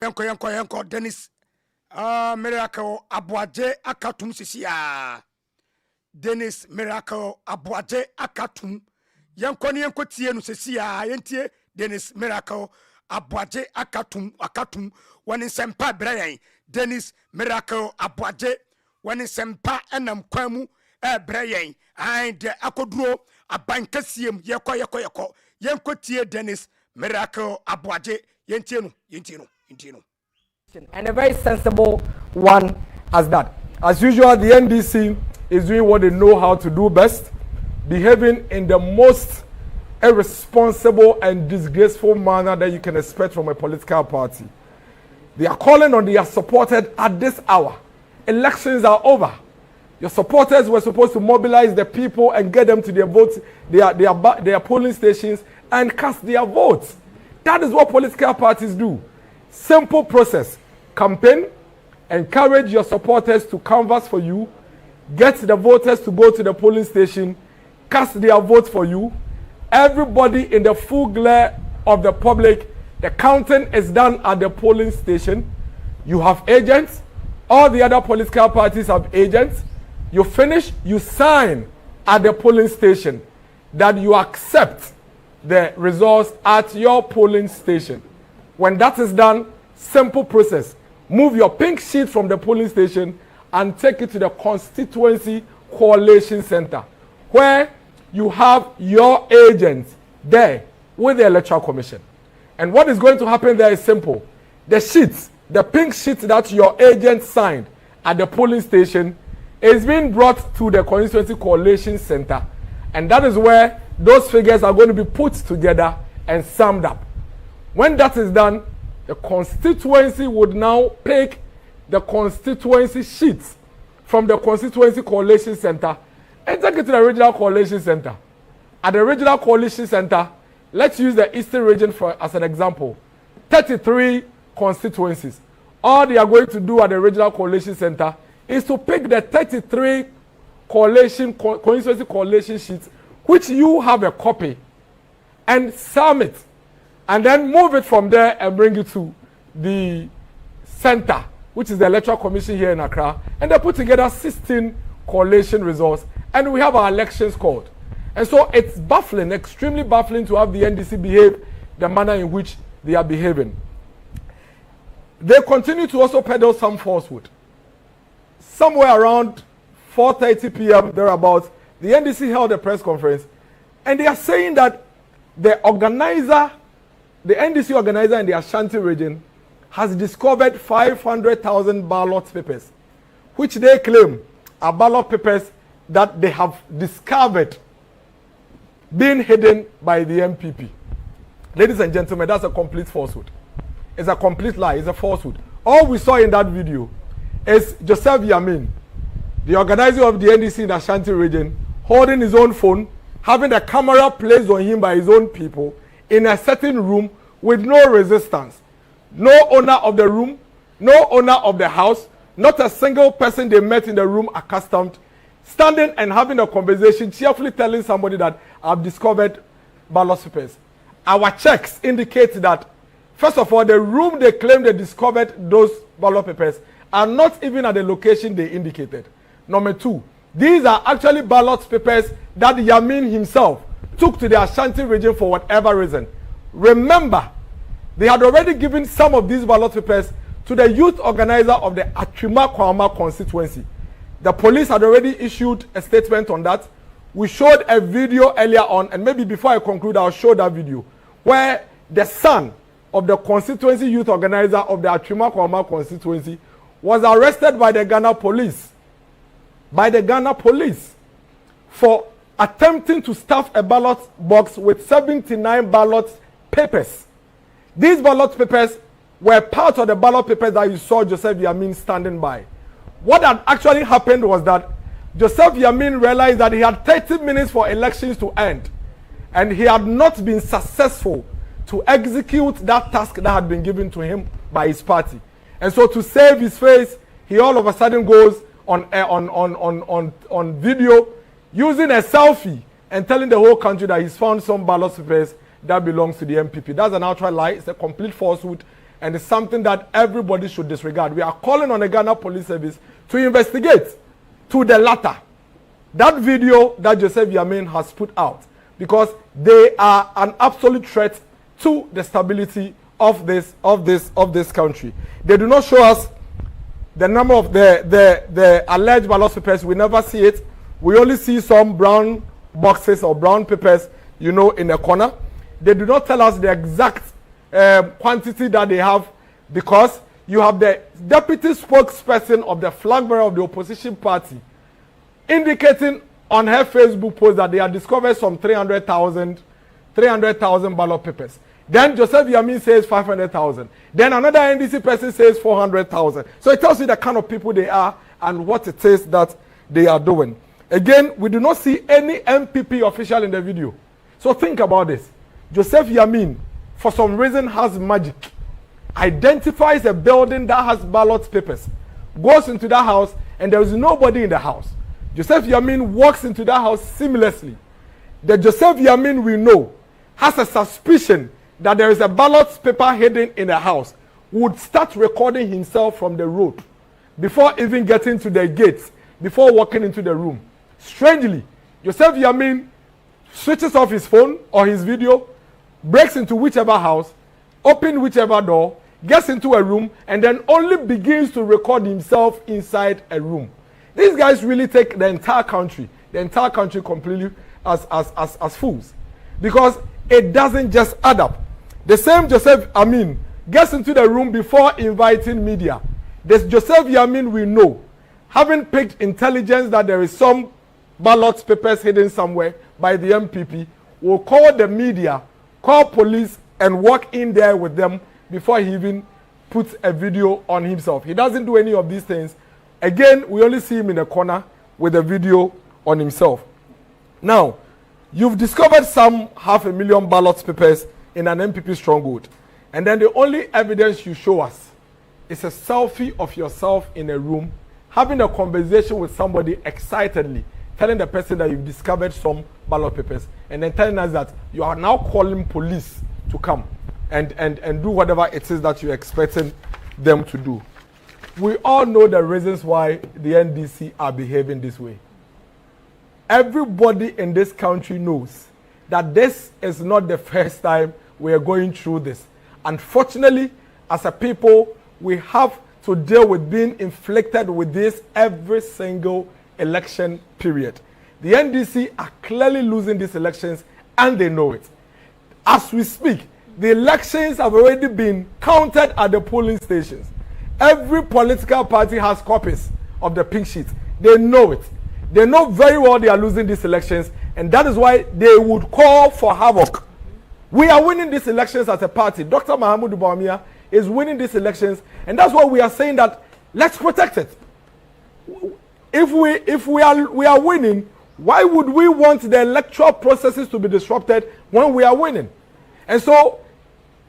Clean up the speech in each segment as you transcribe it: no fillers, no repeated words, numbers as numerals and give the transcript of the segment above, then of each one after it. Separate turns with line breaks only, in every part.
Yanko Dennis Miracle Abuaje Akatum Sisia Dennis Miracle Abuaje Akatum Yanko tie no Sisia yentie Dennis Miracle Abuaje Akatum one sempa Brian Dennis Miracle Abuaje one sempa enam kwamu Brian and akoduro Abankesiem yeko yanko tie Dennis Miracle Abuaje yentie no
and a very sensible one as that. As usual, the NDC is doing what they know how to do best, behaving in the most irresponsible and disgraceful manner that you can expect from a political party. They are calling on their supporters at this hour. Elections are over. Your supporters were supposed to mobilize the people and get them to their votes, their polling stations, and cast their votes. That is what political parties do. Simple process. Campaign, encourage your supporters to canvass for you, get the voters to go to the polling station, cast their votes for you. Everybody in the full glare of the public, the counting is done at the polling station. You have agents, all the other political parties have agents. You finish, you sign at the polling station that you accept the results at your polling station. When that is done, simple process. Move your pink sheet from the polling station and take it to the constituency coalition center, where you have your agents there with the Electoral Commission. And what is going to happen there is simple. The sheets, the pink sheet that your agent signed at the polling station is being brought to the constituency coalition center. And that is where those figures are going to be put together and summed up. When that is done, the constituency would now pick the constituency sheets from the constituency coalition center and take it to the regional coalition center. At the regional coalition center, let's use the Eastern region as an example. 33 constituencies. All they are going to do at the regional coalition center is to pick the 33 constituency coalition sheets, which you have a copy, and sum it. And then move it from there and bring it to the center, which is the Electoral Commission here in Accra. And they put together 16 coalition results. And we have our elections called. And so it's baffling, extremely baffling to have the NDC behave the manner in which they are behaving. They continue to also peddle some falsehood. Somewhere around 4:30 p.m. thereabouts, the NDC held a press conference. And they are saying that the NDC organizer in the Ashanti region has discovered 500,000 ballot papers, which they claim are ballot papers that they have discovered being hidden by the MPP. Ladies and gentlemen, that's a complete falsehood. It's a complete lie. It's a falsehood. All we saw in that video is Joseph Yamin, the organizer of the NDC in the Ashanti region, holding his own phone, having a camera placed on him by his own people, in a certain room with no resistance. No owner of the room, no owner of the house, not a single person they met in the room accustomed, standing and having a conversation, cheerfully telling somebody that I've discovered ballot papers. Our checks indicate that, first of all, the room they claim they discovered those ballot papers are not even at the location they indicated. Number two, these are actually ballot papers that Yamin himself took to the Ashanti region for whatever reason. Remember, they had already given some of these ballot papers to the youth organizer of the Atrima Kwama constituency. The police had already issued a statement on that. We showed a video earlier on, and maybe before I conclude, I'll show that video, where the son of the constituency youth organizer of the Atrima Kwama constituency was arrested by the Ghana police. For attempting to stuff a ballot box with 79 ballot papers. These ballot papers were part of the ballot papers that you saw Joseph Yamin standing by. What had actually happened was that Joseph Yamin realized that he had 30 minutes for elections to end, and he had not been successful to execute that task that had been given to him by his party. And so to save his face, he all of a sudden goes on video using a selfie and telling the whole country that he's found some ballot papers that belongs to the MPP. That's an outright lie. It's a complete falsehood. and it's something that everybody should disregard. We are calling on the Ghana Police Service to investigate to the latter. That video that Joseph Yamin has put out, because they are an absolute threat to the stability of this country. They do not show us the number of the alleged ballot papers. We never see it. We only see some brown boxes or brown papers, in the corner. They do not tell us the exact quantity that they have, because you have the deputy spokesperson of the flag bearer of the opposition party indicating on her Facebook post that they have discovered some 300,000 ballot papers. Then Joseph Yamin says 500,000. Then another NDC person says 400,000. So it tells you the kind of people they are and what it is that they are doing. Again, we do not see any MPP official in the video. So think about this. Joseph Yamin, for some reason, has magic. Identifies a building that has ballot papers, goes into that house, and there is nobody in the house. Joseph Yamin walks into that house seamlessly. The Joseph Yamin we know has a suspicion that there is a ballot paper hidden in the house, would start recording himself from the road before even getting to the gates, before walking into the room. Strangely, Joseph Yamin switches off his phone or his video, breaks into whichever house, opens whichever door, gets into a room, and then only begins to record himself inside a room. These guys really take the entire country completely as fools, because it doesn't just add up. The same Joseph Yamin gets into the room before inviting media. This Joseph Yamin we know, having picked intelligence that there is some ballot papers hidden somewhere by the MPP, will call the media, call police, and walk in there with them before he even puts a video on himself. He doesn't do any of these things. Again, we only see him in a corner with a video on himself. Now, you've discovered some 500,000 ballot papers in an MPP stronghold, and then the only evidence you show us is a selfie of yourself in a room having a conversation with somebody excitedly, telling the person that you've discovered some ballot papers, and then telling us that you are now calling police to come and do whatever it is that you're expecting them to do. We all know the reasons why the NDC are behaving this way. Everybody in this country knows that this is not the first time we are going through this. Unfortunately, as a people, we have to deal with being inflicted with this every single election period. The NDC are clearly losing these elections, and they know it. As we speak, the elections have already been counted at the polling stations. Every political party has copies of the pink sheet. They know it. They know very well they are losing these elections, and that is why they would call for havoc. We are winning these elections as a party. Dr. Mahamudu Bawumia is winning these elections, and that's why we are saying that let's protect it. If we are winning, why would we want the electoral processes to be disrupted when we are winning? And so,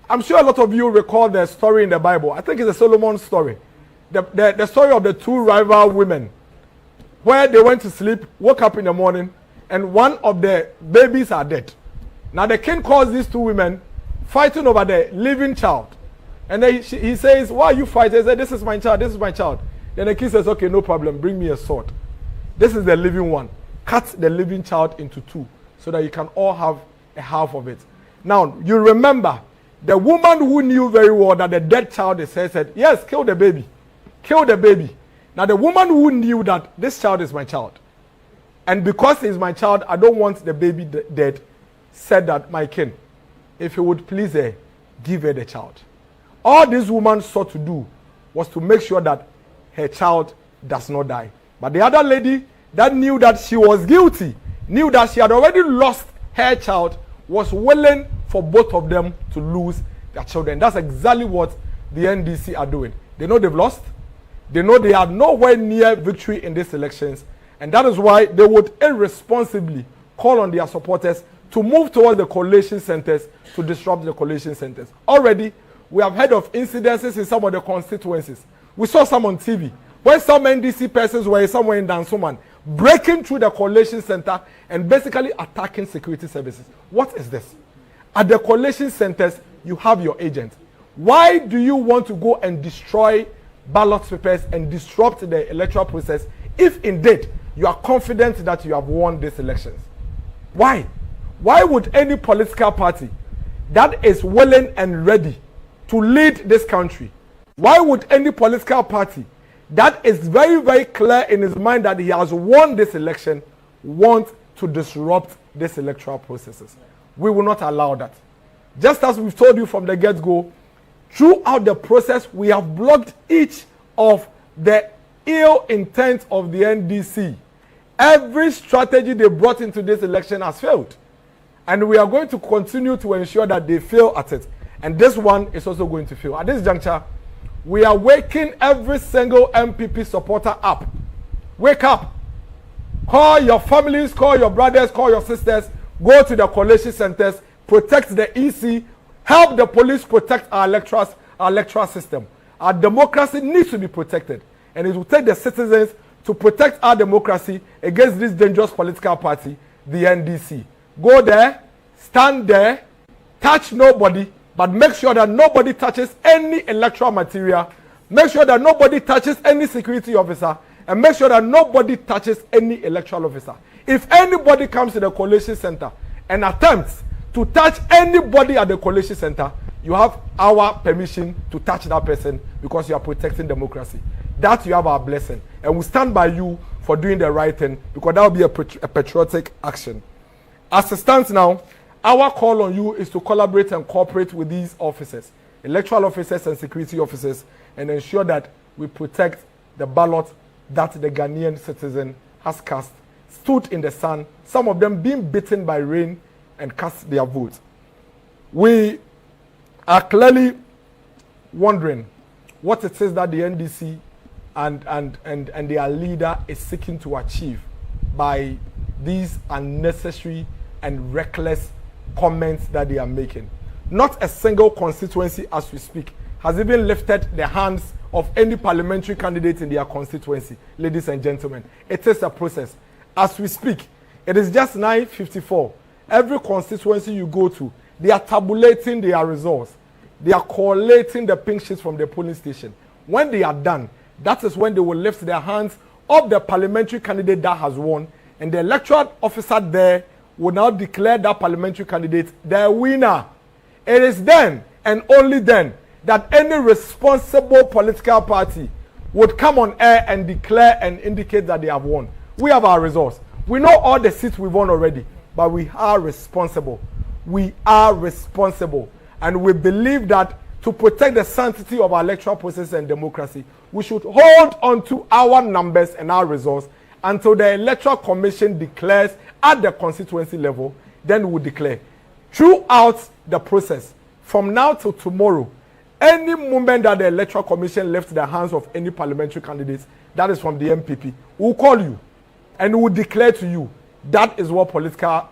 I'm sure a lot of you recall the story in the Bible. I think it's a Solomon story. The story of the two rival women, where they went to sleep, woke up in the morning, and one of the babies are dead. Now the king calls these two women fighting over the living child. And then he says, why are you fighting? He said, this is my child, this is my child. Then the king says, okay, no problem, bring me a sword. This is the living one. Cut the living child into two so that you can all have a half of it. Now, you remember, the woman who knew very well that the dead child is her said, yes, kill the baby. Kill the baby. Now, the woman who knew that this child is my child, and because he's my child, I don't want the baby dead, said that, my king, if he would please her, give her the child. All this woman sought to do was to make sure that her child does not die. But the other lady that knew that she was guilty, knew that she had already lost her child, was willing for both of them to lose their children. That's exactly what the NDC are doing. They know they've lost. They know they are nowhere near victory in these elections. And that is why they would irresponsibly call on their supporters to move towards the coalition centers to disrupt the coalition centers. Already, we have heard of incidences in some of the constituencies. We saw some on TV, where some NDC persons were somewhere in Dansoman, breaking through the coalition center and basically attacking security services. What is this? At the coalition centers, you have your agents. Why do you want to go and destroy ballot papers and disrupt the electoral process if indeed you are confident that you have won these elections? Why? Why would any political party that is willing and ready to lead this country, why would any political party that is very, very clear in his mind that he has won this election want to disrupt these electoral processes? We will not allow that. Just as we've told you from the get-go, throughout the process, we have blocked each of the ill intent of the NDC. Every strategy they brought into this election has failed. And we are going to continue to ensure that they fail at it. And this one is also going to fail. At this juncture, we are waking every single MPP supporter up. Wake up. Call your families, call your brothers, call your sisters. Go to the coalition centers. Protect the EC. Help the police protect our electoral system. Our democracy needs to be protected. And it will take the citizens to protect our democracy against this dangerous political party, the NDC. Go there, stand there, touch nobody, but make sure that nobody touches any electoral material. Make sure that nobody touches any security officer, and make sure that nobody touches any electoral officer. If anybody comes to the coalition center and attempts to touch anybody at the coalition center, you have our permission to touch that person because you are protecting democracy. That you have our blessing. And we stand by you for doing the right thing because that will be a patriotic action. As it stands now, our call on you is to collaborate and cooperate with these officers, electoral officers and security officers, and ensure that we protect the ballot that the Ghanaian citizen has cast, stood in the sun, some of them being beaten by rain, and cast their vote. We are clearly wondering what it is that the NDC and their leader is seeking to achieve by these unnecessary and reckless comments that they are making. Not a single constituency as we speak has even lifted the hands of any parliamentary candidate in their constituency, ladies and gentlemen. It is a process. As we speak, it is just 9:54. Every constituency you go to, they are tabulating their results. They are collating the pink sheets from the polling station. When they are done, that is when they will lift their hands of the parliamentary candidate that has won, and the electoral officer there will now declare that parliamentary candidate their winner. It is then and only then that any responsible political party would come on air and declare and indicate that they have won. We have our results. We know all the seats we've won already, but we are responsible. We are responsible. And we believe that to protect the sanctity of our electoral process and democracy, we should hold on to our numbers and our results until the Electoral Commission declares at the constituency level. Then we will declare. Throughout the process, from now till tomorrow, any moment that the Electoral Commission lifts the hands of any parliamentary candidates, that is from the MPP, we'll call you and we'll declare to you. That is what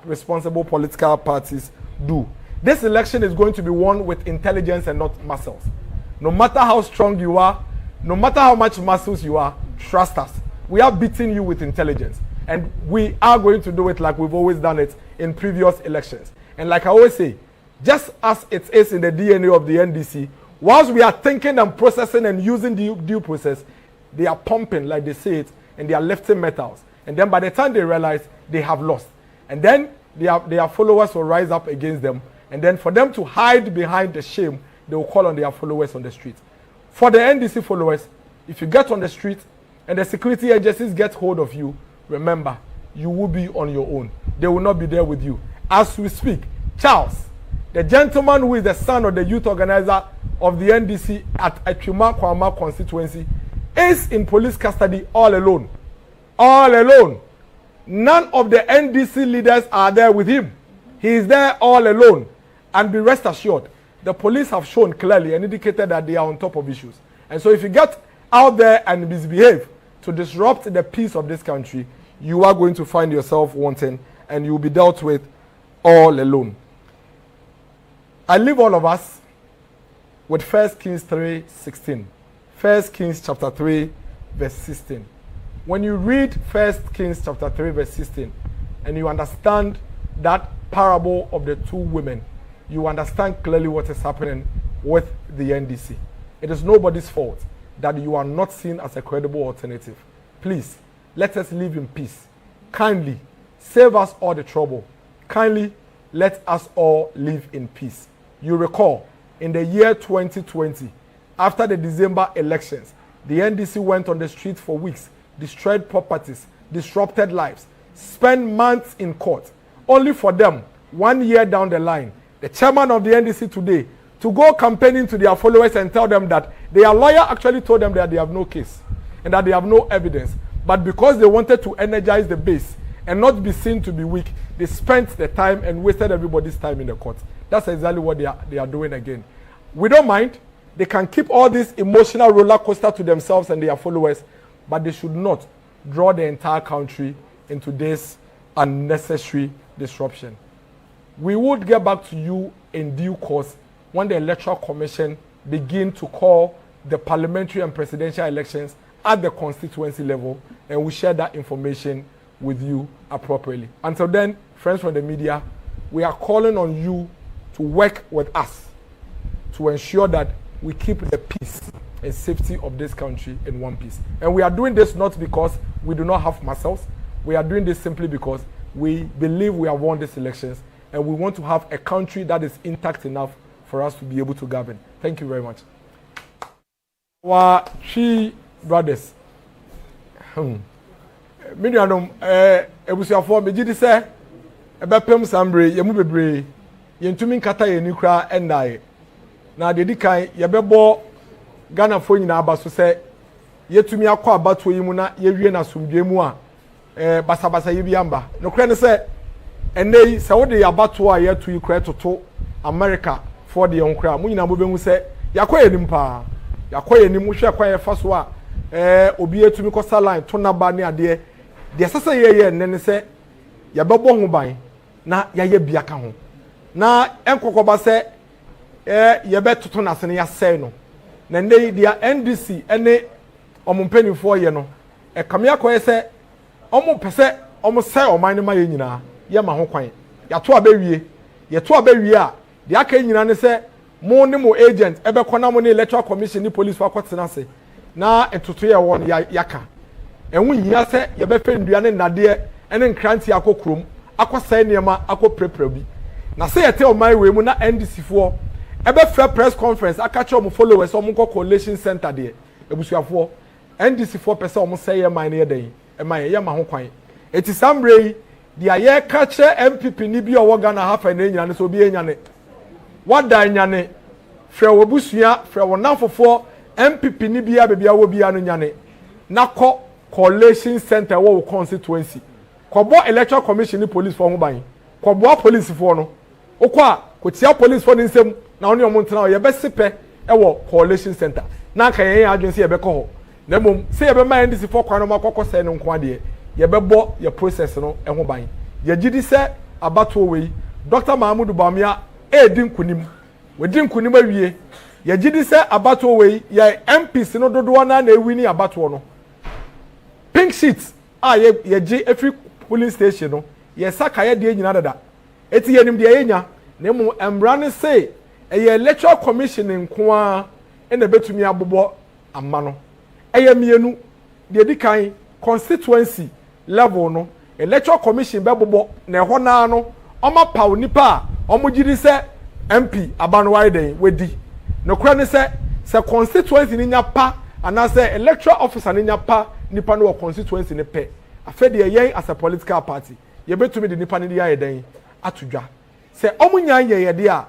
responsible political parties do. This election is going to be won with intelligence and not muscles. No matter how strong you are, no matter how much muscles you are, trust us. We are beating you with intelligence. And we are going to do it like we've always done it in previous elections. And like I always say, just as it is in the DNA of the NDC, whilst we are thinking and processing and using the due process, they are pumping, like they say it, and they are lifting metals. And then by the time they realize, they have lost. And then their followers will rise up against them. And then for them to hide behind the shame, they will call on their followers on the street. For the NDC followers, if you get on the street and the security agencies get hold of you, remember, you will be on your own. They will not be there with you. As we speak, Charles, the gentleman who is the son of the youth organizer of the NDC at Atwima Kwama constituency, is in police custody all alone. All alone. None of the NDC leaders are there with him. He is there all alone. And be rest assured, the police have shown clearly and indicated that they are on top of issues. And so if you get out there and misbehave to disrupt the peace of this country, you are going to find yourself wanting and you will be dealt with all alone. I leave all of us with 1 Kings 3:16. 1 Kings chapter 3 verse 16. When you read 1 Kings chapter 3 verse 16 and you understand that parable of the two women, you understand clearly what is happening with the NDC. It is nobody's fault that you are not seen as a credible alternative. Please, let us live in peace. Kindly, save us all the trouble. Kindly, let us all live in peace. You recall, in the year 2020, after the December elections, the NDC went on the street for weeks, destroyed properties, disrupted lives, spent months in court, only for them, 1 year down the line, the chairman of the NDC today, to go campaigning to their followers and tell them that their lawyer actually told them that they have no case and that they have no evidence. But because they wanted to energize the base and not be seen to be weak, they spent the time and wasted everybody's time in the court. That's exactly what they are doing again. We don't mind. They can keep all this emotional roller coaster to themselves and their followers, but they should not draw the entire country into this unnecessary disruption. We would get back to you in due course when the Electoral Commission begin to call the parliamentary and presidential elections at the constituency level, and we share that information with you appropriately. Until then, friends from the media, we are calling on you to work with us to ensure that we keep the peace and safety of this country in one piece. And we are doing this not because we do not have muscles. We are doing this simply because we believe we have won these elections and we want to have a country that is intact enough for us to be able to govern. Thank you very much. Our three brothers. Minianum, ebusuafo meji di se ebepem sambre yemu bebre yentumi nkata ye nikra endae na de dikan yebebo Ghana fo nyina aba so se yetumi akọ abato yi mu na yewie na sumdwe mu a basabasa ye biamba nokra ne se enei se wo de abato a yetu yi kra toto America for the onkra mu nyina bobehu se yakoye nimpa yakoye nim hwe kwa ye fa so a obi etumi kosa line to na ba ne ade de sese ye ne se yabebo ho ban na yaye bia ka ho na enkokoba se yebetoto na se ne yasɛ no na ndey dia NDC ene omumpenifo ye no kamia koye se omupese omusɛ oman ne ma ye nyina ye ma ho kwan yato abawie yeto abawie a de aka nyina ne se mo ne mo agent ebekona mo ne Electoral Commission ni police fa kwotena se na etoto ye won yaka enwu hia se ye be fe ndua ne nade ene nkranti akokrom akosai niema akoprepra bi na se yete oman we mu na NDC fo ebe frɛ press conference akache omo followers omo coalition center de ebusuafo NDC fo pese omo sey ye man ne den e man ye ma ho kwan eti sambre dia ye kache MPP ni bi owo Ghana hafa na nyina ne so bi enya ne wada nyane frɛ wobusua frɛ wonamfofo MPP ni bia bebia wo bia no nyane na kɔ coalition center wo constituency kɔbɔ Electoral Commission ni police fo ho ban kɔbɔ police fo no okɔ a kotia police fo ni nsem na oni omo ntena ye be sepe e wo coalition center na kan yen adwen se ye be kɔ ho na mom se ye be ma NDC fo kwan no makɔkɔ sɛ no nko ade ye be bɔ ye process no e ho ban ye gidi sɛ abato wei Dr. Mahamudu Bawumia edin kunim wedin kunim awie ye gidi sɛ abato wei ye MPs no dodo na ewini abato no pink sheet ye gi every polling station no ye saka ye de nyina dada eti yenim de ye nya na mu emra ne say eye Electoral Commission nko a na betumi abobɔ amma no eye mienu de dikan constituency level no Electoral Commission be bobɔ na ɛhɔ na no ɔma paw nipa a ɔmo gidi sɛ MP abano widen wedi no kura ne sɛ constituency ni nya pa anase electoral officer ni nya pa nipa no constituency ne pe afede yen as a political party ye betumi de nipa ne de ayeden atodwa sɛ ɔmo nya ye de a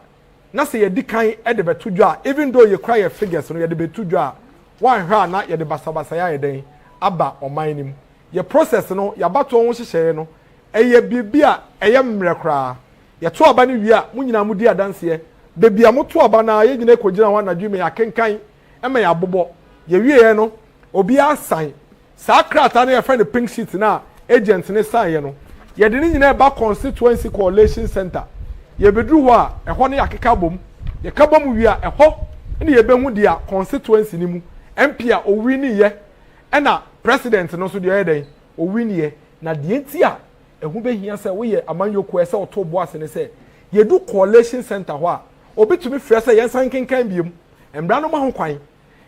na sɛ ye di kan e de betodwa even though ye kra ye figures no ye de betodwa wan hwa na ye de basabasa ayeden aba oman nim ye process no ya bato ho hyehyɛ no eye bibia eye mmerɛ kra ye to aba ne wi a mo nyina mo di adanse de bia mo to aba na ye nyina kogina ho na dwume ya kenkan e ma ya bobɔ ye wie no obi asan saa krata na ye friend pink sheet na agent ne san ye no ye de ne nyina ba constituency coalition center ye bedru ho a ɛhɔ ne yakeka bom ye ka bom wi a ɛhɔ ne ye behu dia constituency ni mu MP a owi ni ye ɛna president no so de ye den owi ni ye na de enti a ehu behia sɛ wo ye amanyoko ɛsɛ oto boase ne sɛ ye du coalition center ho a obi tumi frɛ sɛ yɛnsan kenkan biom mbra no ma ho kwan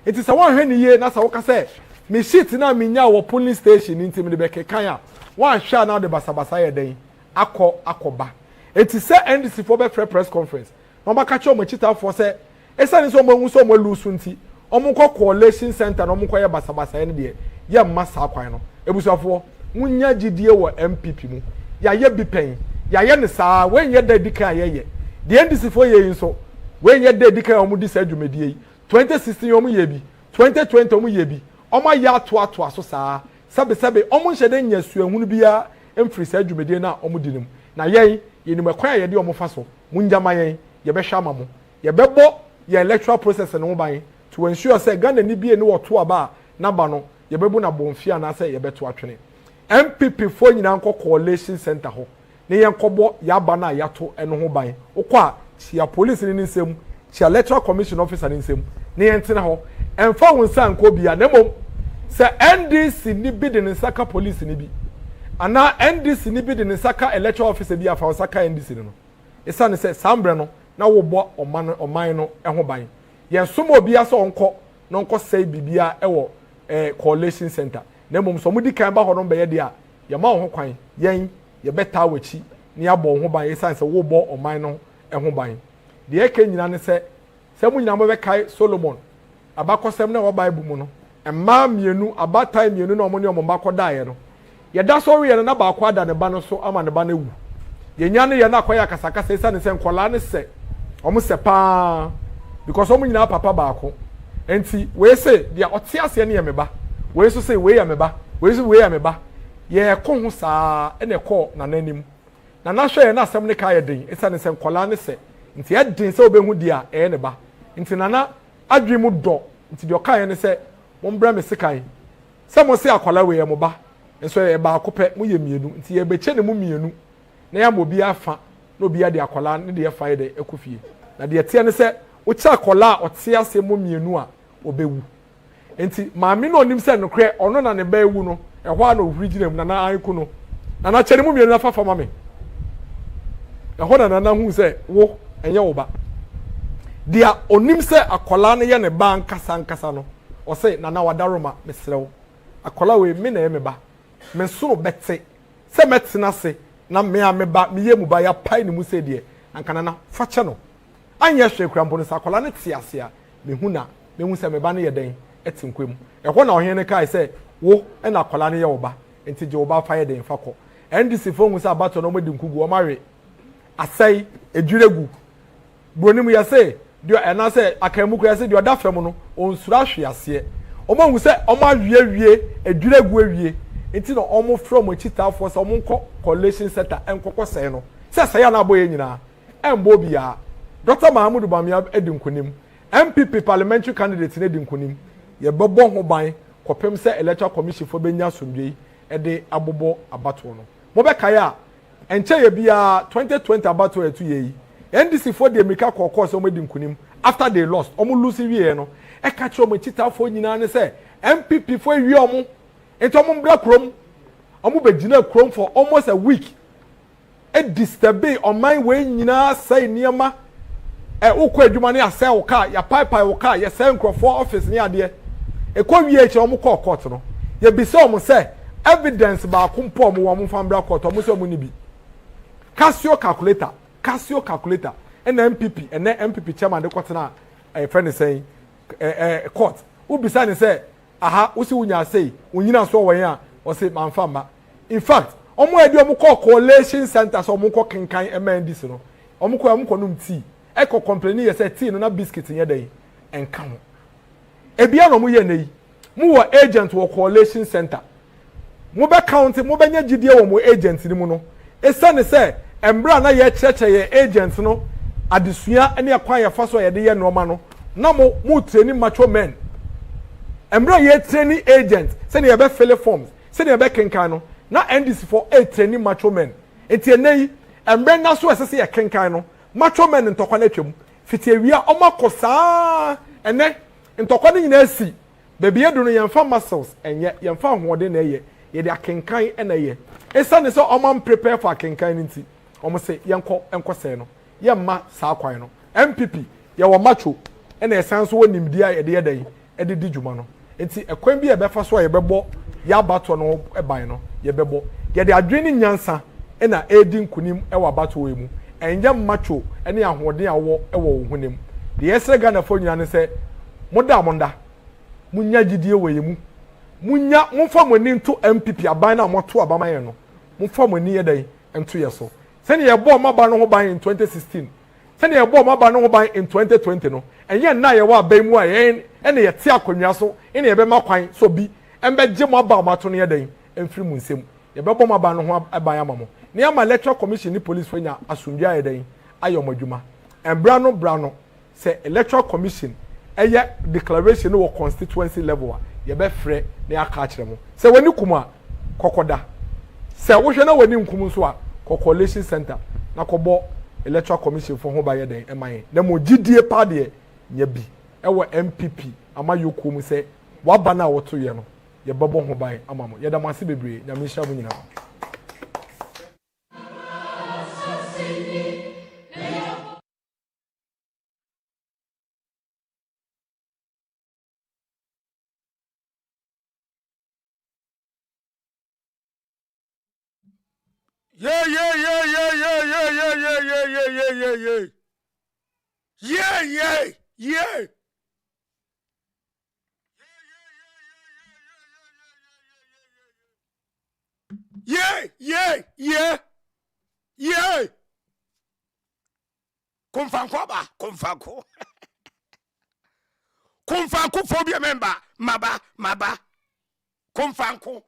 enti sɛ wɔn hwɛ ne yie na sɛ wɔka sɛ me sheet na me nya wɔ police station nti me de bɛkekan a wɔn ahwɛ na de basabasa yɛ den akɔba enti sɛ NDC fo bɛ press conference na wɔn bɛka kyerɛ wɔn akyitafoɔ sɛ esani sɛ wɔn nso wɔn lose nti wɔn kɔ coalition center na wɔn kɔ yɛ basabasa yɛ ne deɛ yɛ mma saa kwan no ebusuafoɔ munya gidie wɔ MPP mu yɛayɛ bi pɛn yɛayɛ ne saa wɔnyɛ da dikan yɛyɛ deɛ NDC fo yɛ yi nso wɔnyɛ da dikan wɔn di saa dwumadie yi 2016 wɔn yɛ bi 2020 wɔn yɛ bi wɔn ayɛ atoa so saa sɛbesɛbe wɔn nhyɛ de nya suahunu biara mfiri saa dwumadie na wɔn di ne mu na yɛn yɛnim ɛkwan a yɛde wɔn fa so mungyama yɛn yɛbɛhwɛ ama mo yɛbɛbɔ yɛ electoral process no ho ban to ensure sɛ Ghana ni bie ne wɔto aba naba no yɛbɛbu na bonfia na sɛ yɛbɛto atwene MPP fo nyina nkɔ coalition center hɔ ne yɛnkɔbɔ yaba na yato ɛno ho ban wokɔ a chia police ne nsɛm chia electoral commission officer ne nsɛm ne yɛntena hɔ ɛmfa wo nsa nkɔ bia na mmom sɛ NDC ni bi de ne nsaka police ni bi ana NDC ni bi de ne nsaka electoral officer bi afa nsaka NDC no ɛsane sɛ sambre no na wo bɔ ɔman no ɛho ban yɛn somo obi aso onko na onko sei bibia ɛwɔ coalition center na mmom so mudi kan ba hɔ no bɛyɛ de a yɛ ma ho kwan yɛn yɛ bɛta wachi ne abɔ ho ban ɛsane sɛ wo bɔ ɔman no ɛho ban de ɛka nyina ne sɛ mu nyina mo bɛkae Solomon abakɔsɛm na wɔ Bible mu no ɛma mienu abatai mienu na ɔmo ne ɔmo bakɔ daeɛ no yɛda so ɔre yɛ na baako ada ne ba no so ama ne ba no wu yɛnya ne yɛ na akɔyɛ akasakasa ɛsane sɛ nkɔla ne sɛ ɔmo sɛ paa because ɔmo nyina papa baako enti we say dia ɔte ase ne yɛ me ba we so say we yɛ me ba we so we yɛ me ba yɛ kɔ ho saa ɛna ɛkɔ na nanim na na hwɛ yɛ na asɛm ne ka yɛ den ɛsane sɛ nkɔla ne sɛ nti ɛden sɛ obehu dia ɛyɛ ne ba nti nana adwi mu dɔ nti de ɔka yɛ ne sɛ mo mbra me sekan sɛ mo se akɔla we yɛ mo ba nso yɛ baako pɛ mo yɛ mienu nti yɛ bɛkyɛ ne mu mienu na yɛ mo bi afa na obi ade akɔla ne de yɛ fa yɛ de ekofie na de ɛte ne sɛ wo kya akɔla a ɔte ase mu mienu a obewu enti maame no onim sɛ nokre ɔno na ne ba ewu no ɛhɔ a na ohuri gyina mu na na anko no na na kyɛ ne mu mienu na fa fa ma me ɛhɔ na na hu sɛ wo ɛnyɛ wo ba dia onim sɛ akɔla no yɛ ne ba nkasa no ɔsɛ na wadaroma mesrɛw akɔla we me na yɛ me ba me soro bɛte sɛ mɛtena se na me a me ba me yɛ mu ba ya pai ne mu sɛ deɛ anka na fa kyɛ no anyɛ hwɛ krampo no sɛ akɔla no te ase a mehu sɛ me ba no yɛ den ɛte nkwam ɛhɔ na ɔhene no kae sɛ wo ɛna akɔla no yɛ wo ba enti gye wo ba fa yɛ den fa kɔ NDC fo hu sɛ abato no ɔmɔdi nkugu ɔmawe asɛe edwiregu bronim yɛ sɛ deɛ ɛna sɛ akamu kura sɛ deɛ ɔda fam no onsura hwe aseɛ ɔmo hu sɛ ɔmo awie edwiregu awie enti no ɔmo from achitafoɔ sɛ ɔmo nkɔ coalition center ɛnkɔkɔ sɛe no sɛ sɛe na abɔ yɛ nyinaa ɛmbɔ bia Dr. Mahamudu Bawumia edi nkonim MPP parliamentary candidate ne di nkonim ye bɛbɔ ho ban kɔpem sɛ electoral commission fo benya somdwe ɛde abobɔ abato no mo bɛkae a ɛnkyɛ yɛ bia 2020 abato etu yɛ yi NDC fo de America kɔkɔ sɛ ɔmo di nkonim after they lost ɔmo lose wie no ɛka kyerɛ ɔmo chitafo nyinaa ne sɛ MPP fo wie ɔmo enti ɔmo mbra krom ɔmo bɛgyina krom for almost a week disturb ɔman we nyinaa sɛ nneɛma wokɔ adwuma ne asɛ wo kaa ya pipe wo kaa ya sɛ nkrɔfoɔ office ne adeɛ ekɔ wie ekyɛ ɔmo kɔ court no ye bi sɛ ɔmo sɛ evidence ba ko mpo ɔmo wɔ mo fambra court ɔmo sɛ ɔmo ni bi Casio calculator ɛna MPP chairman de kɔtena friend sɛ court wo bi sɛ ne sɛ aha wo si wunya sɛ wunyina so wɔ yɛn a ɔsɛ manfamba in fact ɔmo adi ɔmo kɔ coalition center so ɔmo kɔ kenkan MNDC no ɔmo kɔ num tea eko complain yɛ sɛ tea no na biscuit nyɛ dɛ enka ho ebia no mo yɛ nei mo wɔ agent wɔ coalition center mo bɛ count mo bɛ nya gidie wɔ mo agent ni mu no esane sɛ embra na yɛ kyerɛkyerɛ yɛ agent no adesua ne akwan yɛ fa so yɛ de yɛ noma no na mo training macho men embra yɛ training agent sɛ ne yɛ bɛ fill forms sɛ ne yɛ bɛ kenkan no na NDC for a training macho men enti enei embra na so ɛsɛ sɛ yɛ kenkan no macho men ntɔkwa na twam fiti awia ɔmakɔ saa ene ntɔkwa ne nyina si beebi edu no yɛmfa muscles enye yɛmfa ahoɔden na ɛyɛ yɛde akenkan na ɛyɛ esane sɛ ɔman prepare for akenkan nti ɔmo sɛ yɛnkɔ sɛ no yɛmma saa kwan no MPP ye wo macho e na esan so wonimdi a ye de yedan e de di dwuma no enti ekwan bi e befa so ye bebo ya bato no e ban no ye bebo ye de adwene nyansa e na edi nkunim e wa bato we mu enye macho e ne ahoden awo e wo hunem de yesre Ghana fo nyina ne se monda munya gidie we mu munya mumfa moni nto MPP aban na moto abamaye no mumfa moni yedan ento yeso sene ye bo maba no ho ban in 2016 sene ye bo maba no ho ban in 2020 no enye na ye wa aban mu a yen ene ye te akonwa so ene ye be makwan so bi embe gye mo aba mato no yedan emfiri mu nsem ye be bo maba no ho aban amamo ne ama electoral commission ni police fanya asundua yedan ayo modwuma embra no se electoral commission eye declaration no constituency level ye be frɛ na aka kyerɛ mo sɛ wani kuma kokoda sɛ wo hwɛ na wani nkum so a coalition center na kɔbɔ electoral commission for ho ba yɛ den ɛman na mo gidie pa de nya bi ɛwɔ MPP ama yoku mu sɛ waba na woto yɛ no ye bɛbɔ ho ban ama mo ye da mase bebre nya me hya mo nyina
Yeah. Kumfanko. Kumfanko phobia member. Maba. Kumfanko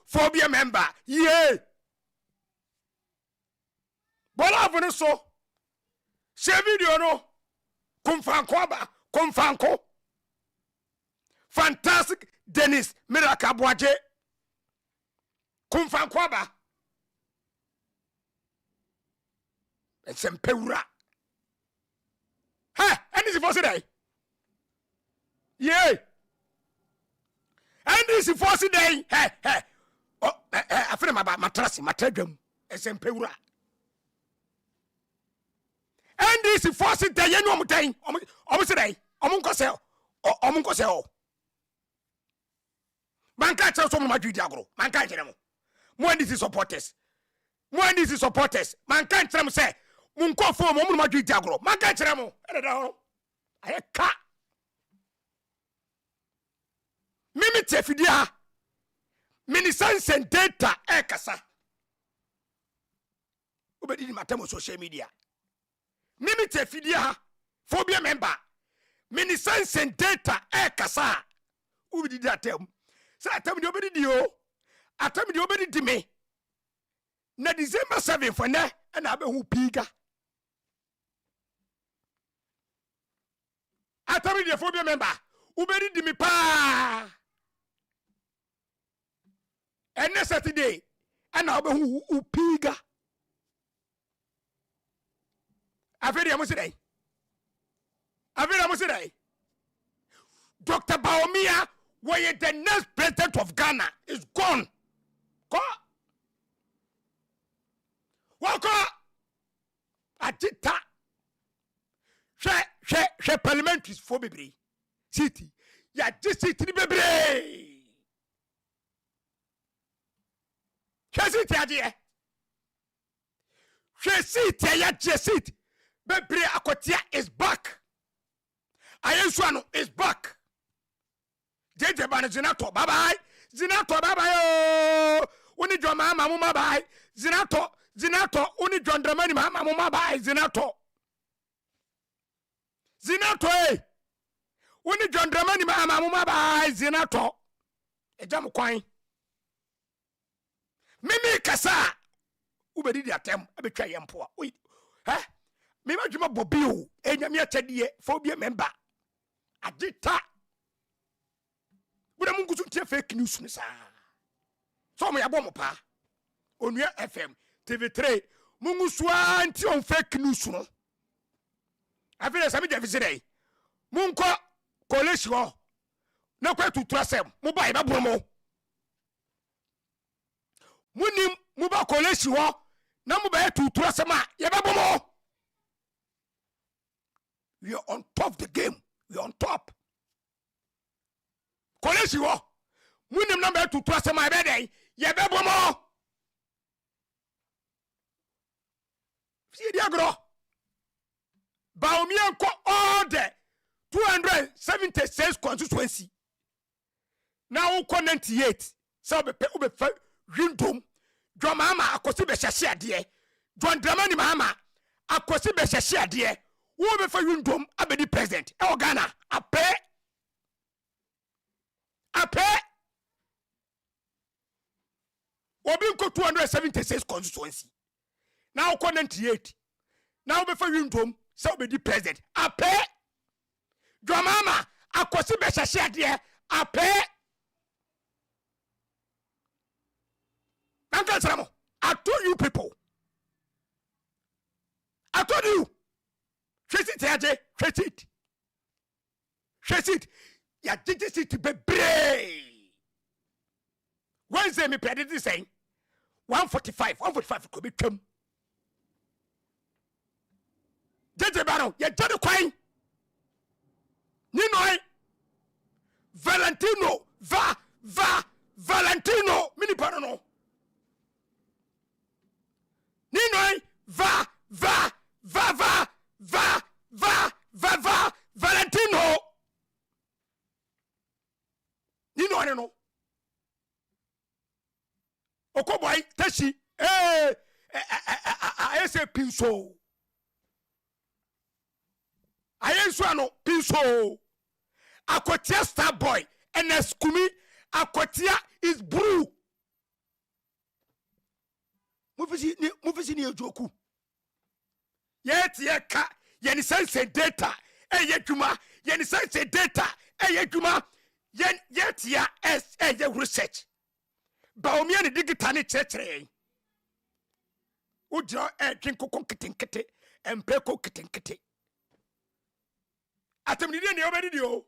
phobia member. Yeah. Bola avone so. Share video no. Kumfanko. Fantastic Dennis Miracle Boaje. Kumfanko aba. It's empewura. Hey, and this is for today. Yeah. And this is for today. Hey. Oh, I feel about matradum. It's empewura. And this is for today. You know what I'm saying? Almost today. Omunkosel. Manka tell some my agro. Manka tell them. More this is supporters. Manka tell them say. Munko for mo ma dwi agro. Manka tell them. I ka. Mimi tefidia. Mini sense and data ekasa. Ubedi matemo social media. Mimi tefidia. Phobia member. Mini sense and data ekasa. Ubedi datem. Say atem di obedi dio. Atem di obedi di me. Na December 7 for na and abe hu piga. Atem di phobia member. Ubedi di me pa. And next Saturday and abe hu piga. Afedi amusida. Dr. Bawumia, where the next president of Ghana is gone. Go. Wako. Atita. She parliament is for bebre. City. Ya just city bebre. She city adie. She city ya just city. Bebre akotia is back. Ayensuano is back. JJ Bana Zinato, bye-bye. Zinato, bye-bye. Uni John Mama, bye. Zinato, Uni John Dramani, Mama, bye. Zinato, eh. Uni John Dramani, Mama, bye. Zinato. A jam coin. Mimi Kasa. Ubedi atem, I betray him poor. Wait, huh? Mima Juma Bobiu, and Yamia Teddy, phobia member. Adita. But I'm going to fake news, sir. So me abom pa. Onua FM, TV3, mungu swa anti on fake news no. Afile sami de visite. Munko college ho. Na kwa tutrasem, mu ba ibabromo. Munim mu ba college ho na mo be tutu asema ye bebomo. We are on top of the game. We are on top. Kolesi wo. Munim na be tutu asema be den ye bebomo. See the agro. Bawumia ko all the 276 constituency. Now 98. So be windom. John mama akosi be hyehye ade. John Dramani mama akosi be hyehye ade. Wo be fa windom abedi president. E Ghana ape. Obi ko 276 constituency. Now 98. Now be fa windom so be the president. Ape. John mama akosi be hyehye ade. Ape. I told you people. I told you. Trace it, AJ. Trace it. Trace it. Ya did this to be brave. Wednesday, me predict saying 145 could be come. JJ Barrow, ya did the coin. Nino, Valentino, Valentino, mini parano. Nino, Valentino. Nino, I don't know. Okoboy, Tashi, I say Pinso. I answer no Pinso. Akotia star boy, and Skumi, Akotia is brew. Mufisi ni ojoku. Yet ka yen sense data yedwuma yen sense data yedwuma yen yet ya as research. Bawumia ni digital ni chechere. Ujo drink kokon kitinkete empeko kitinkete. Atemni ni obedi dio.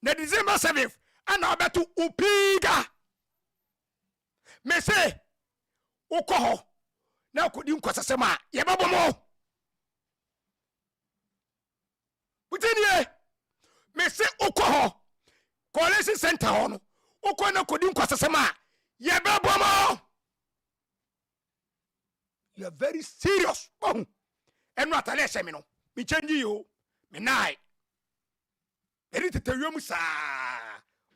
Na December 7th ana obetu upiga. Me say ukoho na kodi nkwasasema ye babomo utenie me se ukoho college center hono uko na kodi nkwasasema ye babomo. You are very serious. Oh, enu atale se me no me change you me nai eri tetewum sa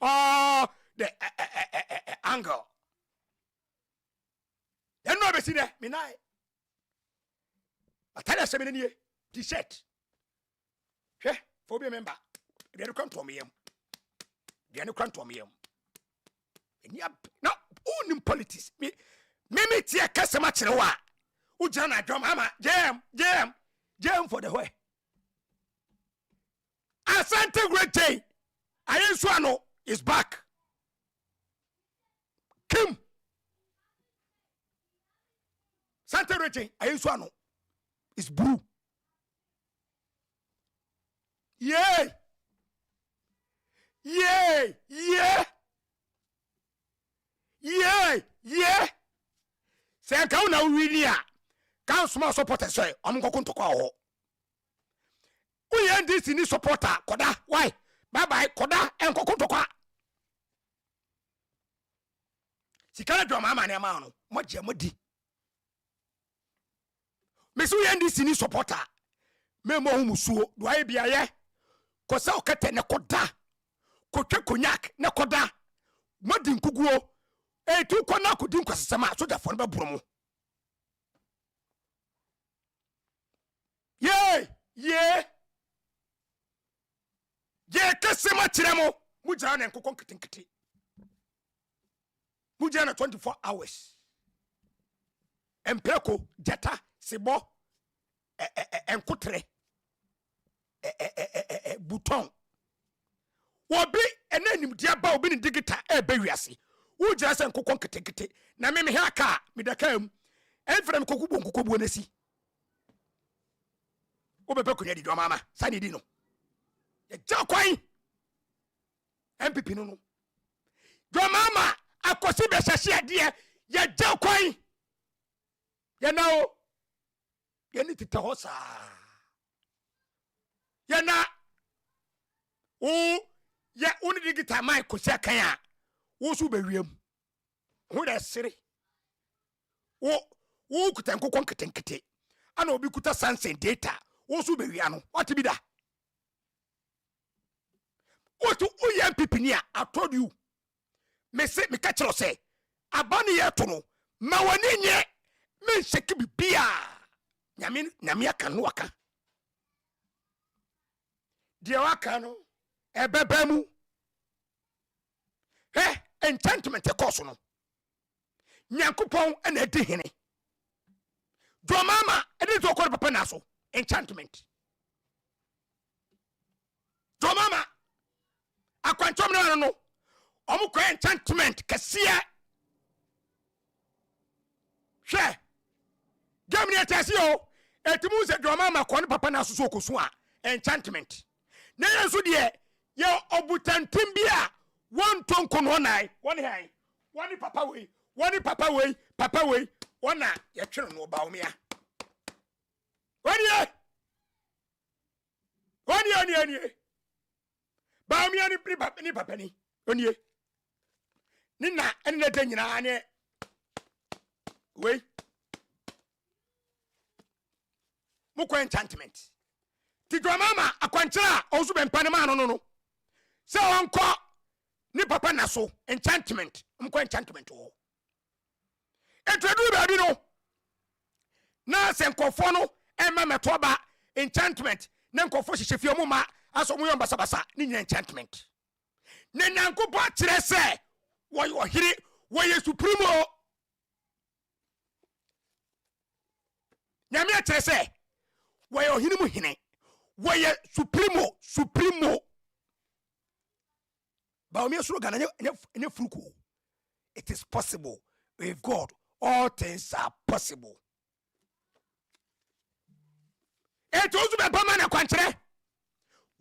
oh the angle. You know, see there, me nai. I tell you, something T-shirt. Okay, for me member. They don't come to me. They don't come to me. Now, who in politics? Me tia customer chilewa. Ujana drum mama jam for the way. Asante great day. Ayensuano is back. Kim. Santa Rete, Ayensuano is blue. Yay! Say ka una wini a kan small supporter say omkokun to kwa ho. Uye ndisi ni supporter koda why? Bye koda enkokun to kwa. Sikana drum mama na ma no moje modi. Mesu yendi sini supporter memo hu musuo do aye bia ye ko sa okete ne koda ko twa konyak ne koda modi nkuguo tu ko na kodi nkwasesema so da fo ne beboro ye kesema kiremo mujana ne nkokon kitinkiti mujana 24 hours empeko jata Sibo enkotre bouton wobi enanim dia ba obi ni digital be wiase wo jira se nkokon ketekete na me he aka me dakam enfrem kokubo nasi wo bebe ko di do mama sani di no ye jakwan MPP no do mama akosi be hyehye ade ye jakwan Yana o. Yeni tita hosa. Yana. O ya uni digita mai kosia kanya. Wo su be wiem. Ho da sere. Wo kuta nkokon ketenkete. Ana obi kuta sansen data. Wo su be wia no. What be da? What uye MPP ni a? I told you. Me catch you say. Abani ye to no. Ma wani nye. Me sheki bibia. Nyame aka no aka. Dia waka no. Ebebe mu. Enchantment e course no. Nyankopon ena edi hene. Do mama edi to ko papa na so. Enchantment. Do mama akwanchom na no. Omo ko enchantment KESIEM. Hwe. Gamni atasi o. Etimu se do mama ko ne papa na so kosu a enchantment. Na yeso de ye obutantim bia one tonko no nai one han one papa we one na ye twere no Bawumia one Bawumia ni papa ni one ni na ene na tanyina ne we mo ko enchantment ti do mama akwankyera ozu be mpane ma no se onko ni papa na so enchantment mko enchantment wo etradu ba bi no na se nkofo no ema metoba enchantment na nkofo hyehyefie mu ma aso mu yomba sabasa ni nyina enchantment ne nyankopo akire se wo hiri wo ye supremo nyame akire se wo ye ohini mu hine wo ye supremo Bawumia slogan anya fruku. It is possible with God. All things are possible. Etozu be pama na kwankyere.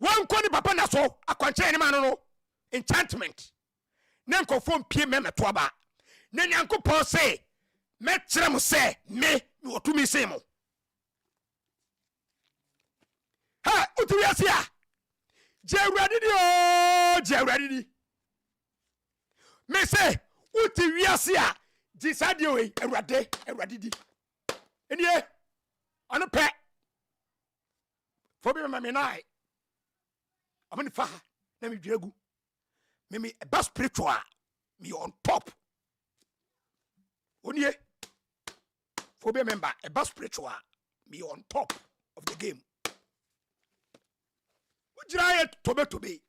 Wan koni papa na so akwankyere ni manu no. Enchantment. Na nkofo mpie memeto aba. Na Nyankopon say mekyere mo say me otumi say mo. Ha, utumi asia. Jewradidi. Me say uti wiase a jisade we Ewradidi. Enie ono pe fobi me nai amani fa na me dwegu me ba spiritual me on top onie fobi member a ba spiritual me on top of the game ujira ye tobe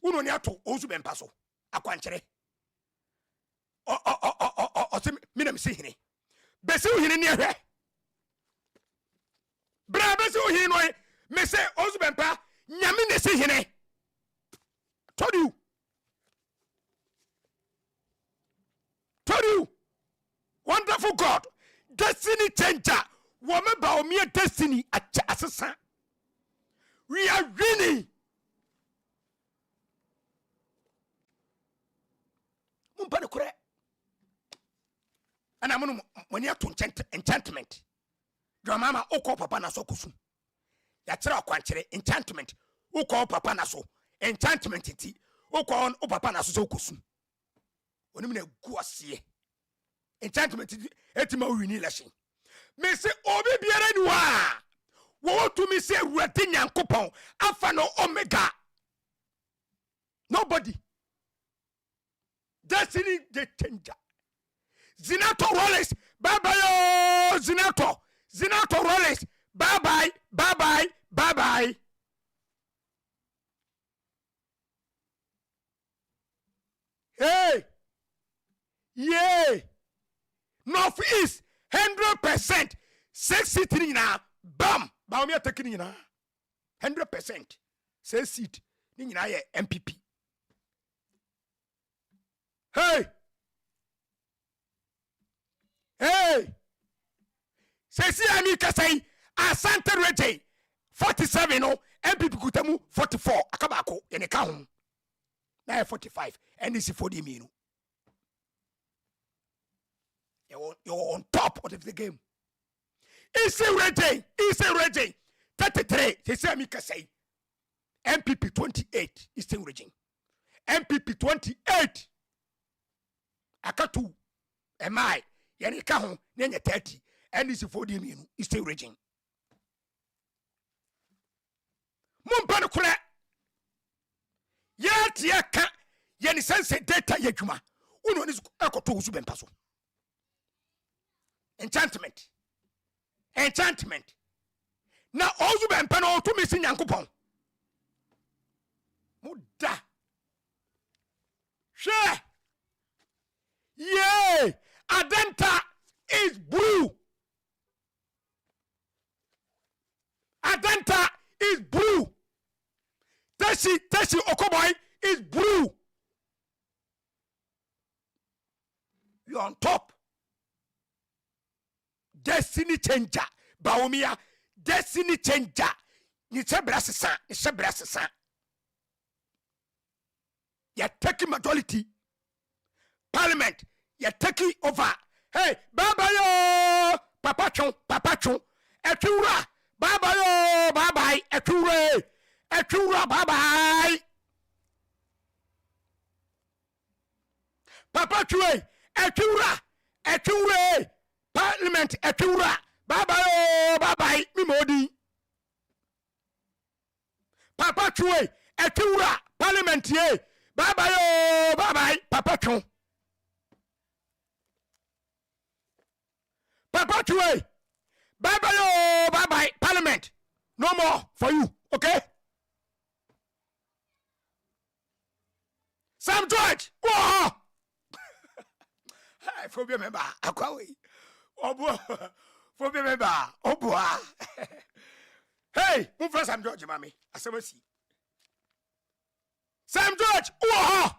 uno ni ato ozu be mpa so akwankyere o se mina msi hene besi hene ni ehwe bra besi hene no me se ozu be mpa nyame ne si hene told you wonderful God destiny changer woman Bawumia destiny acha asesa we are winning. Mumpane kure. Ana munu mani ato enchantment. Do mama okọ papa na so kusu. Ya kire akwankyere enchantment. Okọ papa na so enchantment ti. Okọ o papa na so kusu. Onim na gu ase. Enchantment etima wini election. Me se obi biara ni wa. Wo to me say Awurade Nyankopon alpha no omega. Nobody. Destiny the changer. Zinato Rollins, bye bye. Zinato Rollins, bye bye. Hey, yeah. Northeast 100%. 6 seat now. Bam. Bawumia taking na 100%. 6 seat. Ni na ye MPP. Hey. KESIEM kasai Asante Rete 47 no MPP kutamu 44 akabako yene ka ho na 45 NDC 40 minu. You're on top of the game. Easy rating. 33. They say me can say. MPP 28 is still raging. MPP 28. Akatu. Am I? Yani kahon. Nenya 30. And this 40 million is still raging. Mumpano kule. Yet yaka. Yani sense data yejuma. Uno is ekoto usu paso. Enchantment. Now also be empano to missing yankupon. Muda. Share. Yeah. Adenta is blue. Adenta is blue. Teshi Okoboy is blue. You're on top. Destiny changer. Bawumia. Destiny changer. Ni sebrasisa. You're taking majority. Parliament. You're taking over. Hey, baba yo. Papa chon. Etura. Baba yo. Bye. Etura. Bye. Papa chue. Etura. Parliament. Etura. Baba yo. Bye. Mimodi. Papa chue. Etura. Parliament ye. Baba yo. Bye. Papa chon. Papa chue. Baba yo. Bye. Parliament. No more for you. Okay? Sam George. Whoa. Phobia member. Akwawe. Obo. Phobia member. Obo. Hey, move for Sam George, mommy. Asemasi. Sam George. Whoa.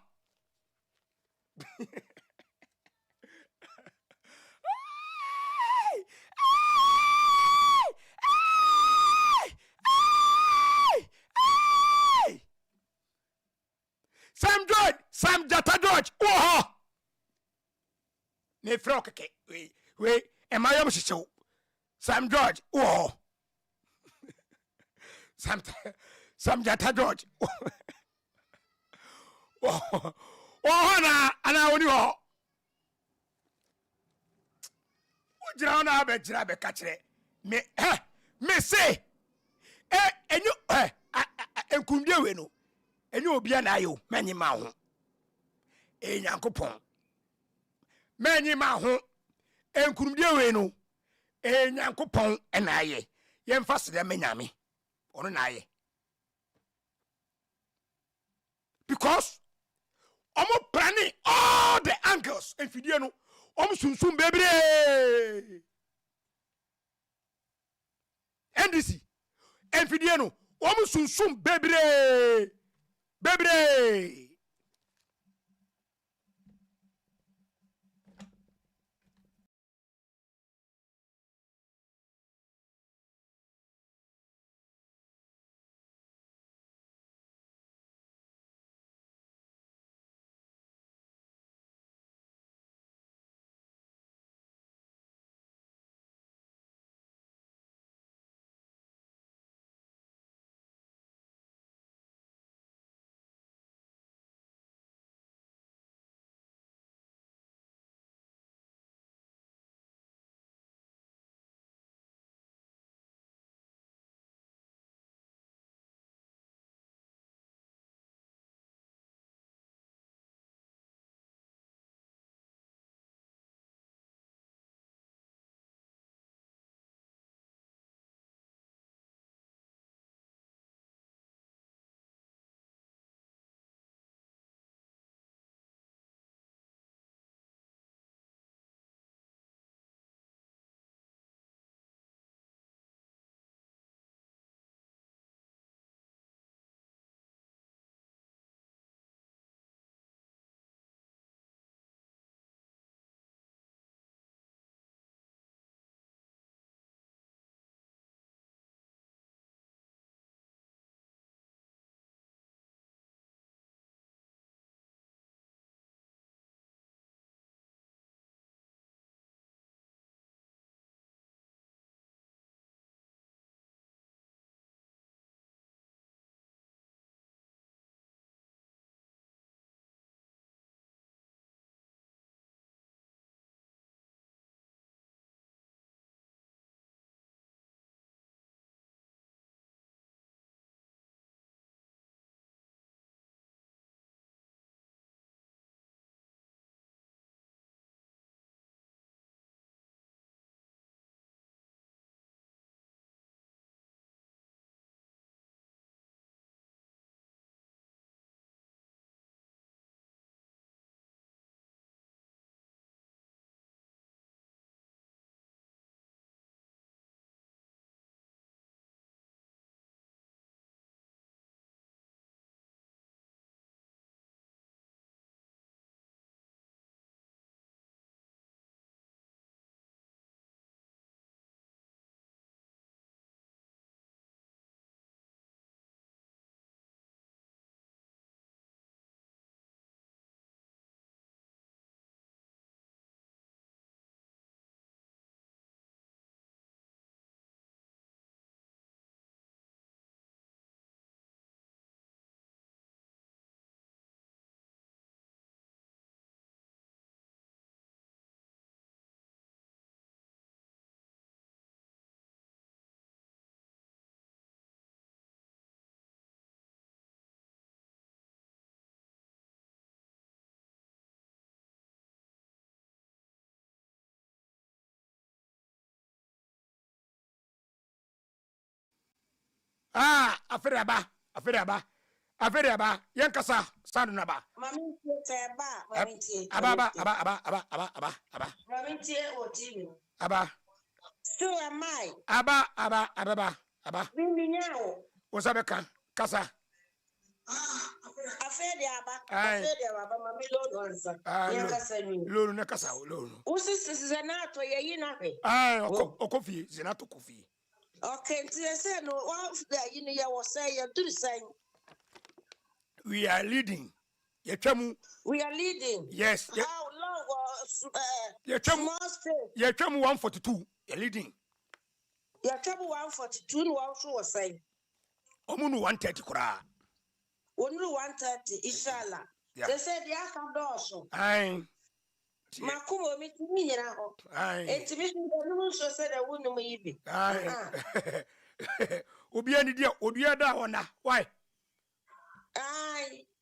Sam Jata George. Whoa. Ne frog ke. We. Am I able to show? Sam George. Whoa. Sam Jata George. Oh, ana oni ho. Ojira na abejira be ka kire. Me say enyu enkumdie we no. Enyu obi na ayo menyi ma ho. Enyankopon. Menyi ma ho. Enkumdie we no. Enyankopon na aye. Yemfa sede menyame. Ono na aye. Because omo planning all the angles and fidie no omo sunsum bebre NDC and fidie no omo sunsum bebre afere aba yen kasa sandu na ba
mami tie ba mami tie
aba
mami tie o TV
aba
so am I
aba
mimi nyao
osabeka kasa
afede aba mami lo nsa yen kasa ni
lolu ne kasa lolu
usisi senato ye yina hwe
okofi senato kofi
okay nti say no one yi ni ye wo say ye do say
we are leading yetwamu
we are leading
yes
how long was
yetwamu 142 you leading
yetwamu 142 no also was say
omunu 130 kura
onuru 130 inshallah say they aka doso makumo mi timi nyina ho etimi no so say the wonu mu yibi
obi ani dia odua da wona why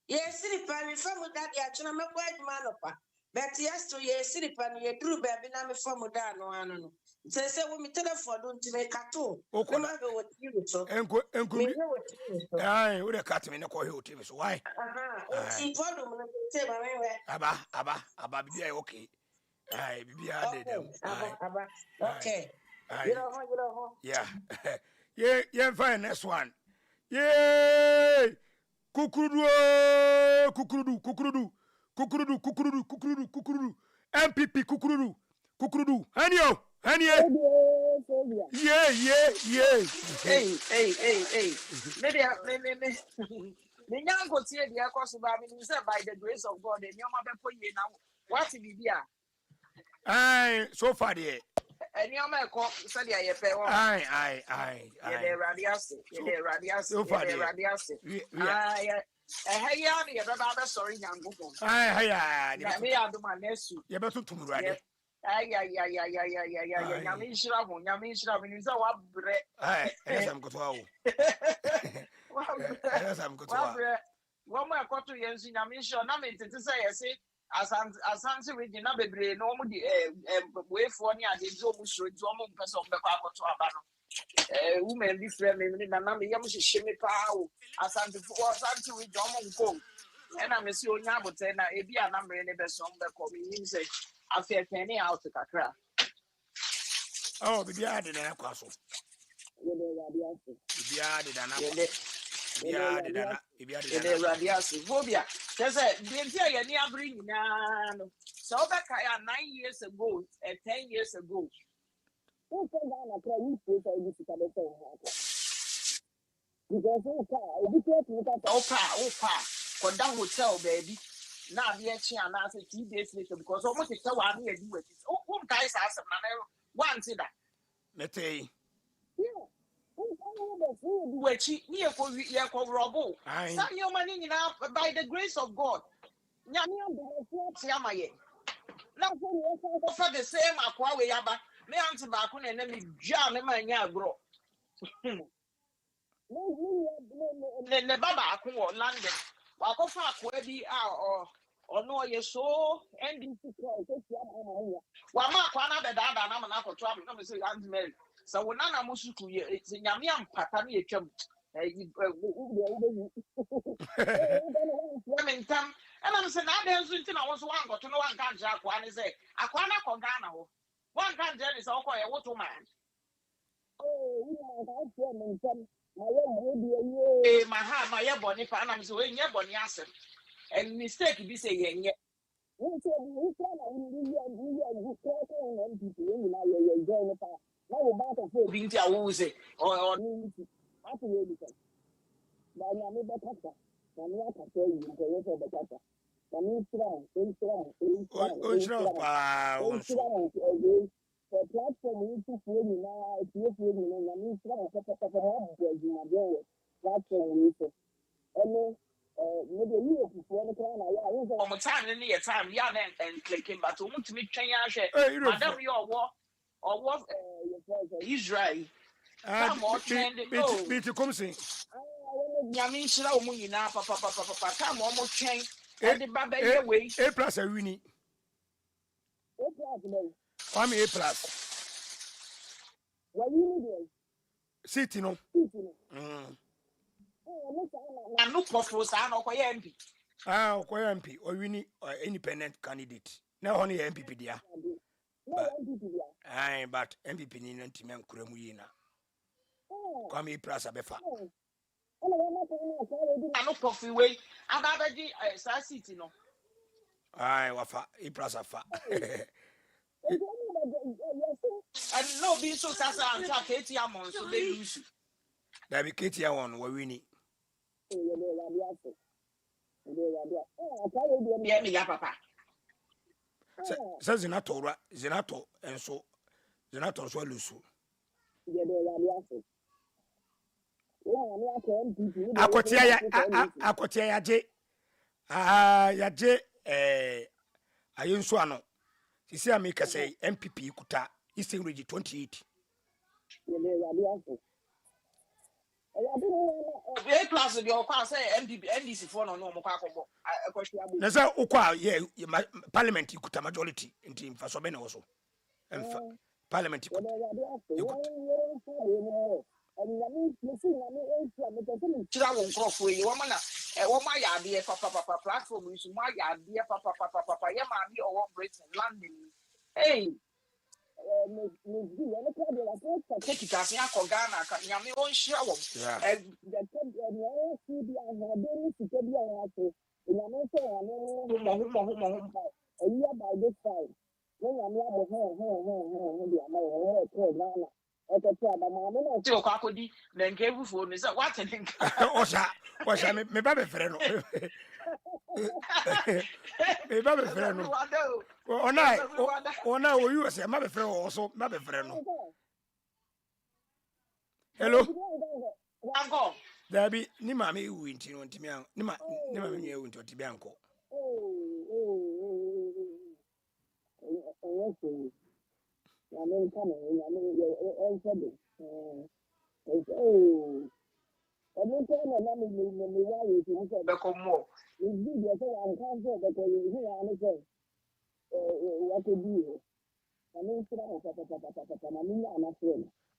yes siripa mi famu da dia tuna mekwa aduma no pa but yes to yes siripa no ye duru ba bi na me famu da no ano no say wo mi telephone do ntime kato me ma go woti so
enko wo de kat me ne ko he woti so why
oti volume no say ba we
aba bibia okay bibia de dem
aba okay you know
yeah yeah fine next one yeah kukurudu MPP kukurudu hanio yeah
hey me nyango tie dia koso ba me say by the grace of God e nyoma be po ye na what bibia
so far there
nyoma e ko say dia ye pe won ye de radiase
so far there
ya ne ye be ba sorry nyango ko
ya
me ya do ma nesu
ye be tutum ruade
ya nyame nshira ho ni say wa bre
esam kotoa
One more quarter years in Amisha, Namit to say, I say, as region, not be no way for me, I did so much to a person of the Papa to Abano. Women be friendly, and I'm a young shimmy power, as I'm to read John. And I'm a so young, but then I be a number in the best song that call me say, I feel penny out to Kakra.
Oh, the beard in a castle.
Radiasi phobia. There's the entire near bring now. So back 9 years ago, 10 years ago. Who said that? You pay for this because for that hotel, baby. Now the action and I say 3 days later because almost it's 1 year do it. Oh, guys, I said, one see that.
Mete.
Yeah. Which ye ko robo. Some your money now by the grace of God. Now for the same aqua we yaba. Me answer back on and me jam me agro. The baba ko London. Wa ko fa ko bi or no ye so ending to call. Wa ma kwa na be da na ma na ko to am no me say Aunt Mary. So when I musu to ye it's nyame ampata na etwam and I'm saying I didn't think I was one got to know one can't jack one is a aquana con Ghana. One can't tell is all quite a water man. My heart, my bonny fan, I'm so in your bonny answer. And mistake be saying yet. Binti awuze or time in the time, young and clicking, but to me, madam, your war or was Israel.
Be to come sing.
Yamishra Munina, papa, come almost change. And the Baba way.
A plus a winnie. I'm A plus. City no.
Na no profo sa na okoye MP.
Okoye MP or wini independent candidate. Na ho ne MPP dia. But MPP ni ntimi ankuremu yi na. Kwame Prasa befa.
Na no profo we aga beji sa city no.
Wafa Prasa fa.
And no be so sasa anto KESIEM on so they lose.
That be KESIEM one we wini.
Yeah, me ya papa.
Sa zinato enso zinato so lusu. Akotia yaje yaje ayenso ano sisi ameka say MPP kuta Eastern Region 28
A class of your class say MPP NDC for no mo kwa akobo
na say ukwa ye parliament kuta majority nti mfa so be na wo emfa parliament kuta
tira won crofo yi wo ma na wo ma ya de papa platform yi so ma ya de papa ye ma bi owo Britain London hey take it as ya ko Ghana ka nyame won hia wo Tio kwa kodi na nke bufu ni say what think
osha me ba be frɛ no me ba be frɛ no ona o you say ma be frɛ o so ma be frɛ no hello
anko
dabi ni ma me wu nti no ntimi an ni ma me wu nti otibi anko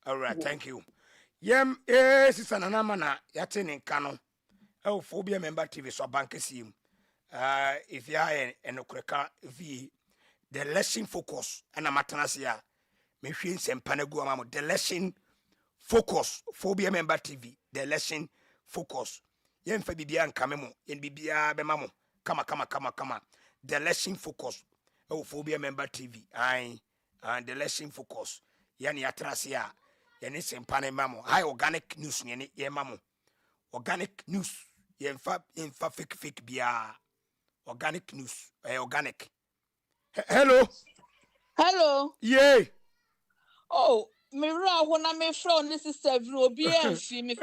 all right, thank you. Sister Nana mana yate ne nka no phobia member TV so Abankesiem if you are enokreka v the lesson focus and amatanase me hwe nsempa na gu amamo the lesson focus phobia member TV the lesson focus yemfa bibia nkame mo yen bibia be mamo kama the lesson focus phobia member TV and the lesson focus yani atrase yene sempa na mamo high organic news ne ye mamo organic news yemfa fake bia organic news organic.
Hello.
Yeah.
Oh, me ra wona me from this is every obi enfi me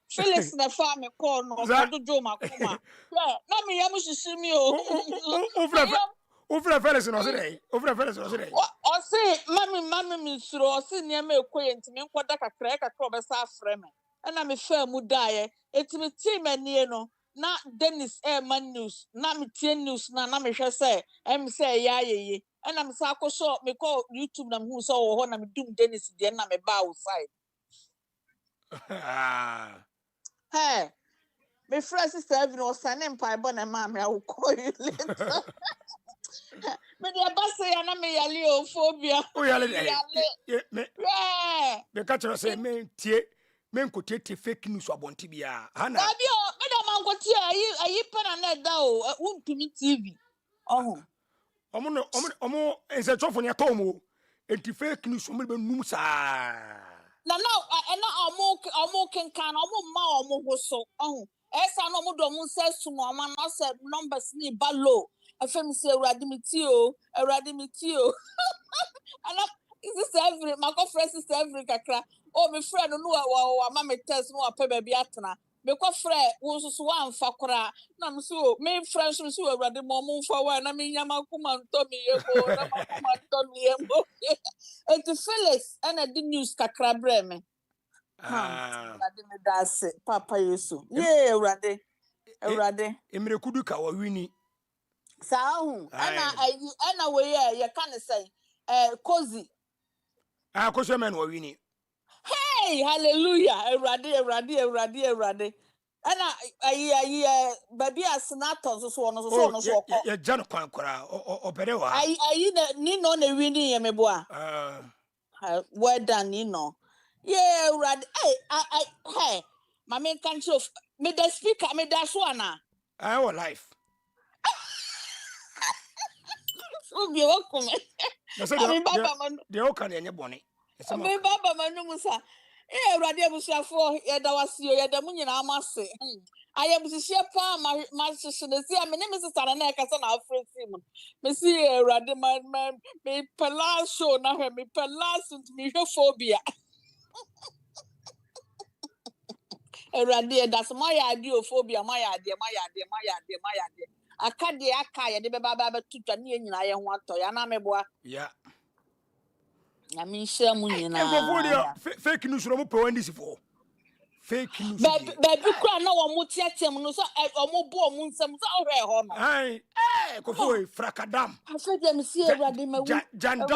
Felix na fa me call no ododo makoma. Yeah, na me yam shishi mi o.
Ofra Felix no say dey.
O say mami mi suro o say niam ekoye ntimi nkoda kakra obesa afre me. Na me fa mu dae etimi team anie no na Dennis man news na me tie news na me hwe say say ya yeye. And I'm so me call YouTube na who so ho na me dum Dennis de na me ba outside. Hey, me friend sister even was signing pipe na ma me I will call you later. Me dey ba say na me yale o phobia.
O yale me. Yeah. Me catch say me tie me nkotie fake news abonti bia. Hana.
Abi o me da man nkotie ayi pen na da o untumi TV. Oh.
Omo ense chofo ne atomo enti fake news omo be num sa
na omo kenkan omo ma omo ho so esa no omo do omo se sumo omo na se numbers ni ba low afem se awrade mitio ana is every my conference is every kakra o me friend no wa ma me test no apa ba bi atena me ko frɛ wo so wa amfa kora na me so me friend so awrade mo mo mfa wa na me nyama kuma nto me yebo na makuma nto me yebo et Felix ana the news kakra bre me awrade me dase papa yesu ye awrade
emre kudu ka wa wini
sa hu ana we ye kan say cozy
koso men wa wini
hey Hey, hallelujah. Erade. And I baby as senators so
ya jano kwankora oberewa
I ni no na wini ye meboa. Well done, you know. Yeah, Rad. Hey, my main country of me the speaker, me that's one.
our life
So be welcome.
I
I mean, Baba man.
the okan enye bone
I mean, Baba man, musa. Eh, Rad, ya for ya da was you ya da munya na amase. I am to share palm my sister. My name is Sarana Casana Afro. Me see Rad, my me palazzo na me palazzo me phobia. Erade that's my idea phobia my idea akade aka ye de beba ba tutu ne nyina ye ho ato ya na meboa
yeah
na mi hye mu nyina
fake news no pe wan this for fake news
baby kura na wo mutiatem no so o mo bo mu nsam so ohwe ho no
ai ko foi frakadam
afede me si erade mawu jandam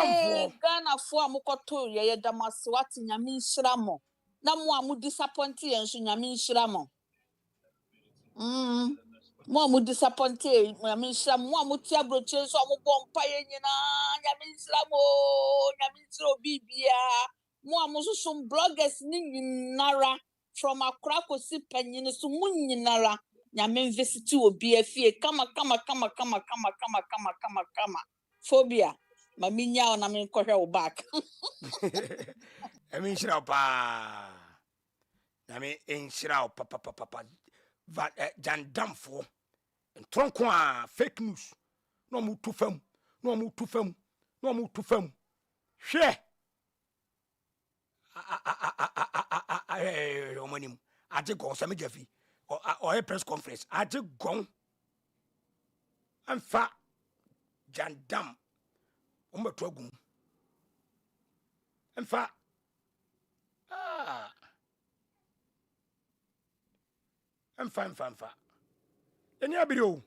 fo Ghana fo amokoto ye damase wati nyame nhira mo na mo amu disappoint ye nso nyame nhira mo mo amu disappoint ye nyame nhira mo amu tia broche so amu bo mpa ye nyina nyame nhira mo nyame nhira obibia mo amu so bloggers ni nyinara from Accra kosi panyin so mo nyinara nyame visit obi afie kama phobia mami nya na me kohwe wo back
I mean shira pa na me enshira papa jandamfo tronko a fake news no mu tu fam hwe omanim ade gon sami jafi o press conference ade gon amfa jandam umbeto agum amfa amfa eni abiri o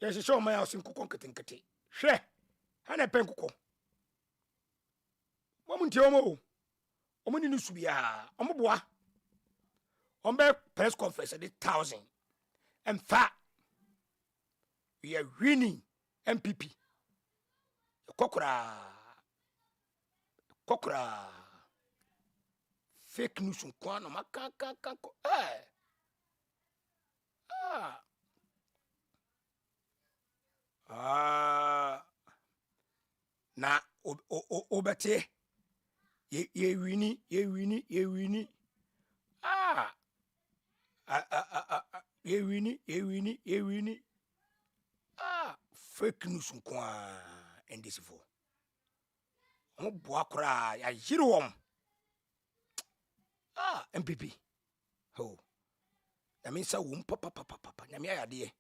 yes show my house nkukon ketenkete hwe hana pen kuko momunti omo omuni nusu bia omoboa ombe press conference at 1,000 amfa we are winning MPP kokora fake news nkwano makaka na obete ye wini ye wini ye wini fake news nkwa endisifo mo boa kora ya yirwom MPP ho na me sa wum papa na me ayade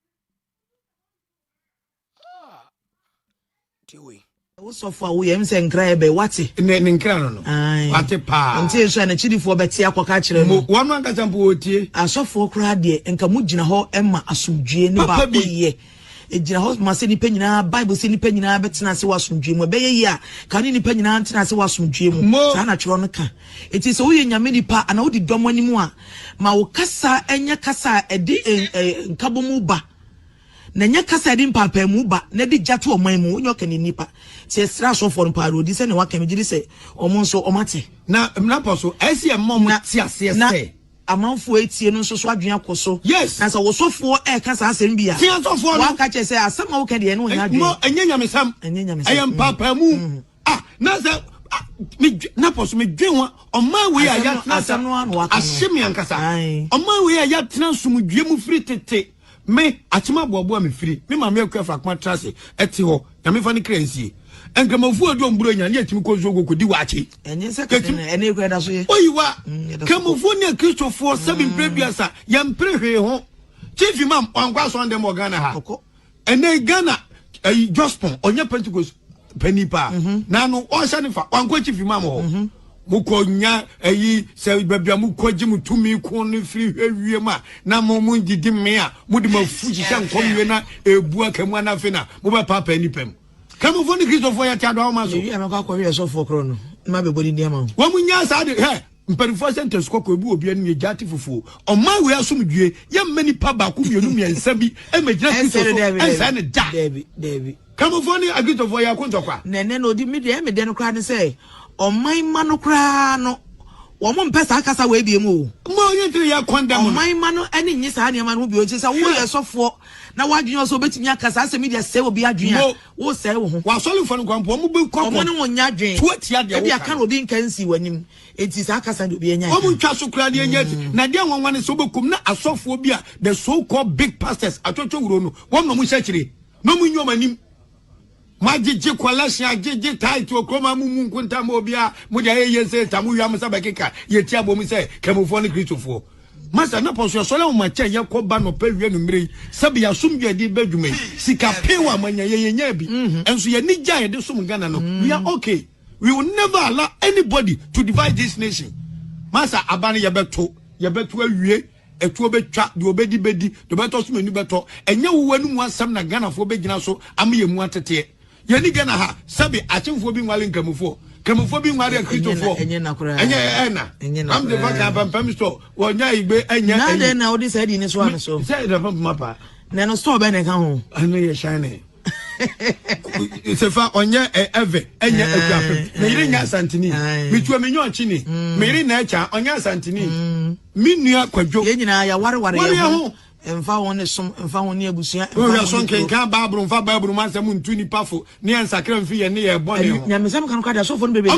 tiwe
Wosofa wo yem se nkra ebe wate
ne nkra no wate pa
nti eso na chidifo beti akoka kire no
wonu anka mpo otie
asofo kra de enka mu gina ho emma asomdue ne ba koye ejina ho ma se ni panyina bible se ni panyina betena se wasomdue mu be ye a ka ni panyina ntena se wasomdue mu sa na kire no ka eti so wo ye nyame nipa ana wo di domani mu a ma wo kasa enya kasa edi nkabo mu ba na nya kasa di mpapa mu ba na di jato oman mu onyo ka ni nipa se sra so for mparo di se ne waka me gidi se omo nso omate
na mnapo so KESIEM mom ti ase se
amanfo etie no nso so adwen akoso
yes
na so wosofo kasa asem bia
ti asofo no
waka che se asem wo ka de no nya adwen
mo enya nyamesam ayam papa mu na se napo so me dwen wa oman we aya
asem no anu aka
ashemi ankasa oman we aya tena sumdue mu firi tete me achima boabo me firi me ma me akwa akwa trase eti ho na me fa ni kransie enkramafu adu mburo nya ne atimi ko zo gokodi wachi
enye se katene ene ekwa da so ye
oyiwa kamafu ne kristofo sabin prebiasa ya mprehwe ho chief imam wankwa so ndem Ghana ha ene Ghana Jospon onye Pentecost penipa na no o sha ne fa wankwa chief imam ho mukonya se babia mukoji mutumi ko ne firi hwie ma na mo didi me a mudi mafuji sha nkomwe na ebu akamu na fe na mo ba papa ni pem kamu fo ni Christopher ya tiado ma so
ya me kwa kwa so fo kro no ma be body ndema
wa munya sa de he mpanifo center skoko ebu obi anu ye jati fufu o man we asomdue ye mani pa ba ku mienu miensa bi e magina kristo so ensa ne da
David
kamofoni agito for ya kontokwa
nene no di media me de no kra ne say o man ma no kra no wo mo mpesa akasa we bi mu
mo yentire ya condemn
o man ma no ene nyi sa ne ma no bi o chisa wo ye sofo na wadwun so betimi akasa ase media se obi adwun wo se wo ho
wa sole fo no kwampo mo be kokko
mo ne wonya dwen
tuatia de
wo bi aka no bi nkansi wanim enti sa akasa de obi enya
o mu twa so kra de enya na de wanwane so bekum na asofo bi a the so called big pastors atwotwo wuro no wo no mu hyakire no mu nyoma nim majiji kwalashi ajiji tight okroma mumu nkunta mo bia mo de ye se tamu wi amsa bakeka ye tia bom se kemofo ne kristofo masa na poso so le mo mache ye ko ba no pawie no mre sabi asumdwe di badwuma sika pewa manya ye nya bi enso ye ni gya ye de sum Ghana no we are okay. We will never allow anybody to divide this nation. Masa abani ye beto awie etuo betwa de obedi bedi de beto so menu beto enya wo wanu mu asam na Ghana fo begina so am ye mu atete ye ni Ghana ha sabi achimfo bi nwale nkamufo kamufo bi nwale kristofo enye am de vaka pam store wonya igbe enya
na de na odi say di ni so an so
say de pam mapa
na no store be na ka ho
anu ye shine sefa onye eve enye akuape me yire nya santini mitua menyo ochini me yire na echa onye santini minua kwadwo
ye nyina ya ware ye ho emfa won som emfa won ne abusia
emfa so nkenka babru mfa babru mansam ntu ni pafo ne ensakra mfi ye ne ye bone ho
nyamesam kan kwada so fo no bebe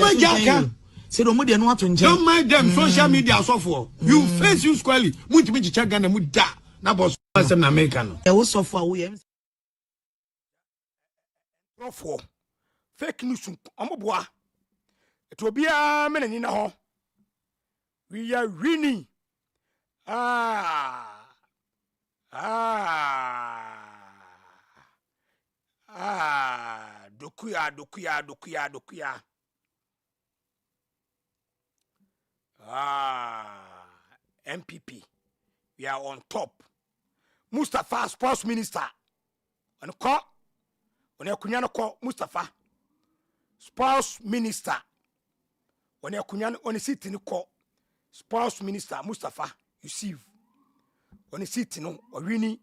say do mo de no ato nje
don't mind them social media so for you face you squarely mutimi chicha Ghana mu da na boss mansam na America no
e wo so fo awo ye
for fake news omoboa eto bia menani na ho we are winning dokuya MPP we are on top. Mustafa sports minister and call when Kunyano call Mustafa sports minister when Kunyano on the seat in the call sports minister Mustafa you see on the seat no Orini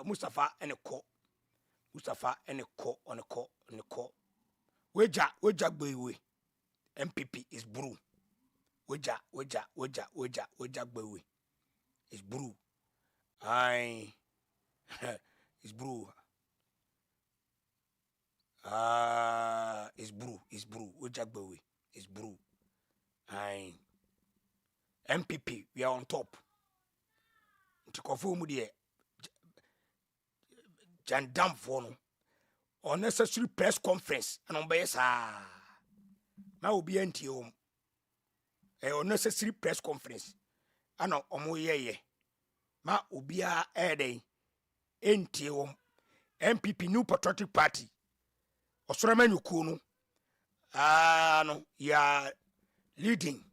Mustafa and a call Mustafa and a call on a call Weja boy MPP is brew Weja boy is brew it's brew. It's brew. Ojagbewe. It's brew. MPP, we are on top. Ntikofo mu de jandam for no unnecessary press conference and on base na obi anti home. Unnecessary press conference. Ana omo ye. Ma obia eden enti MPP New Patriotic Party Osorama Nyuku no no ya leading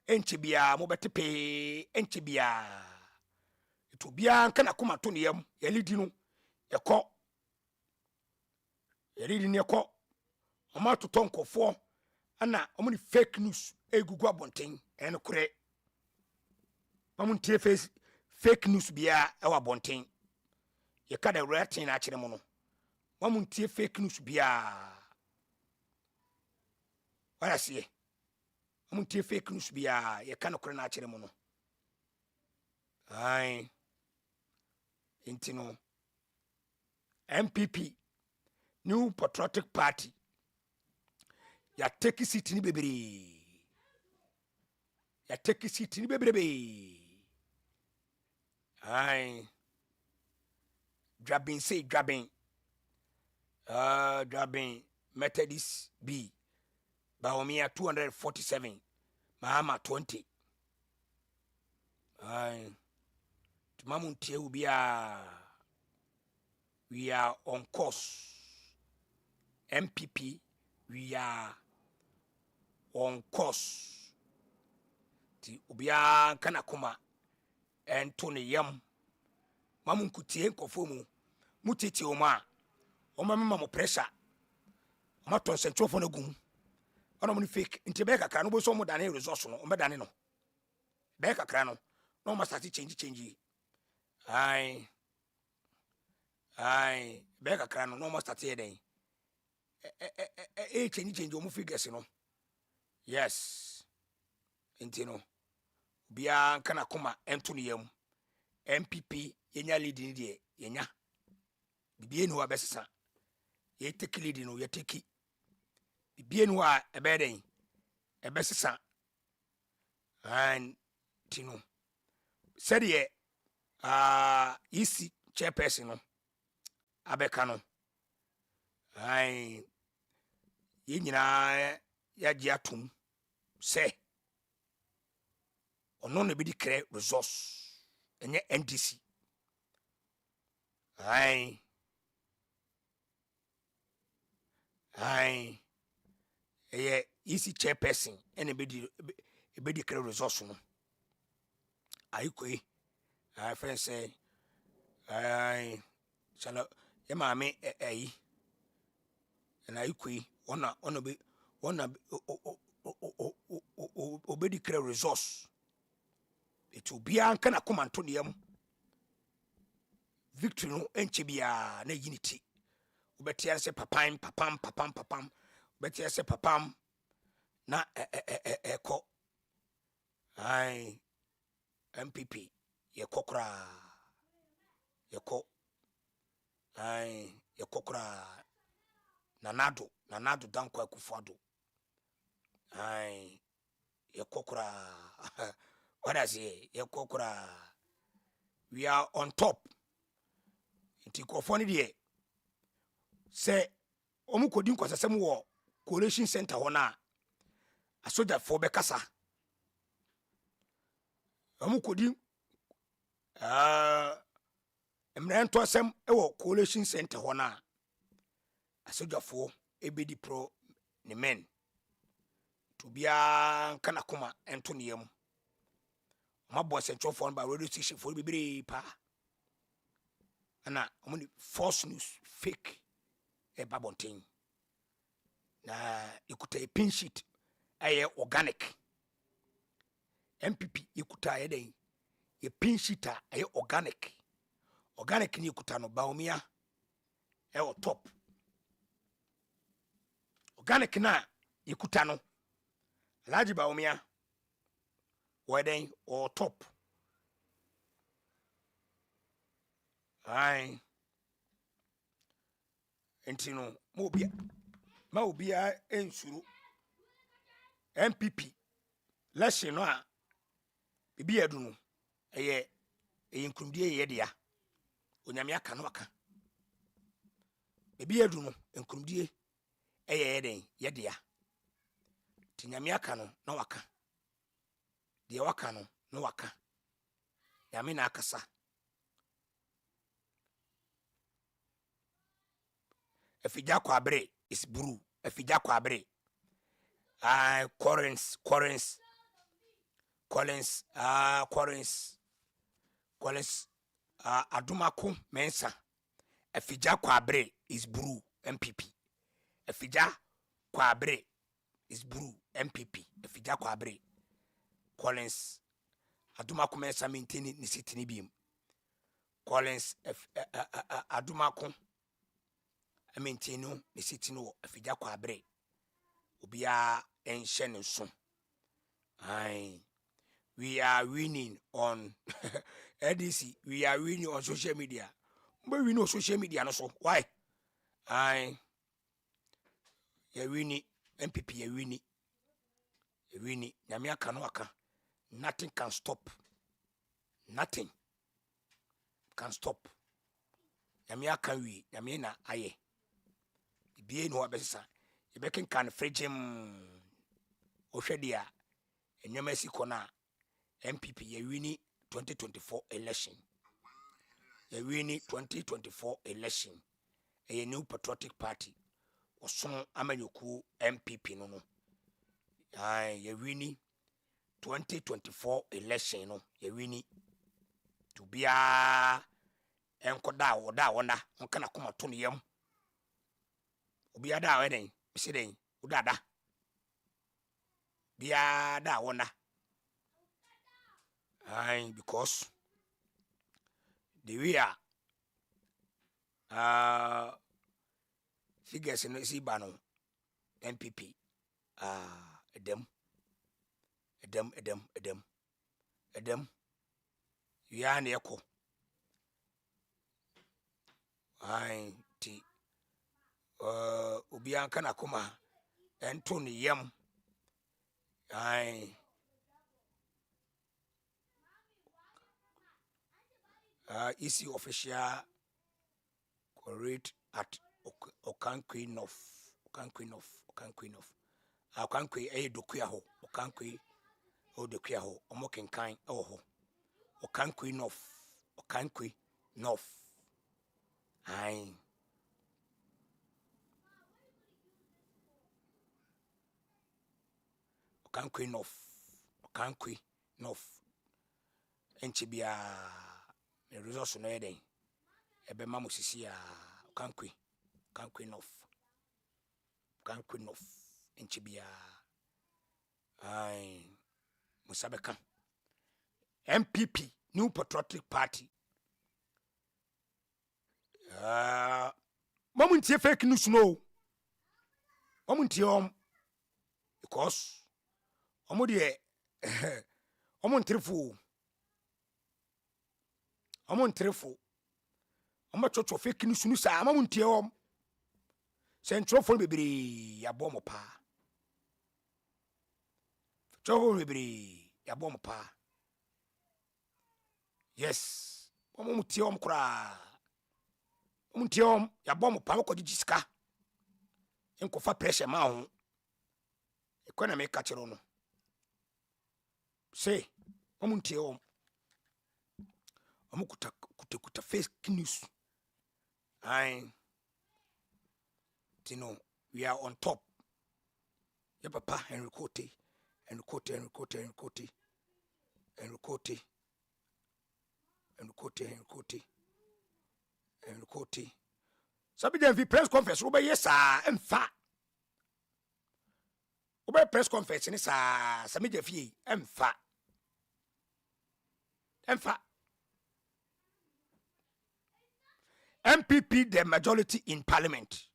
enchibia mobetepe enchibia etobia nka na koma to ne yam ya leading no yekọ ya leading yekọ oma to tonkofo ana omo ni fake news egugu abonten en kure mamun tie face fake news bia e wa bonten ye kada rating na akire mo no mamun tie fake news bia wala sie mamun tie fake news bia ye kana kure na akire mo no intino MPP New Patriotic Party ya take seat ni bebere Drabin Methodist B Bawumia 247 Mahama 20 Tumamuntie ubia we are on course. MPP we are on course. Ti ubia kana kuma Antony yam mamun kutie nkofo mu mutete oma mama mo pressure ma to sentrofo na gum ono mo fake nti be kakra no bo so mo dane resource no o dane no be kakra no no ma start change ai be kakra no ma start den change o mo figures no yes nti no bia kana koma ento no yam MPP yenya lead ni de yenya bibie no abesesa ye take lead no ye take bibie no a ebeden ebesesa and tino said ye isi chairperson no abeka no ai ye nyina ya gi atum se ono no be di kre resource enye NDC ai eye isi chairperson ene be di kre resource no ayikoi I friend say ai shala ye maame ayi na ayikoi ona be obedi kre resource it will be an kana come antonium victory no enche bia na unity obetia se papam obetia se papam na eko ai MPP ye kokra yeko ai ye kokra nanado danko akufado ai ye kokra what I say ye kokra we are on top nti kofo ne de se omukodi nkwasasem wo coalition center ho na asoja fo be kasa omukodi emrento asem wo coalition center ho na asoja fo ebedi pro ne men to bia kana koma ento ne yam mabo central phone ba radio station for bibiri pa ana omuni false news fake e babontin na ikuta pin sheet aye organic MPP ikuta yeden ye pin sheet aye organic ni ikuta no Bawumia e o top organic na ikuta no Alhaji Bawumia weden o top ai entino ma obia ensuru MPP lesson no a bibi edu no eye nkrumdie ye dia onyame aka no aka bibi edu no nkrumdie eye den ye dia tinyame aka no na waka de waka no na waka yame na akasa afija kwa abre is buru afija kwa abre Collins Adumako Mensa afija kwa abre is buru MPP afija kwa abre is buru MPP afija kwa abre Collins Adumako Mensa maintain ni sitini biem Collins Adumako maintain ni sitini wo afija kwa abre obia enhye ne so ai we are winning on ADC we are winning on social media but we know social media no so why ai ya winning MPP ya winning nyame aka no aka nothing can stop nyame aka wi nyame na aye bie no abesa yebeken kan frigim ohwedia enyama sikona MPP ya winning 2024 election ya winning 2024 election a new patriotic party oson amanyoku MPP no ya winning 2024 election no ya winning to bia enkoda woda wona onka na koma to ne yam Obiada weden, misiden, udada. Biada wona. Because the way figures in the bano MPP edem ya na eko ti obi anka na koma ento ne yam EC official correct at Okankwe North. Okankwe dokuya ho. Okankwe dokuya ho. Omo kenkan ho. Okankwe North. Okankwe North. Enchibia the resource no eden. Ebe mamu sisi Okankwe North. Enchibia Musabeka MPP New Patriotic Party Mamuntie fake news no Mamuntie because omudie omuntrefo omachocho fake news no sa mamuntie Central for bebri ya bomo pa. Central bebri ya bomo pa. Yes. Omo mutiom kura. Mutiom ya bomo pa ko jijiska. Enko fa pressure ma ho. Economy ka chiro no. Say, omo mutiom. Omo kuta fake news. We are on top. Your papa Henry Cote. Sabi dem vi press conference wo be yesa emfa. Wo be press conference ni sa sami je fie emfa. MPP the majority in parliament.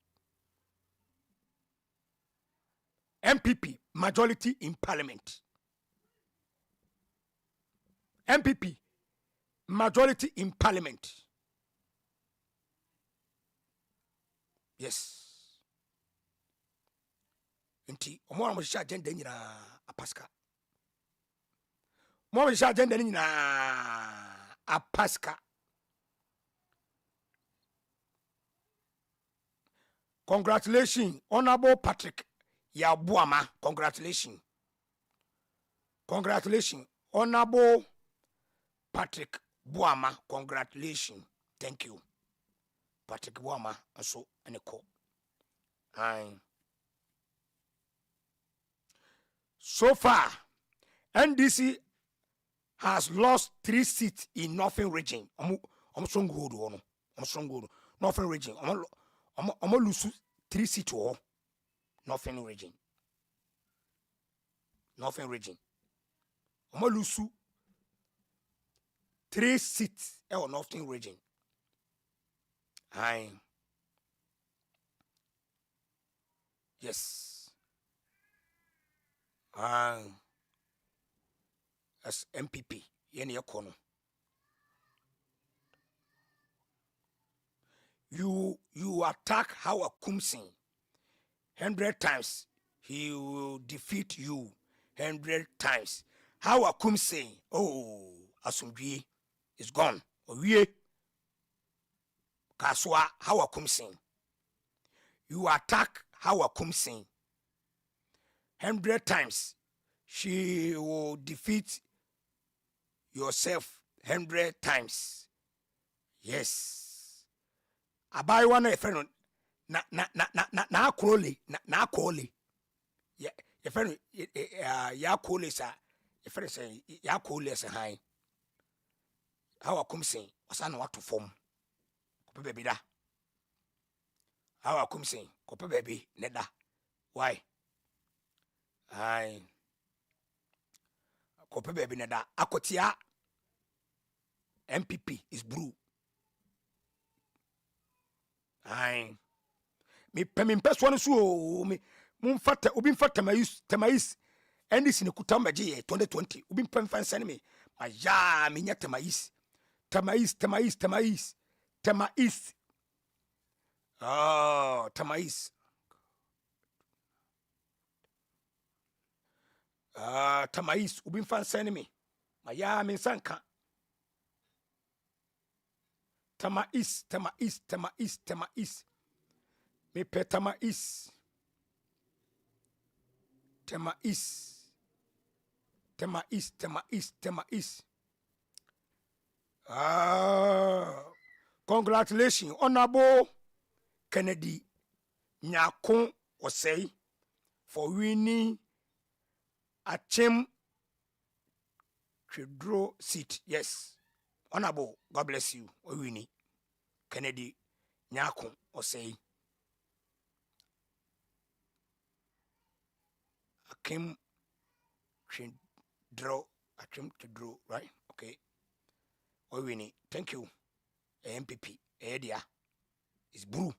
MPP majority in parliament. MPP majority in parliament. Yes. Nti omo na mo sha agenda nyina apaska. Mo sha agenda nyina apaska. Congratulations, Honorable Patrick Yabuama. Congratulations, Honorable Patrick Buama. Congratulations. Thank you, Patrick Buama. Also, Aniko. So far, NDC has lost 3 seats in Northern region. Northern region. I'm lose 3 seats or Northern region. I'm lose 3 seats or Northern region. Yes. As MPP, yeni yakono. You attack Howard Kumsin 100 times, he will defeat you 100 times. Howard Kumsin, Asumdwie is gone. Owie Kaswa Howard Kumsin. You attack Howard Kumsin 100 times, she will defeat yourself 100 times. Yes. Abai wana efeno na akole ya efeno ya akole sa efeno say ya akole sa han Howard Kumsin osana wato form ko bebida how I come saying, Copper baby, Neda. Why? I Copper baby, Neda. Akotia MPP is brew. I me pemi mpeswa so me mumfata obi mfata tamais endis ne kutamba je 2020 obi mpemfa sene me aya me nya tamais oh tamais tamais obi mfa sene me aya me sanka tamais me petamais congratulations honorable Kennedy Nyakon Osei for winning a Chim Chidro seat. Yes, honorable, God bless you. Winnie Kennedy Nyakon Osei. Akim Chidro, right? Okay. Winnie, thank you. MPP, Edia. It's brew.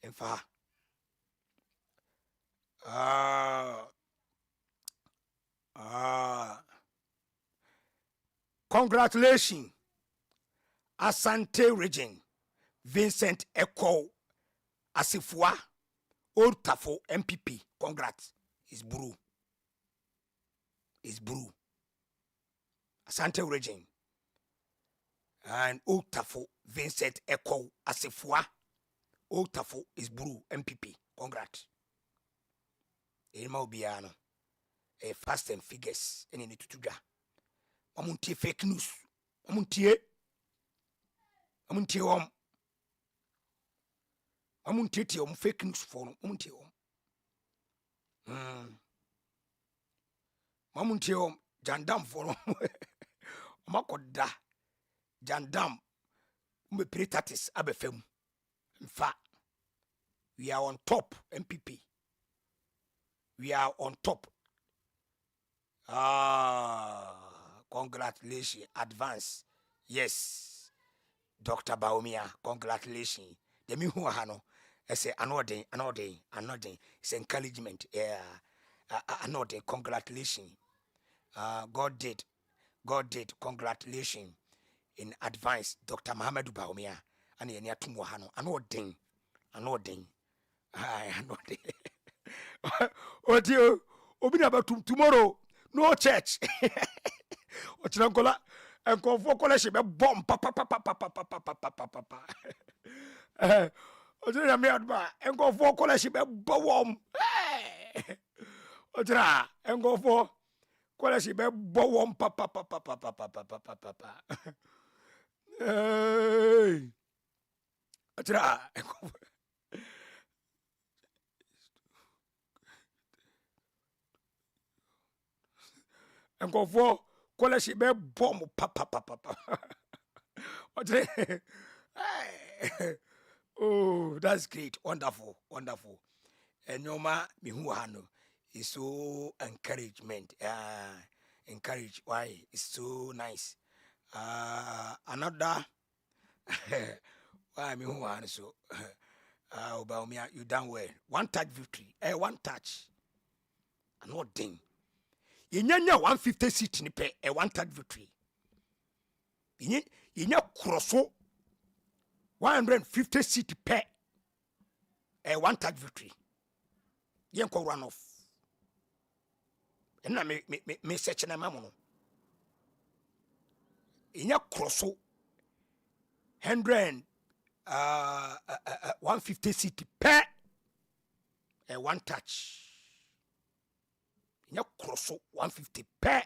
In fact, congratulations, Asante region, Vincent Eko Asifua, Old Tafo MPP. Congrats, it's brew. Asante region and Old Tafo Vincent Eko Asifua, Old Tafo is brew MPP. Congrats. Elma Obiano, a fast and figures, and in it to do. Amuntie fake news. Amuntie fake news for amuntie mamuntie jandam for makoda jandam me pretatis abefem mfa we are on top MPP, we are on top. Congratulations, advance. Yes, Dr. Bawumia, congratulations. The me who hano, I say another. It's encouragement. Yeah, another. Congratulations. God did. Congratulations in advance, Dr. Mahamudu Bawumia. And yenya tumu hano. Another. Oh dear, obi na batum tomorrow. No church. Ochinankola and confo college be bomb papa. Ojira me adba and confo college be bomb. Ojira and confo college be bomb papa. Hey. Ojira and confo college be bomb papa. Oh, that's great. Wonderful. And Yoma Mihuano is so encouragement. Encourage. Why? It's so nice. Another why Mihuano so Bawumia, you done well. One touch victory. One touch. Another thing. Yenya 150 seat ni pe one touch victory. Yenya crosso 150 seat per a one touch victory. Yenko run off. And me search na mamono. Yenya crosso 150 seat per a one touch. Yenya crosso 150 per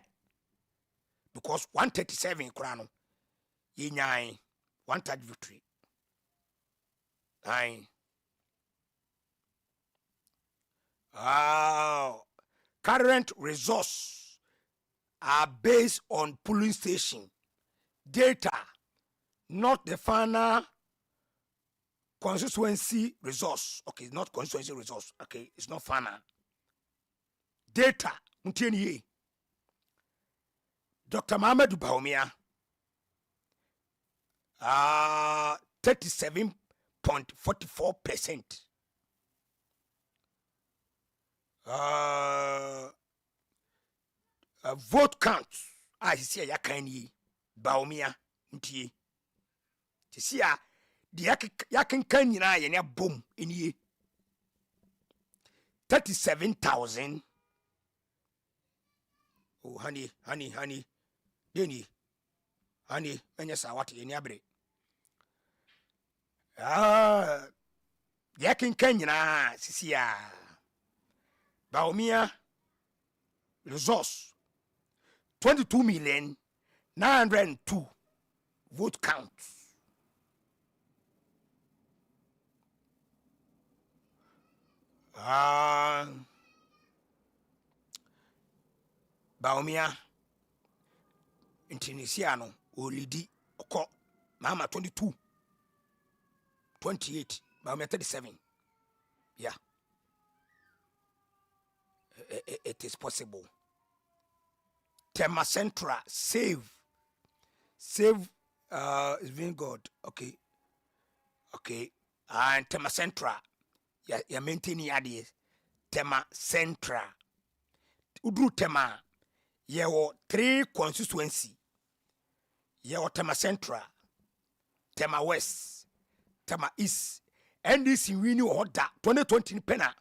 because 137 krano. Yenya one touch victory. Aye. Current results are based on polling station data not the final constituency resource. Okay, it's not constituency resource. Okay, it's not final. Data, Dr. Mahamudu Bawumia, 37.44%. Vote count. I see ya can Bawumia ntie. To see ya yakin kan nyina ye ne bom enie 37,000. Oh honey deni honey menya sa wat ye ne abre yakin kan nyina sisi ya Bawumia resource 22,902,000 vote count. Bawumia Intinisia no olidi oko Mama 22 28 Bawumia 37. Yeah, it is possible. Tema Central save is being God. Okay, and Tema Central ya maintaining ade Tema Central udru Tema ye wo 3 constituency ye wo Tema Central, Tema West, Tema East. NDC wini wo da 2020 pena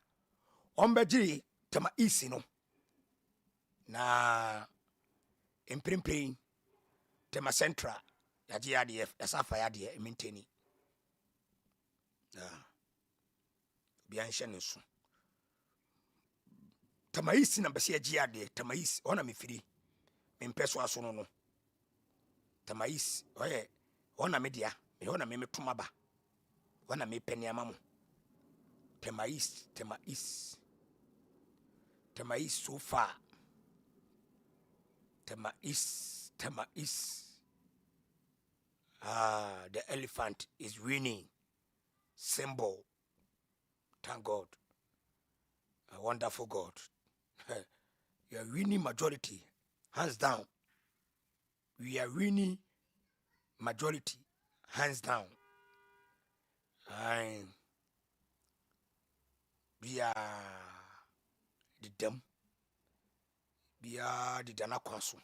ombegiri Tema East no na imprimprin Tema Central ya GRDF yasafa ya de maintaining biansha nso Tema East na bese ya GRDF Tema East ona mefiri mempeso aso no Tema East oye ona media me ona me metumaba ona me peniama mo Tema East so far Tema East the elephant is winning symbol. Thank God, a wonderful God. You are winning majority, hands down. We are winning majority, hands down. And we are the them. We are the Dana Kwasu.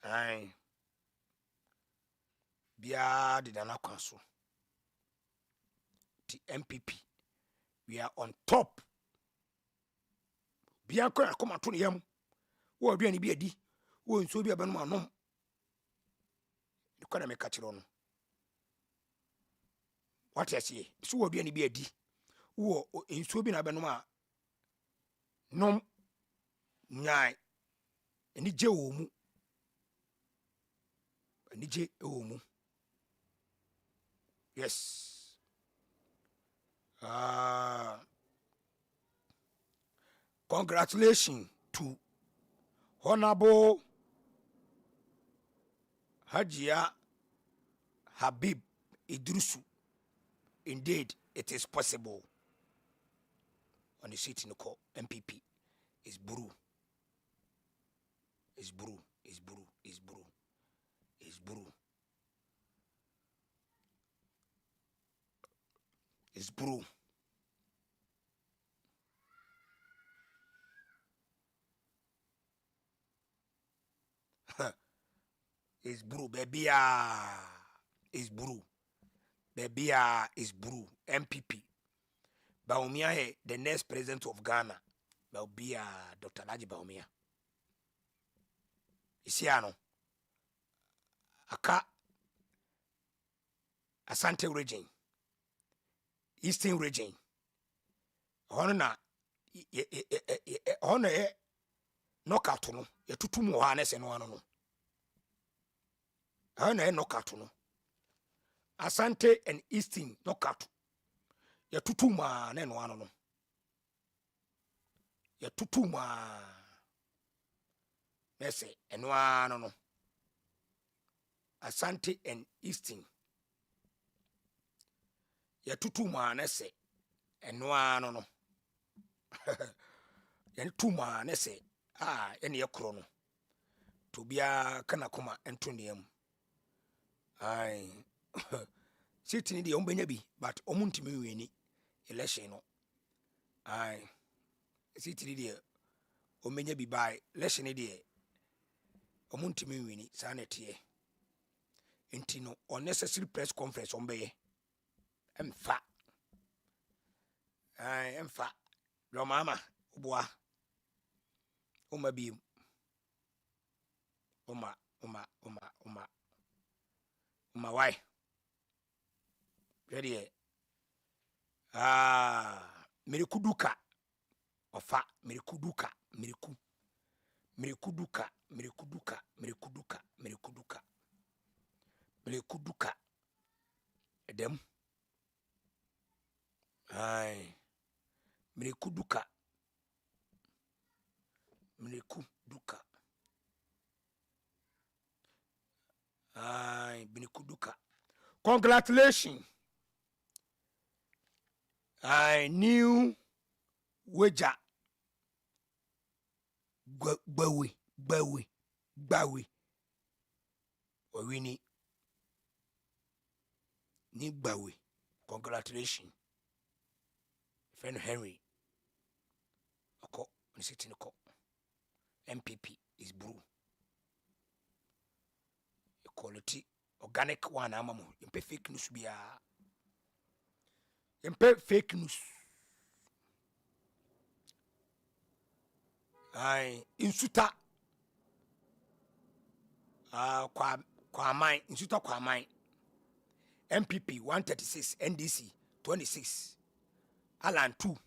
And we are the Dana Kwasu. The MPP. We are on top. Bianco na come to yam. Wo aduani bi adi. Wo nso bi abanu anom. Nikwana me catch no. What you say? So wo aduani bi adi. Wo nso bi na abanu a nom nyai. Eni je wo mu. Eni je wo mu. Yes. Congratulations to Honorable Hajia Habib Idrusu. Indeed, it is possible. On the seat in the court, MPP is Buru. Is Buru. Is Buru, baby. Is Buru. Baby, is Buru. MPP. Bawumia, the next president of Ghana. Bawumia, Dr. Laji Bawumia. Isiano. Aka. Asante region. Eastern region. Honor knockout no. Ye tutu mu ha na se no ano no. Honor knockout no. Asante and Eastern knockout. Ye tutu ma na no ano no. Ye tutu ma. Nese eno ano no. Asante and Eastern. Ya tutu manese eno no. Ya tu manese ene ye kro no. To bia kana koma ento niam. Ai sitini de ombenya bi but omuntimi weni election no. Ai sitini de ombenya bi by election de omuntimi weni sanete. Enti no unnecessary press conference ombeye. Emfa. Ai emfa. Lo mama ubwa. Uma bi. Uma why? Ready? Mirikuduka. Ofa mirikuduka. Mirikuduka. Edem. Ai. Mirikuduka. Ai, binikuduka. Congratulations. I new wager. Bawi. Owini. Ni bawi. Congratulations. Friend Henry. Oko, nisitini ko. MPP is brew. Quality organic one amamu. Impe fake news biya. Impe fake news. Ai insuta. Kwa mine. Insuta kwa mine. MPP 136, NDC 26. Alan 2.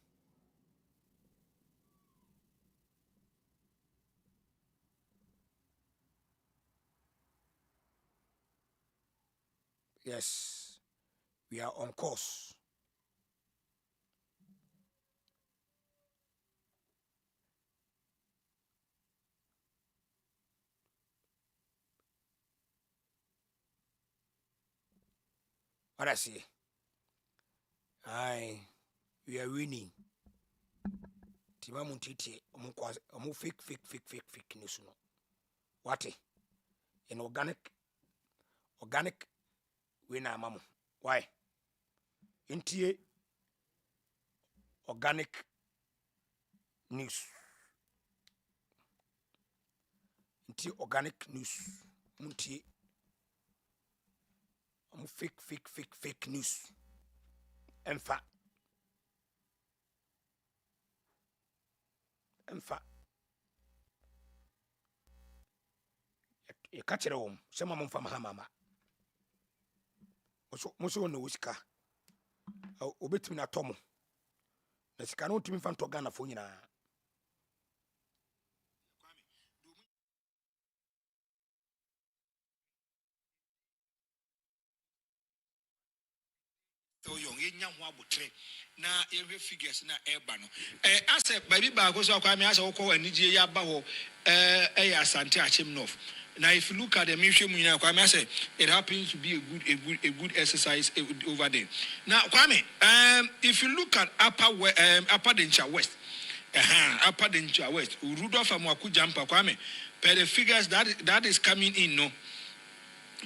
Yes, we are on course. What I say? We are winning. Tima muntiti omu fake news no. What? An organic we na mamu. Why? Intie organic news. Intie organic news. Muntie fake news. Emfa. You catch it home. Some of from Hamama. Moso no wusika. Obetimi na tomu. Na sika no timi fan to Ghana fo nyina.
So young yenya ho abotre na ehwe figures na eba no ase baby ba go so kwa me ase wo ko anigye ya ba ho asante achim north. Now, if you look at the mission, Kwame, it happens to be a good exercise over there. Now, Kwame, if you look at Upper Dencha West, Upper Dencha West, Rudolph Amwaku Jampa, Kwame, per the figures that is coming in, no,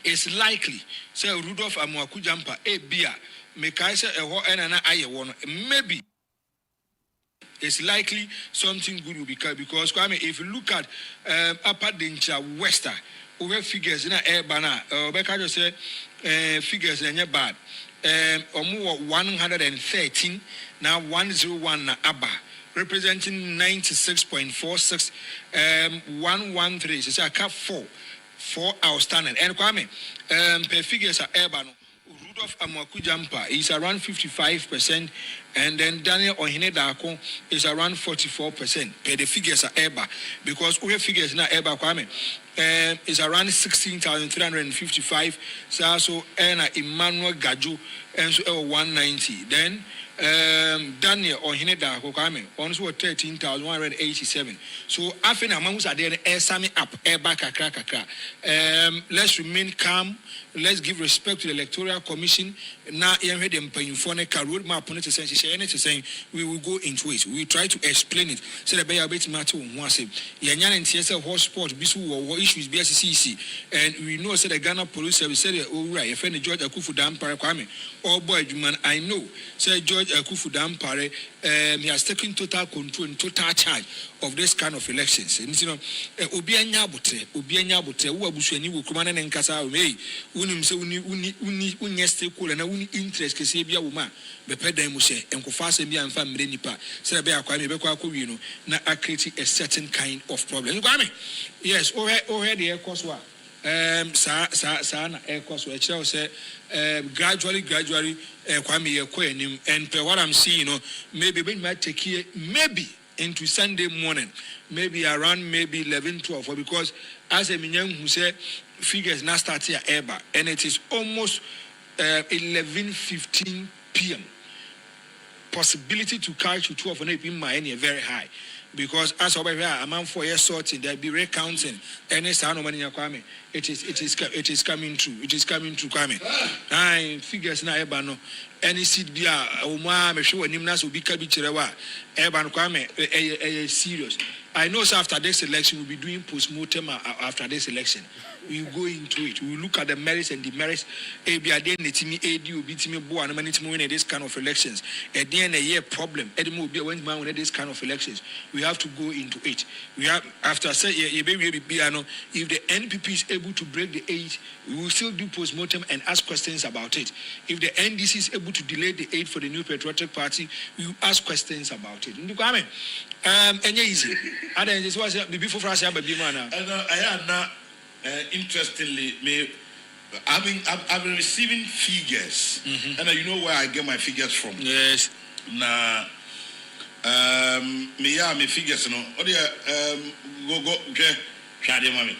it's likely. Say Rudolph Amwaku Jampa, a beer, Mekaisa, a ho and aye one, maybe. It's likely something good will be coming because Kwame, if you look at Upper Dencha Wester, over figures in a banner, Becca just said figures in your bad. Or 113 now 101 Abba, representing 96.46 113. So I cap 4 outstanding. And Kwame, per figures are Ebano. Rudolph Amwaku Jampa is around 55%, and then Daniel Ohinedako is around 44%. Per the figures are Eba, because we have figures now Eba Kwame is around 16,355. So Emmanuel Gaju and so 190. Then Daniel or Hineda Kokame, on 13,187. So after Mamus are there, air summing up, air back a crack. Let's remain calm. Let's give respect to the Electoral Commission. Now, you heard them paying for a roadmap on it. Saying we will go into it. We will try to explain it. So the Bay Bit Matter once Yanyan and TSL hotspot, Bisu or issues BSCC. And we know said the Ghana Police Service said, oh, right, if any George Akufu Dam Parakwame, oh boy, man, I know, said George Akufu Dam Pare, he has taken total control and total charge of this kind of elections. And you know, Obianya Butre, who are Bushani, who command and Casa, unim se uni stakeholder na uni interest kese bia wo ma be peda mu she enkofa se bia mfa mre nipa se be akwa me be kwa akwa no na create a certain kind of problem. Yes, o he the ekos wa sa na ekos wa kire say gradually kwa me ye ko anim and what I'm seeing, maybe when might take here maybe into Sunday morning, maybe around 11-12, because as a minyan who said figures now start here ever, and it is almost 11:15 p.m. Possibility to catch to 12 and 8 in my any very high, because as over here amount 4 years sorting there be recounting any sound of money kwame. It is coming true. It is coming true kwame. Nine figures na eba no any seed bia uma me show anim na so bi ka bi kirewa eba no kwame serious. I know so after this election we'll be doing post-mortem after this election. We will go into it. We will look at the merits and demerits. This kind of elections. At the end of the year problem. This kind of elections. We have to go into it. We have after say if the NPP is able to break the 8, we will still do post-mortem and ask questions about it. If the NDC is able to delay the 8 for the New Patriotic Party, we will ask questions about it. Easy. Before I
interestingly, I've been receiving figures, and you know where I get my figures from.
Yes.
Nah, me figures, no. Go, okay. Shadi mami.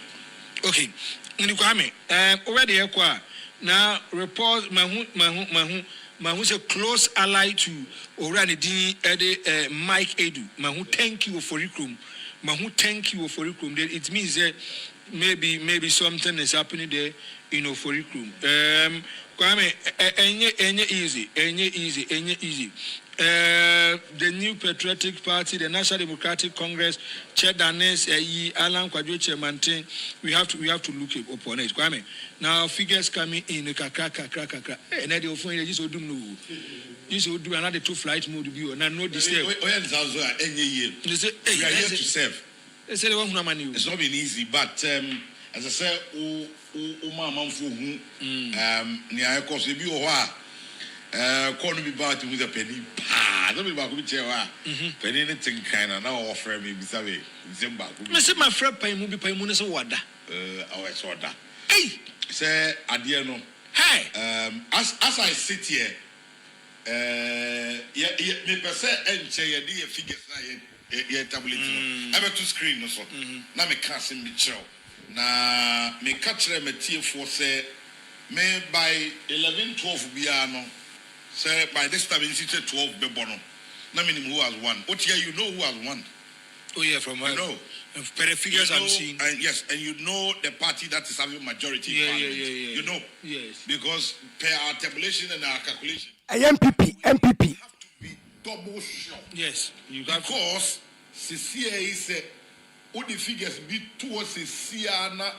Okay. Ndukame. Already ekwa. Now report Mahu is a close ally to Orani Dini Mike Edu. Mahu, thank you for recruitment. Mahu, thank you for recruitment. It means that maybe something is happening there, for recruitment. Kwame, easy. The New Patriotic Party, the National Democratic Congress, Chair Danes, Alan Kwadwo Chairmantin, we have to look upon it. Kwame, now figures coming in, kakra. And then the offering is so do another 2 flight mode view, and I know this.
We are here to serve.
They say it's
not been easy, but as I said, call me back with a penny. Don't be back with penny anything kind of now offer me Bisabe.
Mr. My friend pay movie pay Munis water.
Our soda.
Hey,
say Adiano.
Hey,
as I sit here, me per se and say a dear figures. Tablet. I have 2 screen also. Now me can't see me show. Now me catch them a team for say me by 11-12 biano. Say by this time it's 12 bebono. Now meaning who has won. What year you know who has won?
Oh yeah, from
you know.
Per the figures I'm seeing.
And yes, and you know the party that is having majority.
Yeah.
You know.
Yes.
Because per our tabulation and our calculation.
MPP.
Have to be double sure.
Yes.
Because CCA is all the figures be towards the Siana